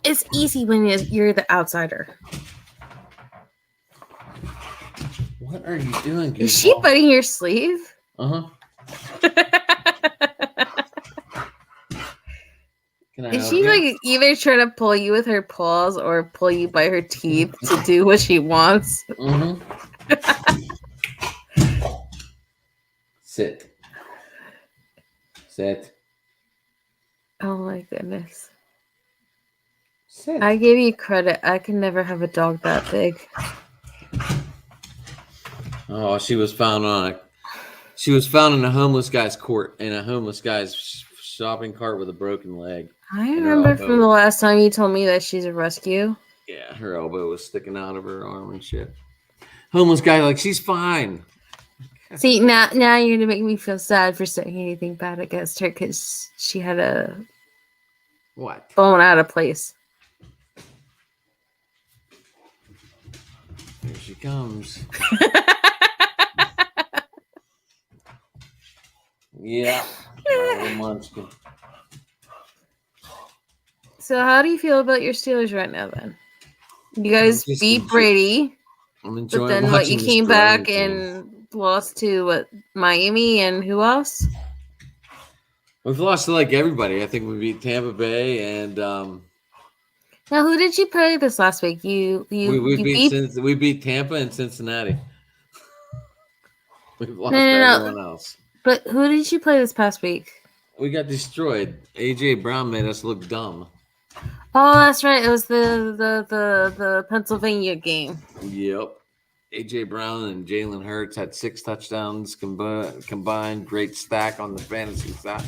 Speaker 4: It's easy when you're the outsider.
Speaker 1: What are you doing? Goofball?
Speaker 4: Is she biting your sleeve?
Speaker 1: Uh-huh.
Speaker 4: Is she like either trying to pull you with her paws or pull you by her teeth to do what she wants?
Speaker 1: Mm-hmm. Sit.
Speaker 4: Oh my goodness.
Speaker 1: Sit.
Speaker 4: I give you credit. I can never have a dog that big.
Speaker 1: Oh, she was found in a homeless guy's shopping cart with a broken leg.
Speaker 4: I remember from the last time you told me that she's a rescue.
Speaker 1: Yeah, her elbow was sticking out of her arm and shit. Homeless guy, like, she's fine.
Speaker 4: See, now you're gonna make me feel sad for saying anything bad against her because she had a bone out of place.
Speaker 1: Here she comes. Yeah.
Speaker 4: So how do you feel about your Steelers right now then? You guys beat Brady.
Speaker 1: I'm enjoying
Speaker 4: but then what, you came back and lost to Miami and who else?
Speaker 1: We've lost to like everybody. I think we beat Tampa Bay and
Speaker 4: now who did you play this last week? We
Speaker 1: beat Tampa and Cincinnati. We've lost to everyone else.
Speaker 4: But who did you play this past week?
Speaker 1: We got destroyed. AJ Brown made us look dumb.
Speaker 4: Oh, that's right. It was the Pennsylvania game.
Speaker 1: Yep. AJ Brown and Jalen Hurts had 6 touchdowns combined. Great stack on the fantasy side.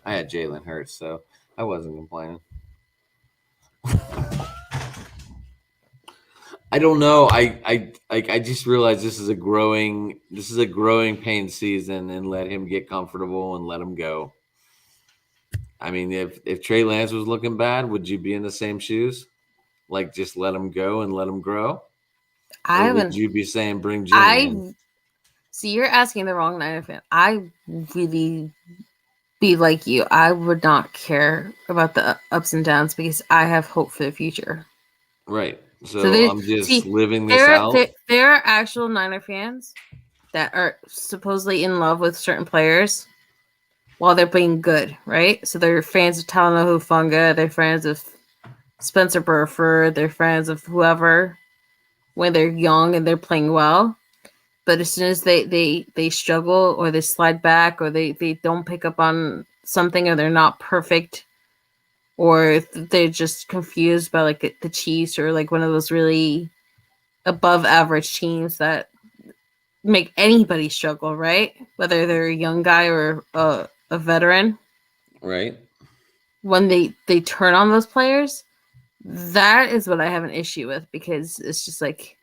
Speaker 1: I had Jalen Hurts, so I wasn't complaining. I don't know. I just realized this is a growing pain season, and let him get comfortable and let him go. I mean, if Trey Lance was looking bad, would you be in the same shoes? Like, just let him go and let him grow?
Speaker 4: I
Speaker 1: Or
Speaker 4: haven't.
Speaker 1: would you be saying bring Jimmy in?
Speaker 4: See, you're asking the wrong Niner fan. I really be like you. I would not care about the ups and downs because I have hope for the future.
Speaker 1: Right. So
Speaker 4: there-
Speaker 1: I'm just
Speaker 4: see,
Speaker 1: living this
Speaker 4: There,
Speaker 1: out.
Speaker 4: there are actual Niner fans that are supposedly in love with certain players while they're being good, right? So they're fans of Talanoa Hufanga, they're fans of Spencer Burford, they're fans of whoever when they're young and they're playing well. But as soon as they struggle or they slide back or they don't pick up on something or they're not perfect or they're just confused by like the Chiefs or like one of those really above average teams that make anybody struggle, right? Whether they're a young guy or a veteran.
Speaker 1: Right.
Speaker 4: When they turn on those players, that is what I have an issue with because it's just like,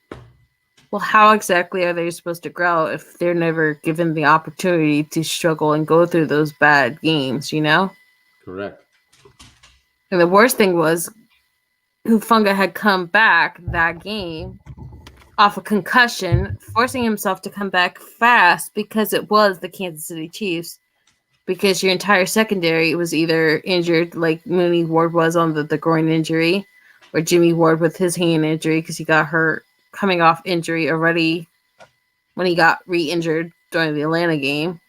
Speaker 4: well, how exactly are they supposed to grow if they're never given the opportunity to struggle and go through those bad games, you know?
Speaker 1: Correct.
Speaker 4: And the worst thing was Hufanga had come back that game off a concussion, forcing himself to come back fast because it was the Kansas City Chiefs. Because your entire secondary was either injured, like Mooney Ward was on the groin injury, or Jimmy Ward with his hand injury because he got hurt coming off injury already when he got re-injured during the Atlanta game.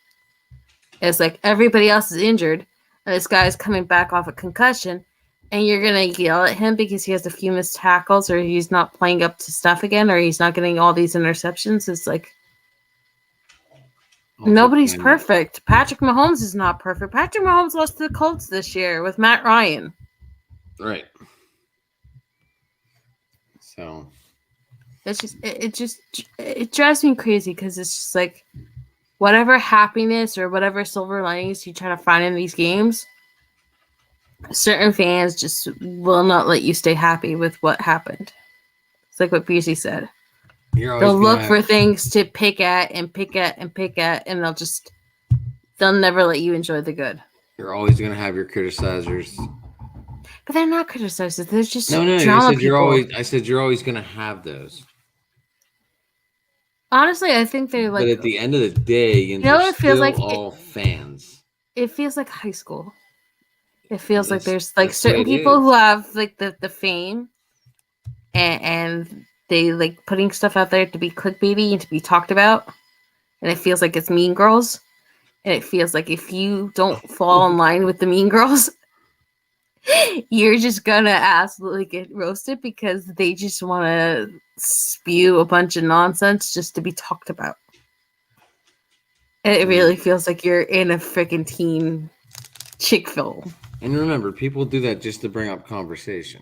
Speaker 4: It's like everybody else is injured, and this guy's coming back off a concussion, and you're gonna yell at him because he has a few missed tackles, or he's not playing up to stuff again, or he's not getting all these interceptions. It's like nobody's perfect. Patrick Mahomes is not perfect. Patrick Mahomes lost to the Colts this year with Matt Ryan.
Speaker 1: Right. So
Speaker 4: It's just it drives me crazy because it's just like whatever happiness or whatever silver linings you try to find in these games, certain fans just will not let you stay happy with what happened. It's like what Busey said. They'll look for things to pick at and pick at and pick at, and they'll never let you enjoy the good.
Speaker 1: You're always gonna have your criticizers.
Speaker 4: But they're not criticizers. They're just
Speaker 1: No.
Speaker 4: drama
Speaker 1: I said you're always gonna have those.
Speaker 4: Honestly, I think they're like.
Speaker 1: But at the end of the day,
Speaker 4: you know what it feels like?
Speaker 1: All fans.
Speaker 4: It feels like high school. It feels like
Speaker 1: That's-
Speaker 4: there's like
Speaker 1: that's
Speaker 4: certain
Speaker 1: what it
Speaker 4: people
Speaker 1: is.
Speaker 4: who have like the fame and they like putting stuff out there to be clickbaity and to be talked about. And it feels like it's Mean Girls. And it feels like if you don't fall in line with the Mean Girls, you're just gonna absolutely get roasted because they just want to spew a bunch of nonsense just to be talked about. And it really feels like you're in a freaking teen chick film.
Speaker 1: And remember, people do that just to bring up conversation.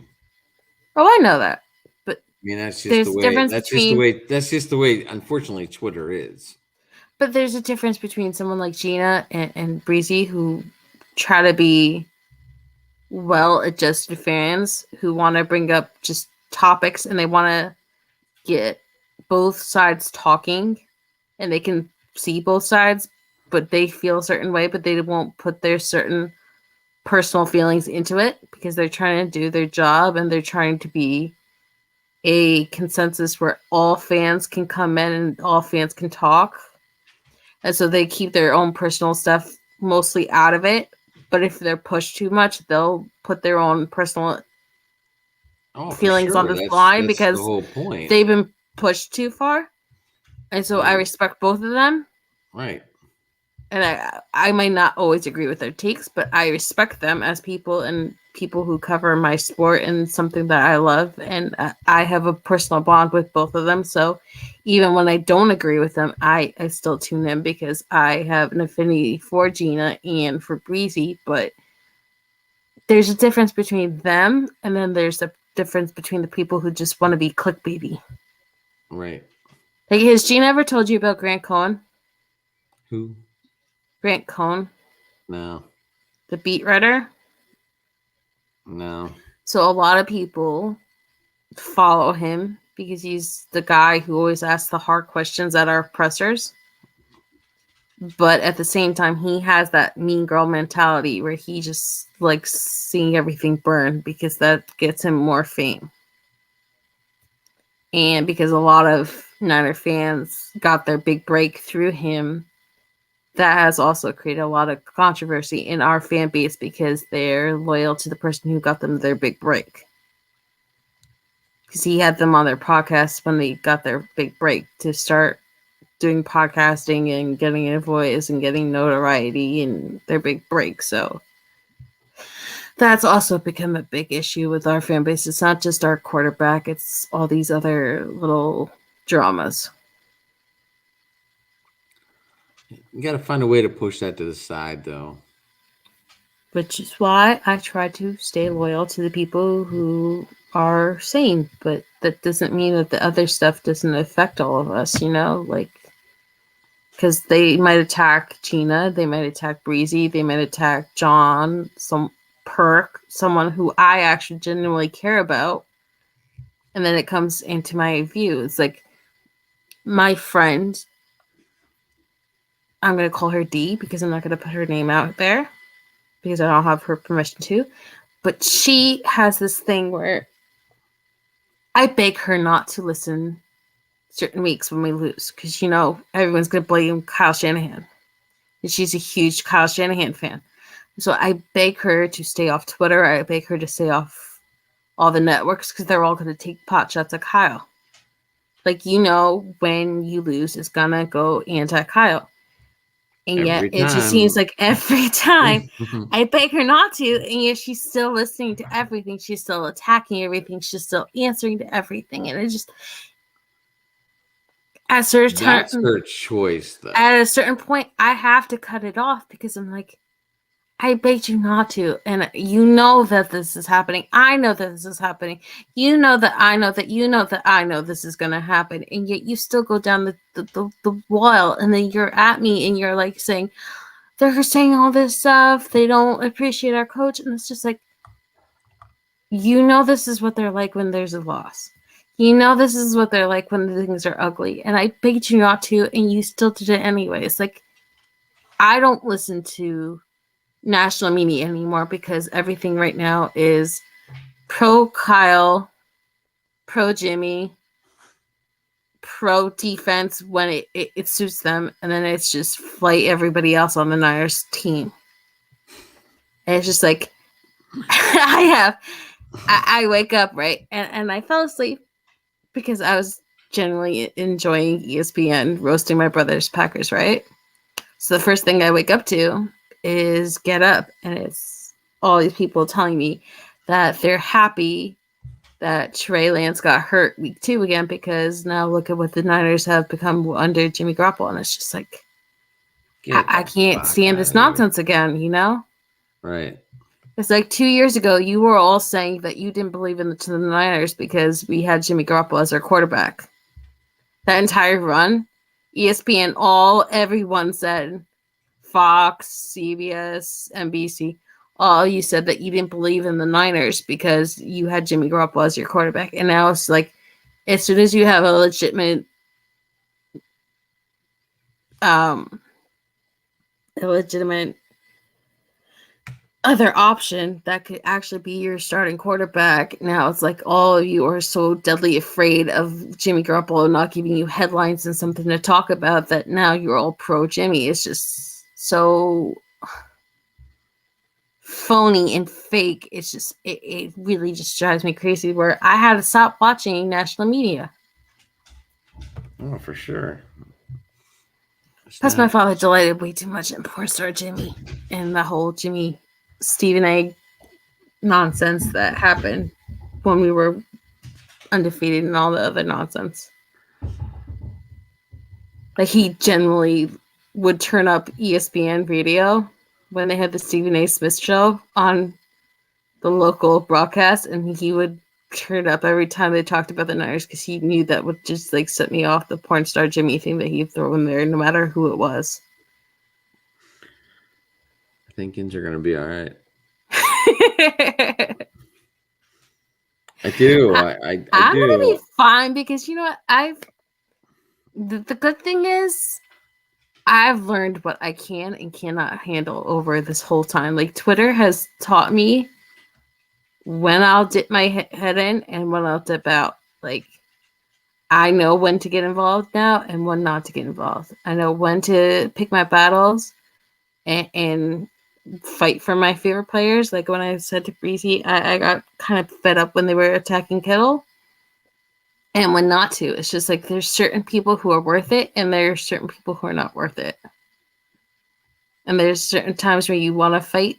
Speaker 4: Oh, I know that.
Speaker 1: I mean, that's just
Speaker 4: There's
Speaker 1: the
Speaker 4: a
Speaker 1: way.
Speaker 4: difference
Speaker 1: That's
Speaker 4: between-
Speaker 1: just the way. Unfortunately, Twitter is.
Speaker 4: But there's a difference between someone like Gina and Breezy who try to be well-adjusted fans who want to bring up just topics and they want to get both sides talking and they can see both sides, but they feel a certain way, but they won't put their certain personal feelings into it because they're trying to do their job and they're trying to be a consensus where all fans can come in and all fans can talk. And so they keep their own personal stuff mostly out of it. But if they're pushed too much, they'll put their own personal
Speaker 1: for
Speaker 4: feelings
Speaker 1: sure.
Speaker 4: on the
Speaker 1: That's
Speaker 4: line because
Speaker 1: the whole point.
Speaker 4: they've been pushed too far. And so I
Speaker 1: Right.
Speaker 4: respect both of them.
Speaker 1: Right.
Speaker 4: And I might not always agree with their takes, but I respect them as people and people who cover my sport and something that I love. And I have a personal bond with both of them. So even when I don't agree with them, I still tune in because I have an affinity for Gina and for Breezy. But there's a difference between them, and then there's a difference between the people who just want to be clickbaity.
Speaker 1: Right.
Speaker 4: Like, has Gene ever told you about Grant Cohn?
Speaker 1: Who?
Speaker 4: Grant Cohn,
Speaker 1: No.
Speaker 4: the beat writer.
Speaker 1: No.
Speaker 4: So a lot of people follow him because he's the guy who always asks the hard questions at our pressers. But at the same time, he has that mean girl mentality where he just likes seeing everything burn because that gets him more fame. And because a lot of Niner fans got their big break through him, that has also created a lot of controversy in our fan base because they're loyal to the person who got them their big break. Because he had them on their podcast when they got their big break to start doing podcasting and getting a voice and getting notoriety and their big break. So that's also become a big issue with our fan base. It's not just our quarterback, it's all these other little dramas.
Speaker 1: You got to find a way to push that to the side, though.
Speaker 4: Which is why I try to stay loyal to the people who are sane. But that doesn't mean that the other stuff doesn't affect all of us, you know? Like, because they might attack Gina, they might attack Breezy, they might attack John, some Perk, someone who I actually genuinely care about. And then it comes into my view. It's like my friend, I'm going to call her D because I'm not going to put her name out there because I don't have her permission to. But she has this thing where I beg her not to listen certain weeks when we lose because, you know, everyone's going to blame Kyle Shanahan. And she's a huge Kyle Shanahan fan. So I beg her to stay off Twitter. I beg her to stay off all the networks because they're all going to take pot shots at Kyle. Like, you know, when you lose, it's going to go anti-Kyle. And
Speaker 1: Every
Speaker 4: yet it just
Speaker 1: time.
Speaker 4: seems like every time I beg her not to, and yet she's still listening to everything. She's still attacking everything. She's still answering to everything. And it just, at
Speaker 1: That's her choice, though.
Speaker 4: at a certain point, I have to cut it off because I'm like, I begged you not to. And you know that this is happening. I know that this is happening. You know that I know that you know that I know this is going to happen. And yet you still go down the wall. And then you're at me and you're like saying, they're saying all this stuff. They don't appreciate our coach. And it's just like, you know, this is what they're like when there's a loss. You know, this is what they're like when things are ugly. And I begged you not to. And you still did it anyway. It's like, I don't listen to national media anymore because everything right now is pro Kyle, pro Jimmy, pro defense when it suits them, and then it's just fight everybody else on the Niners team. And it's just like I wake up, right, and I fell asleep because I was generally enjoying ESPN roasting my brother's Packers, right? So the first thing I wake up to is Get Up, and it's all these people telling me that they're happy that Trey Lance got hurt week 2 again because now look at what the Niners have become under Jimmy Garoppolo, and it's just like I can't stand this nonsense again, you know?
Speaker 1: Right.
Speaker 4: It's like 2 years ago, you were all saying that you didn't believe in the Niners because we had Jimmy Garoppolo as our quarterback. That entire run, ESPN, everyone said, Fox, CBS, NBC, all you said that you didn't believe in the Niners because you had Jimmy Garoppolo as your quarterback. And now it's like, as soon as you have a legitimate other option that could actually be your starting quarterback, now it's like all of you are so deadly afraid of Jimmy Garoppolo not giving you headlines and something to talk about that now you're all pro Jimmy. It's just so phony and fake. It's just it really just drives me crazy where I had to stop watching national media.
Speaker 1: Oh, for sure.
Speaker 4: Plus my father delighted way too much in porn star Jimmy and the whole Jimmy Stephen A nonsense that happened when we were undefeated and all the other nonsense. Like he generally would turn up ESPN radio when they had the Stephen A. Smith show on the local broadcast, and he would turn up every time they talked about the Niners because he knew that would just like set me off the porn star Jimmy thing that he'd throw in there, no matter who it was.
Speaker 1: I think things are gonna be all right. I do. I
Speaker 4: I'm
Speaker 1: do.
Speaker 4: gonna be fine because you know what? The good thing is I've learned what I can and cannot handle over this whole time. Like Twitter has taught me when I'll dip my head in and when I'll dip out. Like I know when to get involved now and when not to get involved. I know when to pick my battles and fight for my favorite players. Like when I said to Breezy, I got kind of fed up when they were attacking Kittle. And when not to. It's just like there's certain people who are worth it and there's certain people who are not worth it. And there's certain times where you want to fight.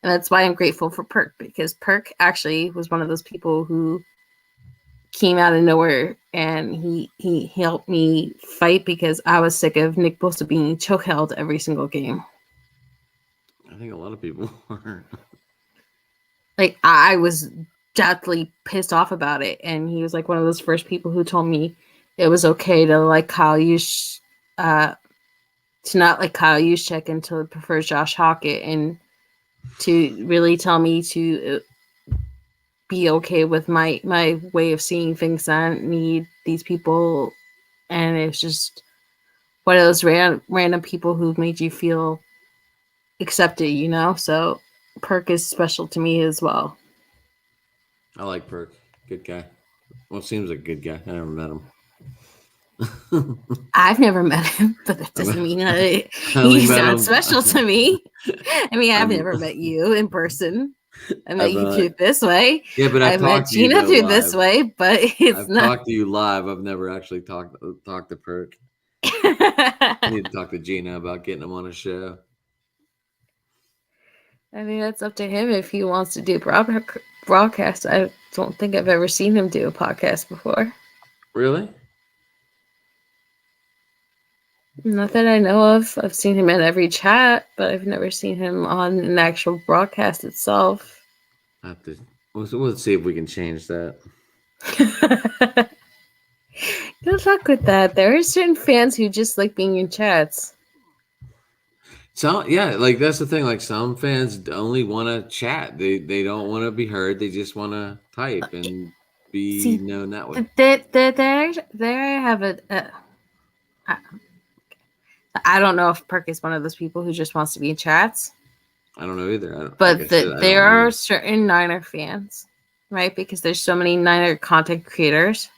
Speaker 4: And that's why I'm grateful for Perk, because Perk actually was one of those people who came out of nowhere and he helped me fight because I was sick of Nick Bosa being choke held every single game.
Speaker 1: I think a lot of people are.
Speaker 4: Like I was deathly pissed off about it, and he was like one of those first people who told me it was okay to like to not like Kyle Juszczyk until it prefers Josh Hockett, and to really tell me to be okay with my way of seeing things. I don't need these people, and it's just one of those random people who made you feel accepted, you know. So Perk is special to me as well.
Speaker 1: I like Perk. Good guy. Well, seems like a good guy. I never met him.
Speaker 4: I've never met him, but that doesn't mean that
Speaker 1: I only
Speaker 4: he's
Speaker 1: met
Speaker 4: not
Speaker 1: him-
Speaker 4: special to me. I mean, I've
Speaker 1: I'm-
Speaker 4: never met you in person. I met
Speaker 1: I've,
Speaker 4: you through this way.
Speaker 1: Yeah, but
Speaker 4: I
Speaker 1: I've
Speaker 4: met
Speaker 1: talked to you
Speaker 4: Gina
Speaker 1: though
Speaker 4: through
Speaker 1: live.
Speaker 4: this way, but it's
Speaker 1: I've
Speaker 4: not.
Speaker 1: talked to you live. I've never actually talked to Perk. I need to talk to Gina about getting him on a show.
Speaker 4: I mean, that's up to him if he wants to do broadcast. I don't think I've ever seen him do a podcast before.
Speaker 1: Really?
Speaker 4: Not that I know of. I've seen him in every chat, but I've never seen him on an actual broadcast itself.
Speaker 1: I have to. We'll see if we can change that.
Speaker 4: Good luck with that. There are certain fans who just like being in chats.
Speaker 1: So yeah, like that's the thing. Like some fans only want to chat. They don't want to be heard. They just want to type and be
Speaker 4: See,
Speaker 1: known that way.
Speaker 4: There I have I don't know if Perk is one of those people who just wants to be in chats,
Speaker 1: I don't know either.
Speaker 4: but
Speaker 1: like I said, I
Speaker 4: there
Speaker 1: don't know.
Speaker 4: are certain Niner fans, right? Because there's so many Niner content creators,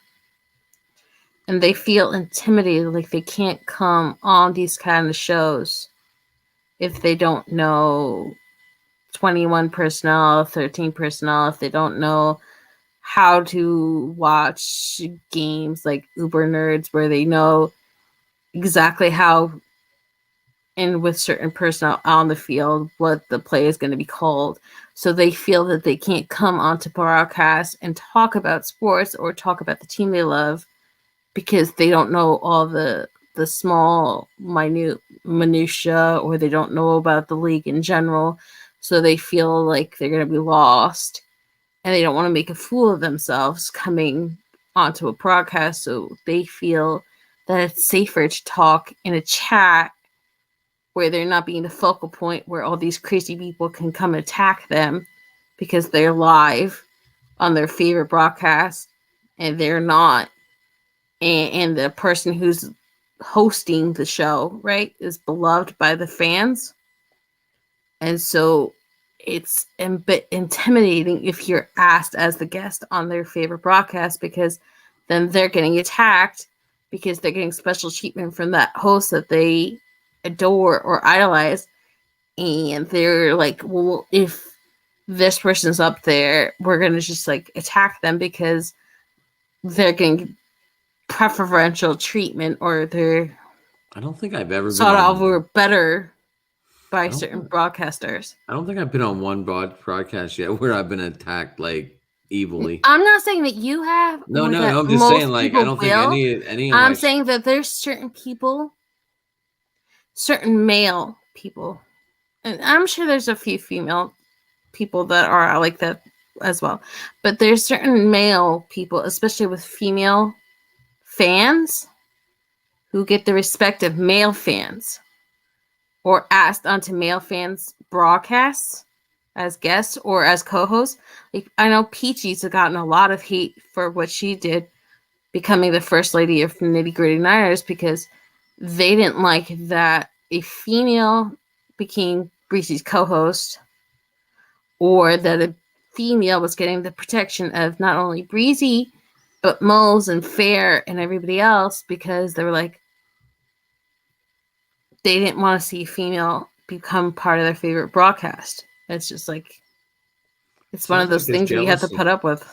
Speaker 4: and they feel intimidated, like they can't come on these kind of shows if they don't know 21 personnel, 13 personnel, if they don't know how to watch games like Uber Nerds, where they know exactly how, and with certain personnel on the field, what the play is going to be called. So they feel that they can't come onto broadcast and talk about sports or talk about the team they love because they don't know all the small, minute minutia, or they don't know about the league in general. So they feel like they're going to be lost, and they don't want to make a fool of themselves coming onto a broadcast. So they feel that it's safer to talk in a chat where they're not being the focal point where all these crazy people can come attack them because they're live on their favorite broadcast and they're not. And the person who's hosting the show, right, is beloved by the fans. And so it's a bit intimidating if you're asked as the guest on their favorite broadcast, because then they're getting attacked because they're getting special treatment from that host that they adore or idolize. And they're like, well, if this person's up there, we're going to just like attack them because they're getting preferential treatment, or they're
Speaker 1: I don't think I've ever been
Speaker 4: sought
Speaker 1: on-
Speaker 4: over better by
Speaker 1: don't
Speaker 4: certain
Speaker 1: think-
Speaker 4: broadcasters.
Speaker 1: I don't think I've been on one broadcast yet where I've been attacked like evilly.
Speaker 4: I'm not saying that you have.
Speaker 1: No,
Speaker 4: or
Speaker 1: no,
Speaker 4: that
Speaker 1: no. I'm just
Speaker 4: most
Speaker 1: saying, like, I
Speaker 4: people
Speaker 1: don't think
Speaker 4: will.
Speaker 1: any of
Speaker 4: I'm
Speaker 1: my
Speaker 4: saying that there's certain people, certain male people, and I'm sure there's a few female people that are like that as well. But there's certain male people, especially with female fans, who get the respect of male fans or asked onto male fans broadcasts as guests or as co-hosts. Like, I know Peachy's have gotten a lot of hate for what she did, becoming the first lady of Nitty Gritty Niners, because they didn't like that a female became Breezy's co-host, or that a female was getting the protection of not only Breezy, but Moles and Fair and everybody else, because they were like, they didn't want to see a female become part of their favorite broadcast. It's just like, it's one of those things that you have to put up with.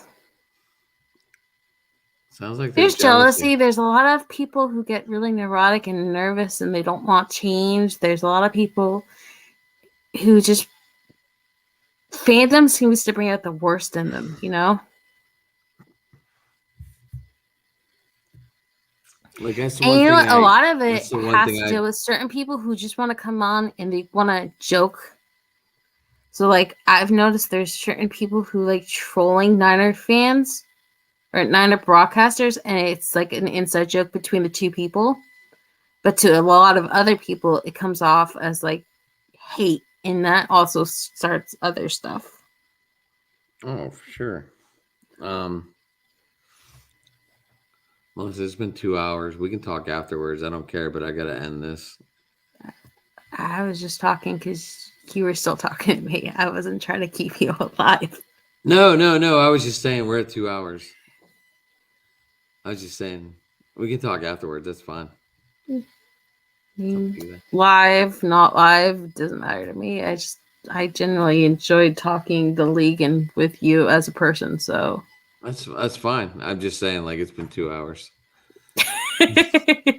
Speaker 1: Sounds like
Speaker 4: There's jealousy. There's a lot of people who get really neurotic and nervous and they don't want change. There's a lot of people who just, fandom seems to bring out the worst in them, you know?
Speaker 1: Like, that's
Speaker 4: and you know what? A lot of it has to do with certain people who just want to come on and they want to joke. So, like, I've noticed there's certain people who like trolling Niner fans or Niner broadcasters, and it's like an inside joke between the two people. But to a lot of other people, it comes off as like hate, and that also starts other stuff.
Speaker 1: Oh, for sure. Melissa, it's been 2 hours. We can talk afterwards. I don't care, but I gotta end this.
Speaker 4: I was just talking because you were still talking to me. I wasn't trying to keep you alive.
Speaker 1: No. I was just saying we're at 2 hours. I was just saying we can talk afterwards. That's fine.
Speaker 4: Live, not live, doesn't matter to me. I generally enjoyed talking the league and with you as a person. So
Speaker 1: that's fine. I'm just saying, like, it's been 2 hours.
Speaker 4: Didn't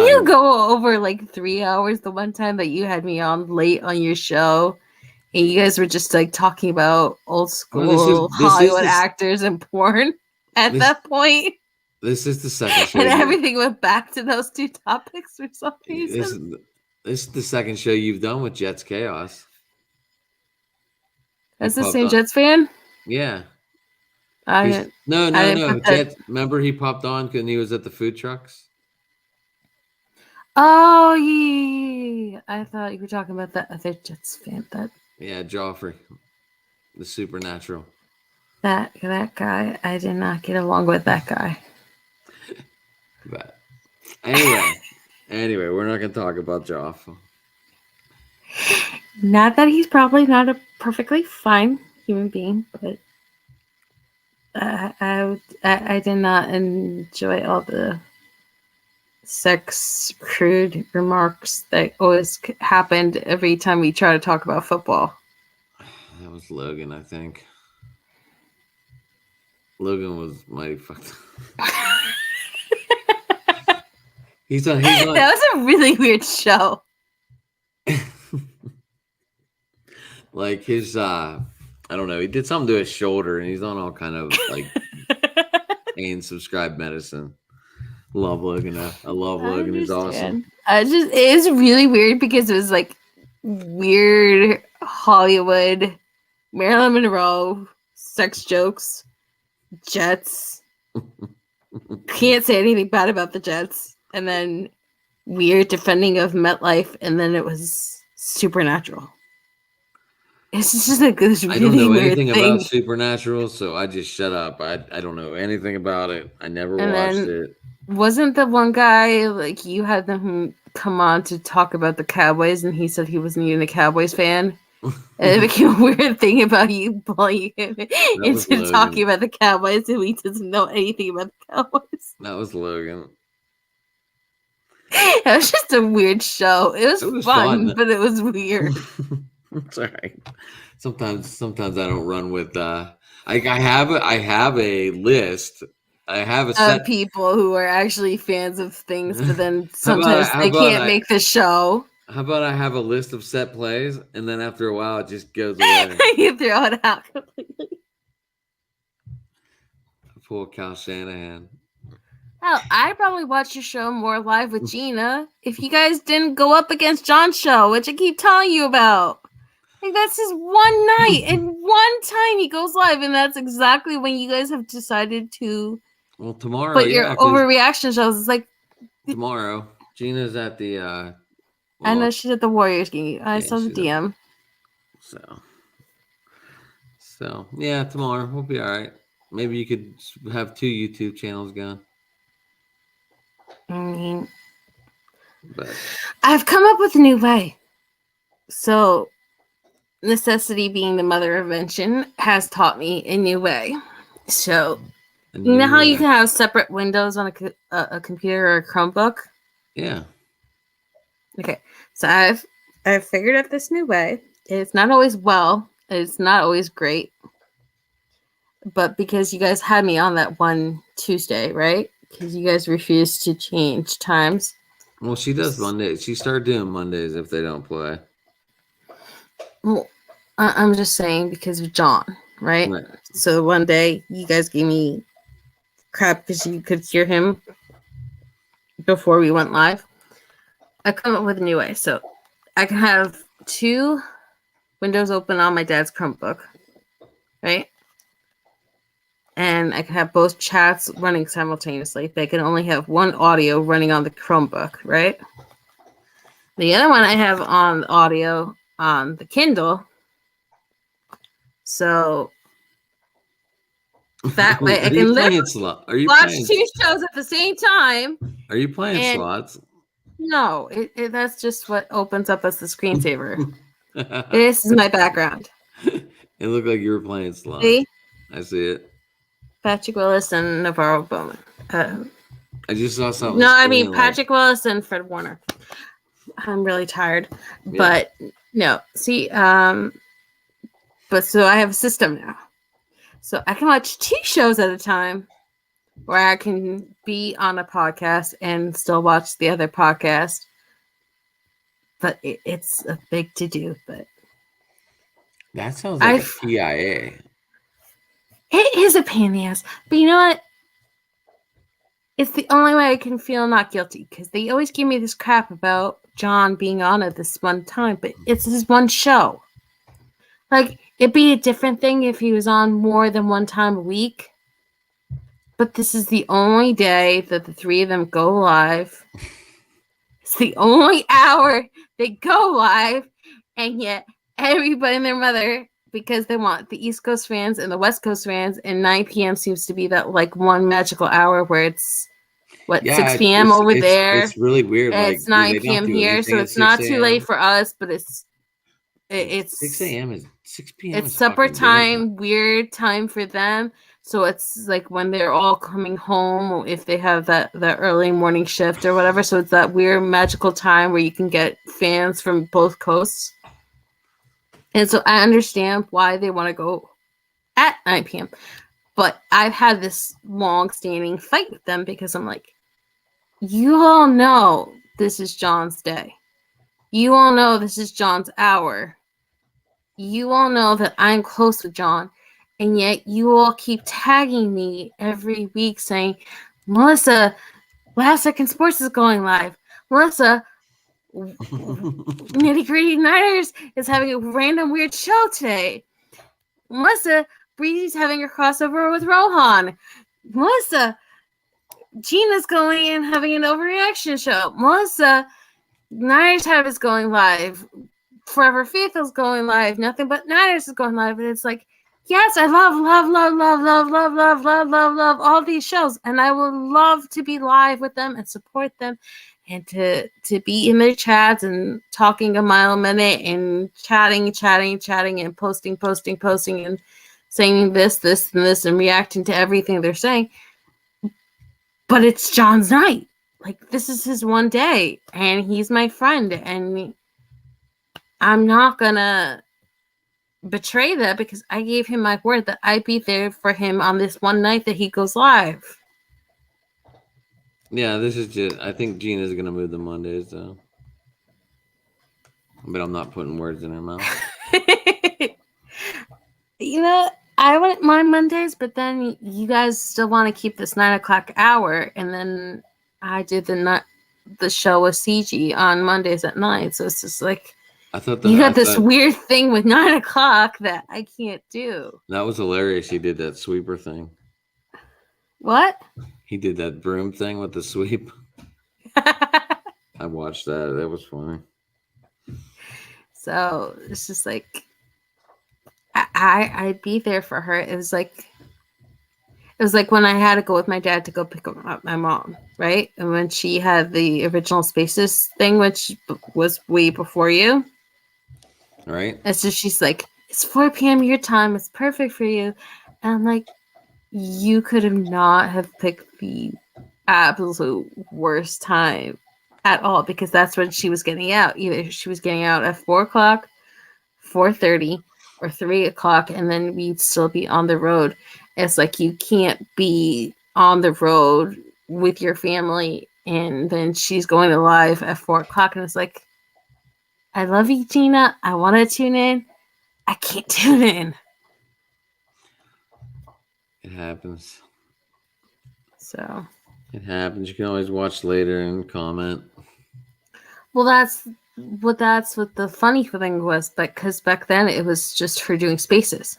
Speaker 4: you go over like 3 hours the one time that you had me on late on your show? And you guys were just like talking about old school Hollywood actors and porn at that point.
Speaker 1: This is the second show.
Speaker 4: And everything went back to those two topics for some reason.
Speaker 1: This is the second show you've done with Jets Chaos.
Speaker 4: That's the same Jets fan?
Speaker 1: Yeah.
Speaker 4: No.
Speaker 1: Jets, remember he popped on because he was at the food trucks?
Speaker 4: Oh, yeah. I thought you were talking about that other Jets fan.
Speaker 1: Yeah, Joffrey. The Supernatural.
Speaker 4: That guy. I did not get along with that guy.
Speaker 1: But anyway, we're not going to talk about Joff.
Speaker 4: Not that he's probably not a perfectly fine human being, but I did not enjoy all the sex crude remarks that always happened every time we try to talk about football.
Speaker 1: That was Logan, I think. Logan was mighty fucked up. He's on.
Speaker 4: That was a really weird show.
Speaker 1: Like his, I don't know. He did something to his shoulder, and he's on all kind of like pain subscribed medicine. Love Logan. I love Logan. He's awesome.
Speaker 4: It is really weird because it was like weird Hollywood, Marilyn Monroe, sex jokes, Jets. Can't say anything bad about the Jets. And then weird defending of MetLife, and then it was Supernatural. It's just like this really
Speaker 1: I don't know
Speaker 4: weird
Speaker 1: anything
Speaker 4: thing.
Speaker 1: about Supernatural, so I just shut up. I don't know anything about it. I never watched it.
Speaker 4: Wasn't the one guy like you had them come on to talk about the Cowboys, and he said he wasn't even a Cowboys fan? And it became a weird thing about you bullying him into talking about the Cowboys, and he doesn't know anything about the Cowboys.
Speaker 1: That was Logan.
Speaker 4: It was just a weird show. It was fun, but it was weird.
Speaker 1: It's all right. Sometimes I don't run with I have a list. I have a set
Speaker 4: of people who are actually fans of things, but then sometimes they can't make the show.
Speaker 1: How about I have a list of set plays, and then after a while it just goes away.
Speaker 4: You throw it out completely.
Speaker 1: Poor Kyle Shanahan.
Speaker 4: Hell, I probably watched your show more live with Gina if you guys didn't go up against John's show, which I keep telling you about. I Like, that's his one night and one time he goes live, and that's exactly when you guys have decided to
Speaker 1: Well, tomorrow,
Speaker 4: put
Speaker 1: yeah,
Speaker 4: your
Speaker 1: 'cause
Speaker 4: overreaction shows. It's like,
Speaker 1: tomorrow Gina's at the
Speaker 4: I
Speaker 1: well,
Speaker 4: know she's at the Warriors game. I
Speaker 1: yeah,
Speaker 4: saw the
Speaker 1: she's at-
Speaker 4: DM.
Speaker 1: so yeah, tomorrow we'll be all right. Maybe you could have 2 YouTube channels going,
Speaker 4: I mean,
Speaker 1: but
Speaker 4: I've come up with a new way. So, necessity being the mother of invention has taught me a new way. So, you know how you can have separate windows on a computer or a Chromebook?
Speaker 1: yeah.
Speaker 4: Okay, so I've figured out this new way. It's not always it's not always great, but because you guys had me on that one Tuesday, right? Because you guys refused to change times.
Speaker 1: Well, she does Mondays. She started doing Mondays if they don't play.
Speaker 4: Well, I'm just saying because of John, right?
Speaker 1: Right.
Speaker 4: So one day you guys gave me crap because you could hear him before we went live. I come up with a new way. So I can have 2 windows open on my dad's Chromebook, right? And I can have both chats running simultaneously. They can only have one audio running on the Chromebook, right? The other one I have on audio on the Kindle. So that way I
Speaker 1: Are you
Speaker 4: can
Speaker 1: playing
Speaker 4: literally
Speaker 1: slot? Are you
Speaker 4: watch
Speaker 1: playing?
Speaker 4: 2 shows at the same time.
Speaker 1: Are you playing
Speaker 4: and-
Speaker 1: slots?
Speaker 4: No, that's just what opens up as the screensaver.
Speaker 1: It
Speaker 4: This is my background.
Speaker 1: looked like you were playing slots.
Speaker 4: See?
Speaker 1: I see it.
Speaker 4: Patrick Willis and Navarro Bowman.
Speaker 1: I just saw something.
Speaker 4: No, I mean
Speaker 1: scrolling, like-
Speaker 4: Patrick Willis and Fred Warner. I'm really tired,
Speaker 1: Yeah.
Speaker 4: but no. See, but so I have a system now, so I can watch 2 shows at a time, where I can be on a podcast and still watch the other podcast. But it's a big to do. But
Speaker 1: That sounds like
Speaker 4: I've-
Speaker 1: a TIA.
Speaker 4: it is a pain in the ass. But you know what? It's the only way I can feel not guilty, because they always give me this crap about John being on at this one time, but it's his one show. Like, it'd be a different thing if he was on more than one time a week. But this is the only day that the 3 of them go live. It's the only hour they go live, and yet everybody and their mother, because they want the East Coast fans and the West Coast fans, and 9 p.m. seems to be that like one magical hour where it's 6 p.m.
Speaker 1: it's-
Speaker 4: over
Speaker 1: it's-
Speaker 4: there.
Speaker 1: It's really weird.
Speaker 4: And
Speaker 1: Like,
Speaker 4: it's 9
Speaker 1: they don't
Speaker 4: p.m.
Speaker 1: do
Speaker 4: here, so
Speaker 1: anything at
Speaker 4: it's not
Speaker 1: 6
Speaker 4: too late
Speaker 1: a.m.
Speaker 4: for us, but it's
Speaker 1: 6 a.m. is 6 p.m.
Speaker 4: it's
Speaker 1: is
Speaker 4: supper
Speaker 1: fucking
Speaker 4: time, weird time for them. So it's like when they're all coming home, if they have that early morning shift or whatever. So it's that weird magical time where you can get fans from both coasts. And so I understand why they want to go at 9 p.m. But I've had this long-standing fight with them because I'm like, you all know this is John's day. You all know this is John's hour. You all know that I'm close with John. And yet you all keep tagging me every week saying, Melissa, Last Second Sports is going live. Melissa, Nitty Gritty Niners is having a random weird show today. Melissa, Breezy's having a crossover with Rohan. Melissa, Gina's going and having an overreaction show. Melissa, Niners Tab is going live. Forever Faithful's going live. Nothing But Niners is going live. And it's like, yes, I love all these shows. And I would love to be live with them and support them and to be in their chats and talking a mile a minute and chatting and posting and saying this and reacting to everything they're saying. But it's John's night. Like, this is his one day and he's my friend and I'm not gonna betray that because I gave him my word that I'd be there for him on this one night that he goes live.
Speaker 1: Yeah, this is just. I think Gina's gonna move the Mondays though, but I'm not putting words in her mouth.
Speaker 4: You know, I wouldn't mind Mondays, but then you guys still want to keep this 9 o'clock hour, and then I did the show with CG on Mondays at 9, so it's just like
Speaker 1: I thought
Speaker 4: You got
Speaker 1: I
Speaker 4: this
Speaker 1: thought
Speaker 4: weird thing with 9 o'clock that I can't do.
Speaker 1: that was hilarious. He did that sweeper thing.
Speaker 4: What?
Speaker 1: He did that broom thing with the sweep. I watched that. That was funny.
Speaker 4: So it's just like I'd be there for her. It was like when I had to go with my dad to go pick up my mom, right? And when she had the original Spaces thing, which was way before you,
Speaker 1: Right?
Speaker 4: and so she's like, "It's 4 p.m. your time. It's perfect for you." And I'm like, "You could have not have picked the absolute worst time at all, because that's when she was getting out. Either she was getting out at 4 o'clock, 4:30, or 3 o'clock, and then we'd still be on the road. It's like you can't be on the road with your family, and then she's going to live at 4 o'clock, and it's like, I love you, Gina. I want to tune in. I can't tune in.
Speaker 1: It happens.
Speaker 4: So,
Speaker 1: It happens. You can always watch later and comment.
Speaker 4: well, that's what the funny thing was, because back then it was just her doing Spaces.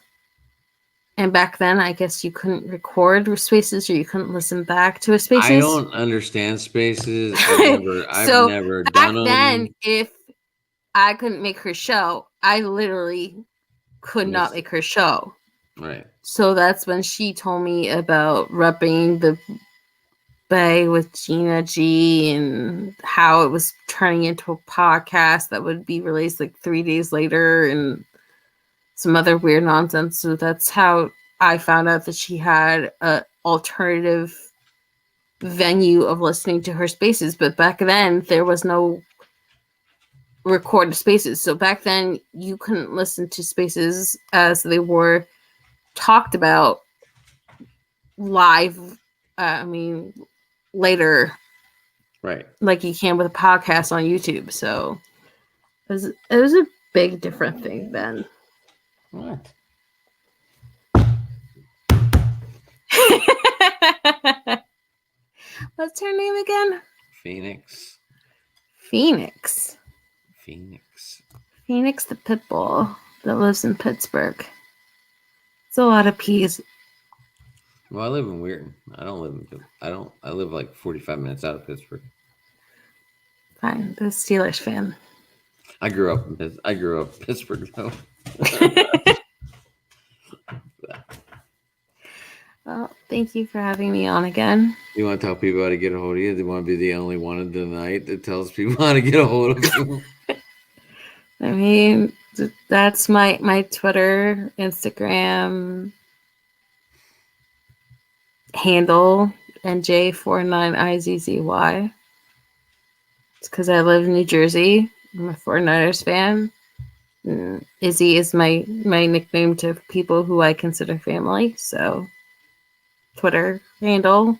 Speaker 4: And back then, I guess you couldn't record with Spaces, or you couldn't listen back to a Spaces.
Speaker 1: I don't understand Spaces. I've
Speaker 4: So,
Speaker 1: never
Speaker 4: back
Speaker 1: done
Speaker 4: then,
Speaker 1: them.
Speaker 4: if I couldn't make her show, I literally could not
Speaker 1: Yes.
Speaker 4: make her show.
Speaker 1: Right.
Speaker 4: So that's when she told me about repping the Bay with Gina G, and how it was turning into a podcast that would be released like 3 days later, and some other weird nonsense. So that's how I found out that she had a alternative venue of listening to her Spaces. But back then there was no recorded Spaces. So back then you couldn't listen to Spaces as they were talked about live. Later,
Speaker 1: Right.
Speaker 4: like you can with a podcast on YouTube. So it was a big different thing then.
Speaker 1: What?
Speaker 4: What's her name again?
Speaker 1: Phoenix.
Speaker 4: Phoenix. Phoenix the pit bull that lives in Pittsburgh. It's a lot of peas.
Speaker 1: Well, I live in Weirton. I live like 45 minutes out of Pittsburgh.
Speaker 4: Fine, the Steelers fan.
Speaker 1: I grew up in Pittsburgh though.
Speaker 4: Well, thank you for having me on again.
Speaker 1: You want to tell people how to get a hold of you? Do you want to be the only one of the night that tells people how to get a hold of you?
Speaker 4: I mean, that's my Twitter, Instagram handle, NJ49IZZY. It's because I live in New Jersey. I'm a 49ers fan. Izzy is my nickname to people who I consider family. So, Twitter handle.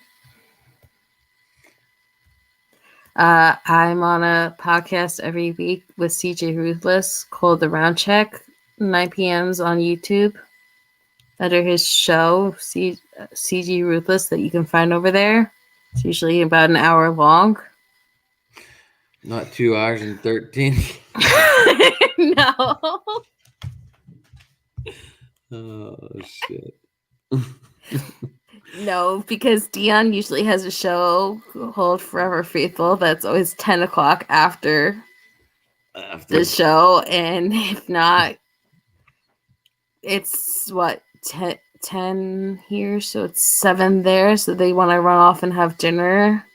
Speaker 4: I'm on a podcast every week with CJ Ruthless called The Round Check, 9 p.m.s on YouTube, under his show, CG Ruthless, that you can find over there. It's usually about an hour long.
Speaker 1: Not 2 hours and 13.
Speaker 4: No.
Speaker 1: Oh shit.
Speaker 4: No, because Dion usually has a show called Forever Faithful that's always 10 o'clock after the show. And if not, it's what, 10 here, so it's 7 there. So they want to run off and have dinner.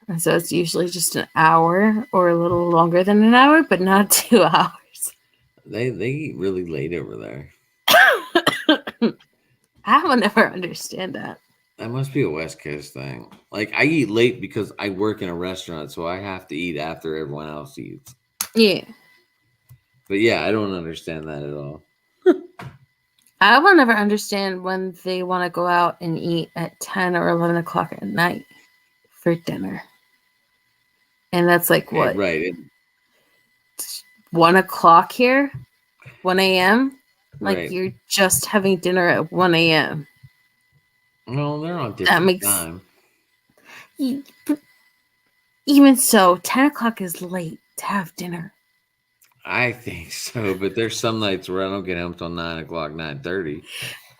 Speaker 4: And so it's usually just an hour or a little longer than an hour, but not 2 hours.
Speaker 1: They eat really late over there.
Speaker 4: I will never understand that.
Speaker 1: That must be a West Coast thing. Like, I eat late because I work in a restaurant, so I have to eat after everyone else eats.
Speaker 4: Yeah.
Speaker 1: But yeah, I don't understand that at all.
Speaker 4: I will never understand when they want to go out and eat at 10 or 11 o'clock at night for dinner. And that's like
Speaker 1: Okay,
Speaker 4: what?
Speaker 1: right.
Speaker 4: 1 o'clock here? 1 a.m.? Like
Speaker 1: Right.
Speaker 4: you're just having dinner at 1 a.m.
Speaker 1: Well, they're on different time.
Speaker 4: Even so, 10 o'clock is late to have dinner.
Speaker 1: I think so, but there's some nights where I don't get home till 9:00, 9:30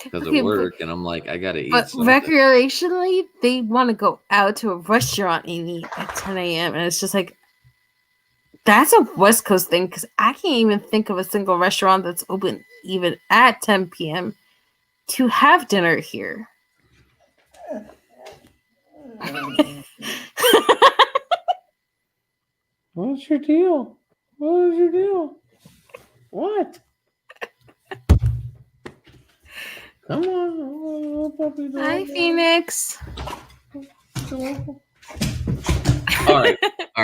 Speaker 1: because
Speaker 4: Okay,
Speaker 1: of work, and I'm like, I gotta eat
Speaker 4: but
Speaker 1: something.
Speaker 4: recreationally, they want to go out to a restaurant and eat at 10 a.m. And it's just like, that's a West Coast thing because I can't even think of a single restaurant that's open even at 10 p.m. to have dinner here.
Speaker 1: What's your deal? What is your deal? What? Come on, puppy dog.
Speaker 4: Hi, Phoenix.
Speaker 1: All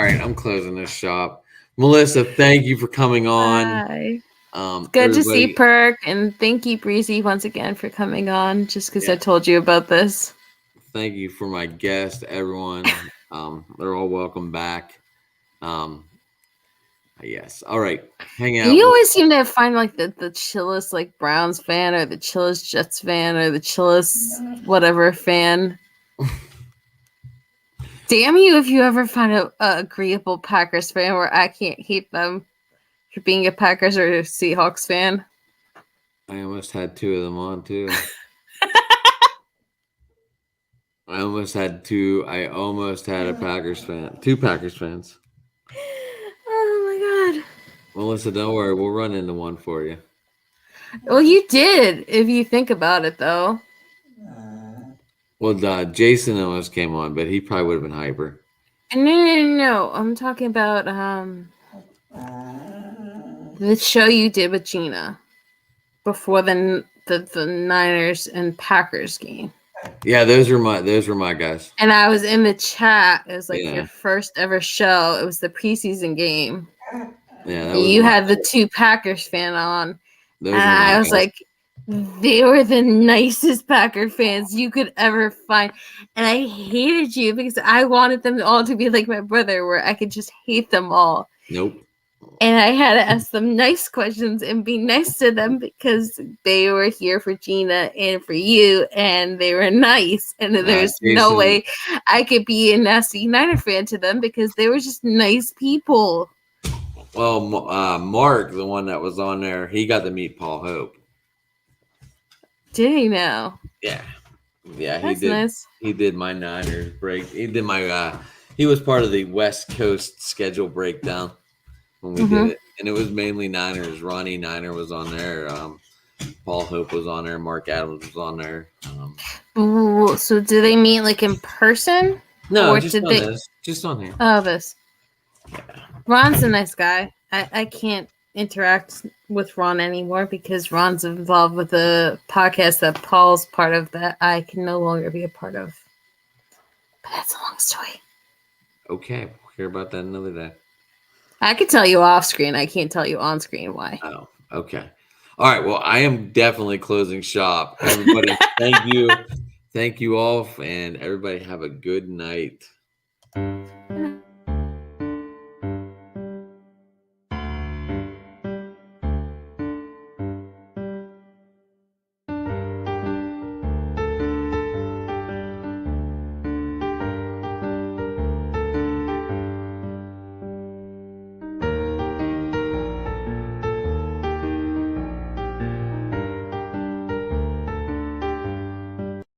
Speaker 1: right, I'm closing this shop. Melissa, thank you for coming on.
Speaker 4: Hi. Good to see
Speaker 1: everybody-
Speaker 4: Perk, and thank you, Breezy, once again for coming on. Just because I
Speaker 1: Yeah.
Speaker 4: told you about this.
Speaker 1: Thank you for my guests, everyone. They're all welcome back. Yes. All right. Hang out.
Speaker 4: You always seem to find like the chillest like Browns fan or the chillest Jets fan or the chillest whatever fan. Damn you if you ever find a agreeable Packers fan where I can't hate them for being a Packers or a Seahawks fan.
Speaker 1: I almost had two of them on too. I almost had a Packers fan. Two Packers fans.
Speaker 4: Oh my god.
Speaker 1: Melissa, don't worry. We'll run into one for you.
Speaker 4: Well, you did if you think about it though.
Speaker 1: Well, Jason almost came on, but he probably would have been hyper.
Speaker 4: No. I'm talking about the show you did with Gina before the Niners and Packers game.
Speaker 1: Yeah, those were my guys.
Speaker 4: And I was in the chat. It was like
Speaker 1: Yeah.
Speaker 4: your first ever show. It was the preseason game.
Speaker 1: Yeah, that
Speaker 4: And you had the two Packers fan on.
Speaker 1: those
Speaker 4: And
Speaker 1: were my
Speaker 4: I was
Speaker 1: guys.
Speaker 4: like, they were the nicest Packer fans you could ever find. And I hated you because I wanted them all to be like my brother, where I could just hate them all.
Speaker 1: Nope.
Speaker 4: And I had to ask them nice questions and be nice to them because they were here for Gina and for you, and they were nice. And there's no
Speaker 1: Jason-
Speaker 4: way I could be a nasty Niner fan to them because they were just nice people.
Speaker 1: Well, Mark, the one that was on there, he got to meet Paul Hope.
Speaker 4: Did he now?
Speaker 1: Yeah, he
Speaker 4: That's
Speaker 1: did.
Speaker 4: nice.
Speaker 1: He did my Niners break. He did my. He was part of the West Coast schedule breakdown when we did it, and it was mainly Niners. Ronnie Niner was on there. Paul Hope was on there. Mark Adams was on there.
Speaker 4: Ooh, so do they meet like in person?
Speaker 1: No,
Speaker 4: Or
Speaker 1: just
Speaker 4: did
Speaker 1: on
Speaker 4: they-
Speaker 1: this. Just on here.
Speaker 4: Oh, this. Ron's a nice guy. I can't interact with Ron anymore because Ron's involved with the podcast that Paul's part of that I can no longer be a part of. But that's a long story.
Speaker 1: Okay, we'll hear about that another day.
Speaker 4: I could tell you off screen. I can't tell you on screen why.
Speaker 1: Oh, okay. All right. Well, I am definitely closing shop. Everybody, thank you. Thank you all. And everybody have a good night.
Speaker 4: Good